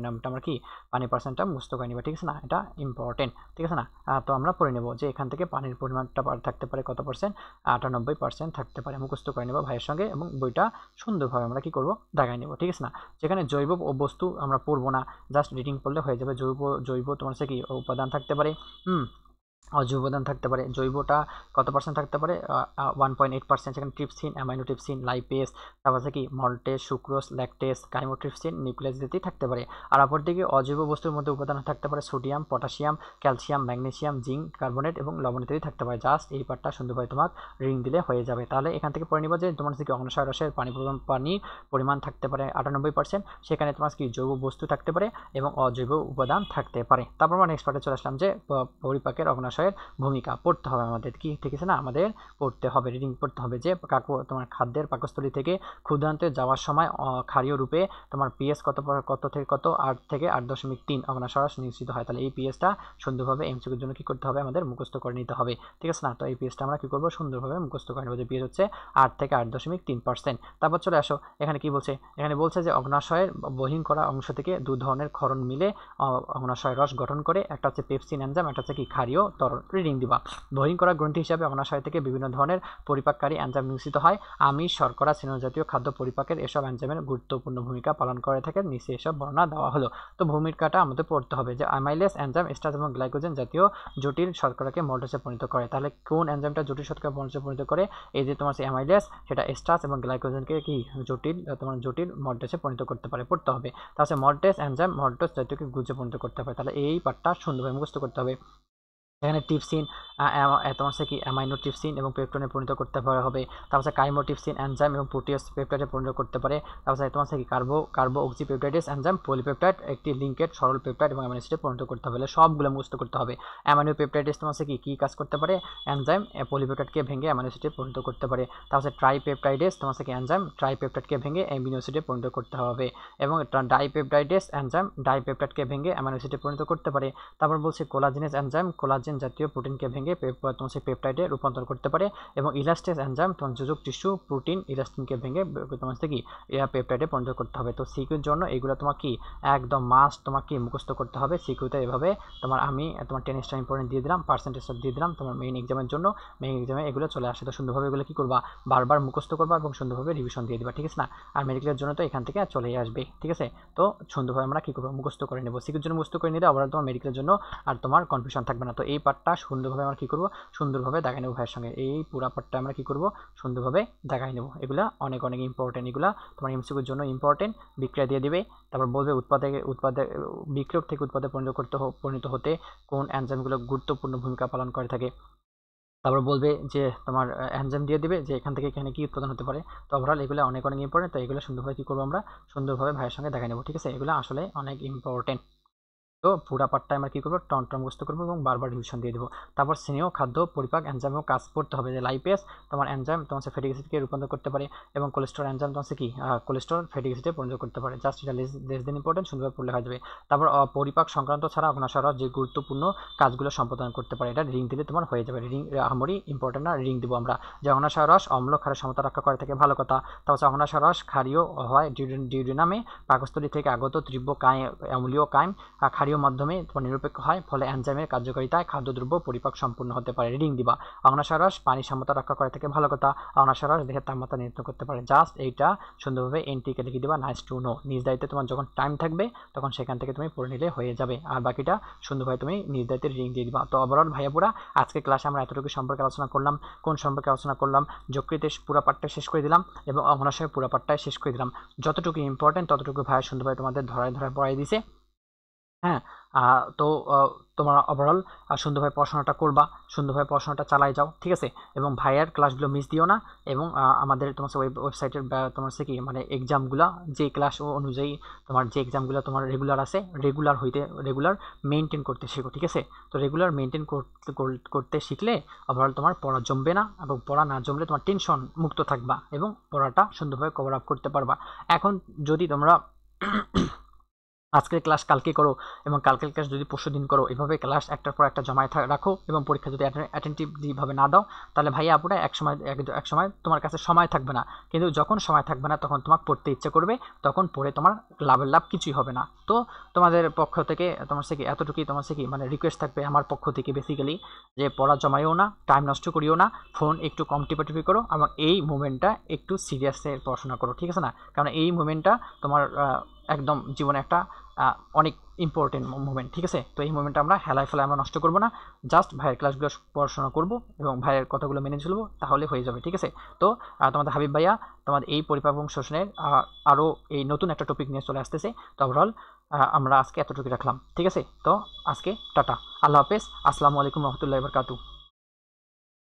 নামটা আমরা কি পানি পার্সেন্টটা মুক্ত করে নিবা, ঠিক আছে না, এটা ইম্পর্টেন্ট, ঠিক আছে না। তো আমরা পড়ে নেব যে এখান থেকে পানির পরিমাণটা থাকতে পারে কত %, 98% থাকতে পারে। মুখস্থ করে নেব ভাইয়ের সঙ্গে এবং বইটা সুন্দরভাবে আমরা কি করব দাগাই নেব, ঠিক আছে না। যেখানে জৈব বস্তু আমরা পড়বো না, জাস্ট রিডিং পড়লে হয়ে যাবে। জৈব তোমার কি উপাদান থাকতে পারে, অজৈব উপাদান থাকতে পারে। জৈবটা কত % থাকতে পারে, 1.8%। সেখানে ট্রিপসিন, অ্যামাইনোট্রিপসিন, লাইপেজ, তারপর কি maltase, sucrose, lactase, chymotrypsin, nucleus ইত্যাদি থাকতে পারে। আর অপরদিকে অজৈব বস্তুর মধ্যে উপাদান থাকতে পারে sodium, potassium, calcium, magnesium, zinc, carbonate এবং লবণ ইত্যাদি থাকতে পারে। জাস্ট এই পার্টটা সুন্দরভাবে তোমার রিং দিলে হয়ে যাবে। তাহলে এখান থেকে পড়ে নিবা যে তোমার কি অগ্নাশয় রসের পানির পরিমাণ থাকতে পারে 98%। সেখানে তোমার কি জৈব বস্তু থাকতে পারে এবং অজৈব উপাদান থাকতে পারে। তারপর আমরা নেক্সট পার্টে চলে আসলাম যে পরিপাকের অগ্নাশয়ের ভূমিকা পড়তে হবে আমাদের, কি ঠিক আছে না, আমাদের পড়তে হবে, রিডিং পড়তে হবে যে তোমার খাদ্যের পাকস্থলী থেকে ক্ষুদ্রান্তে যাওয়ার সময় ক্ষারীয় রূপে তোমার পিএস কত থেকে কত 8 থেকে 8.3 অগ্নাশয় রস নিঃসৃত হয়। তাহলে এই পিএসটা সুন্দরভাবে এমসিকিউর জন্য কি করতে হবে, আমাদের মুখস্থ করে নিতে হবে, ঠিক আছে না। তো এই পিএসটা আমরা কি করব, সুন্দরভাবে মুখস্থ করে নেব যে পিএস হচ্ছে 8 থেকে 8.3%। তারপর চলে আসো এখানে কি বলছে, এখানে বলছে যে অগ্নাশয়ের বহিন করা অংশ থেকে দু ধরনের ক্ষরণ মিলে অগ্নাশয় রস গঠন করে। একটা হচ্ছে পেপসিন এনজাইম, একটা হচ্ছে কি ক্ষারীয় তরল। রিডিং দিবা, বহিন করা গ্রন্থি হিসাবে অগ্নাশয় থেকে বিভিন্ন ধরনের পরিপাককারী এনজাইম নিঃসৃত হয়। আমিষ, শর্করা, স্নেহজাতীয় খাদ্য পরিপাকের এসব এনজাইমের গুরুত্বপূর্ণ ভূমিকা পালন করে থাকে। নিচে এসব বর্ণনা দেওয়া হলো। তো ভূমিকাটা আমাদের পড়তে হবে যে অ্যামাইলেস এনজাইম স্টার্চ এবং গ্লাইকোজেন জাতীয় জটিল শর্করাকে মল্টেজে পরিণত করে। তাহলে কোন এনজাইমটা জটিল শর্করা মল্টেজে পরিণত করে, এই যে তোমার অ্যামাইলেস, সেটা স্টার্চ এবং গ্লাইকোজেনকে কি জটিল মল্টেজে পরিণত করতে পারে, পড়তে হবে। তাহলে মল্টেজ এনজাইম মল্টেজ জাতীয়কে গুজে পরিণত করতে পারে। তাহলে এই পার্টটা সুন্দরভাবে মুখস্থ করতে হবে। এখানে ট্রিপসিন তোমার কি অ্যামাইনোট্রিপসিন এবং পেপটোনে পরিণত করতে হবে। তারপর কাইমোট্রিপসিন এনজাইম এবং প্রোটিয়াস পেপটাইডে পরিণত করতে পারে। তারপর তোমার কি কার্বো অক্সিপেপটাইডেস এনজাইম পলিপেপটাইড একটি লিঙ্কেড সরল পেপটাইড এবং অ্যামিনো অ্যাসিডে পরিণত করতে হবে। সবগুলো মুখস্থ করতে হবে। অ্যামাইনোপেপটাইডেস তোমার কি কাজ করতে পারে, এনজাইম পলিপেপটাইডকে ভেঙে অ্যামিনো অ্যাসিডে পরিণত করতে পারে। তারপর ট্রাইপেপটাইডেস তোমার কি এনজাইম ট্রাইপেপটাইডকে ভেঙে অ্যামিনো অ্যাসিডে পরিণত করতে হবে। এবং ডাইপেপটাইডেস এনজাইম ডাইপেপটাইডকে ভেঙে অ্যামিনো অ্যাসিডে পরিণত করতে পারে। তারপর বলছে কোলাজিনেস এনজাইম কোলাজেন জাতীয় প্রোটিনকে ভেঙে তোমার পেপটাইডে রূপান্তর করতে পারে। এবং ইলাস্টেস এনজাইম তোমার যোজক টিস্যু প্রোটিন ইলাস্টিনকে ভেঙে তোমার কি পেপটাইডে পরিণত করতে হবে। তো সিকিউর জন্য এগুলো তোমার কি একদম মাস্ট তোমার কি মুখস্থ করতে হবে। সিকিউতে এভাবে আমি তোমার 10 স্টার ইম্পর্টেন্ট দিয়ে দিলাম, পার্সেন্টেজটা দিয়ে দিলাম তোমার মেইন এক্সামের জন্য। মেইন এক্সামে এগুলো চলে আসে। তো সুন্দরভাবে এগুলো কি করবা, বারবার মুখস্থ করবা এবং সুন্দরভাবে রিভিশন দিয়ে দিবা, ঠিক আছে না। আর মেডিকেলের জন্য তো এখান থেকে চলেই আসবে, ঠিক আছে। তো সুন্দরভাবে আমরা কি করবো, মুখস্থ করে নেব। সিকিউর জন্য মুখস্থ করে নিলে আবার তোমার মেডিকেলের জন্য আর তোমার কনফিউশন থাকবে না। তো এই পার্টটা সুন্দরভাবে আমরা কি করব, সুন্দরভাবে দাগাই নেব ভাইয়ের সঙ্গে। এই পুরা পার্টটা আমরা কি করব, সুন্দরভাবে দাগাই নেব। এগুলা অনেক ইম্পর্টেন্ট, এগুলা তোমার এমসিকিউর জন্য ইম্পর্টেন্ট। বিক্রিয়া দিয়ে দিবে, তারপর বলবে বিক্রিয়ক থেকে উৎপাদে পরিণত হতে কোন এনজাইমগুলো গুরুত্বপূর্ণ ভূমিকা পালন করে থাকে। তারপর বলবে যে তোমার এনজাইম দিয়ে দিবে যে এখান থেকে এখানে কি উৎপাদন হতে পারে। তো ওভারঅল এগুলো অনেক ইম্পর্টেন্ট। তো এগুলো সুন্দরভাবে কি করবো, আমরা সুন্দরভাবে ভাইয়ের সঙ্গে দেখাই নেব, ঠিক আছে। এগুলো আসলে অনেক ইম্পর্টেন্ট। তো পুরা পার্টটা আমরা কি করবো, টন মুখস্থ করবো এবং বারবার রিভিশন দিয়ে দেবো। তারপর স্নেহ খাদ্য পরিপাক এনজাইমও কাজ করতে হবে। যে লাইপেজ তোমার এনজাইম তোমার ফ্যাটিক অ্যাসিডকে রূপান্তর করতে পারে এবং কোলেস্টেরল এনজাইম তোমার কি কোলেস্টেরল ফ্যাটিক অ্যাসিডে পরিণত করতে পারে। জাস্ট এটা লেস দেন ইম্পর্টেন্ট, সুন্দরভাবে পড়লে হয়ে যাবে। তারপর পরিপাক সংক্রান্ত ছাড়া অগ্নাশয় রস যে গুরুত্বপূর্ণ কাজগুলো সম্পাদন করতে পারে, এটা রিং দিলে তোমার হয়ে যাবে। রিং আমারই ইম্পর্টেন্ট না, রিং দিব আমরা। যে অগ্নাশয় রস অম্ল ক্ষারের সমতা রক্ষা করে থাকে, ভালো কথা। তারপর অগ্নাশয় রস ক্ষারীয় হয় ডিউডিনামে পাকস্থলী থেকে আগত তীব্র অম্লীয় কাইম ক্ষারীয় মাধ্যমে তোমার নিরপেক্ষ হয়, ফলে এনজাইমের কার্যকারিতায় খাদ্যদ্রব্য পরিপাক সম্পূর্ণ হতে পারে। রিডিং দিবা, অগ্নাশয় রস পানি সমতা রক্ষা করে থাকে, ভালো কথা। অগ্নাশয় রস দেহের তাপমাত্রা নিয়ন্ত্রণ করতে পারে। জাস্ট এইটা সুন্দরভাবে এনটিকে লিখে দিবা, নাইস টু নো। নিজ দায়িত্বে তোমার যখন টাইম থাকবে তখন সেখান থেকে তুমি পড়ে নিলে হয়ে যাবে। আর বাকিটা সুন্দরভাবে তুমি নিজ দায়িত্বে রিডিং দিয়ে দিবা। তো ওভারঅল ভাইয়াপুরা আজকে ক্লাসে আমরা এতটুকু সম্পর্কে আলোচনা করলাম। কোন সম্পর্কে আলোচনা করলাম, যকৃতের পুরো পার্টটা শেষ করে দিলাম এবং অগ্নাশয়ের পুরো পার্টটাই শেষ করে দিলাম। যতটুকু ইম্পর্টেন্ট ততটুকু ভাইয়া সুন্দরভাবে তোমাদের ধরায় পড়াই দিছে। হ্যাঁ, তো তোমরা ওভারঅল সুন্দরভাবে পড়াশোনাটা করবা, সুন্দরভাবে পড়াশোনাটা চালাই যাও, ঠিক আছে। এবং ভাইয়ার ক্লাসগুলো মিস দিও না। এবং আমাদের তোমার ওয়েবসাইটের তোমার কি মানে এক্সামগুলো যে ক্লাস অনুযায়ী তোমার যে এক্সামগুলো তোমার রেগুলার আছে, রেগুলার মেনটেন করতে শেখো, ঠিক আছে। তো রেগুলার মেনটেন করতে শিখলে ওভারঅল তোমার পড়া জমবে না, এবং পড়া না জমলে তোমার টেনশন মুক্ত থাকবা এবং পড়াটা সুন্দরভাবে কভার আপ করতে পারবা। এখন যদি তোমরা আজকের ক্লাস কালকে করো এবং কালকের ক্লাস যদি পরশু দিন করো, এভাবে ক্লাস একটার পর একটা জমায় রাখো এবং পরীক্ষা যদি অ্যাটেন্টিভলিভাবে না দাও, তাহলে ভাইয়া আপুরা এক সময় তোমার কাছে সময় থাকবে না। কিন্তু যখন সময় থাকবে না তখন তোমার পড়তে ইচ্ছে করবে, তখন পড়ে তোমার লাভ কিছুই হবে না। তো তোমাদের পক্ষ থেকে তোমার থেকে এতটুকুই, তোমার থেকে মানে রিকোয়েস্ট থাকবে আমার পক্ষ থেকে বেসিক্যালি, যে পড়া জমাইও না, টাইম নষ্ট করিও না, ফোন একটু কম টিপাটিপি করো এবং এই মুভমেন্টটা একটু সিরিয়াসে পড়াশোনা করো, ঠিক আছে না? কারণ এই মুভমেন্টটা তোমার একদম জীবনে একটা অনেক ইম্পর্টেন্ট মুভমেন্ট, ঠিক আছে? তো এই মুভমেন্টটা আমরা হেলায় ফেলায় আমরা নষ্ট করবো না, জাস্ট ভাইয়ের ক্লাসগুলো পড়াশোনা করবো এবং ভাইয়ের কথাগুলো মেনে চলবো, তাহলে হয়ে যাবে, ঠিক আছে? তো তোমাদের হাবিব ভাইয়া তোমাদের এই পরিপাক এবং শোষণের আরও এই নতুন একটা টপিক নিয়ে চলে আসতেছে। তো ওভারঅল আমরা আজকে এতটুকু রাখলাম, ঠিক আছে? তো আজকে টাটা, আল্লাহ হাফেজ, আসসালামু আলাইকুম রহমতুল্লাহি ওয়া বারাকাতুহু।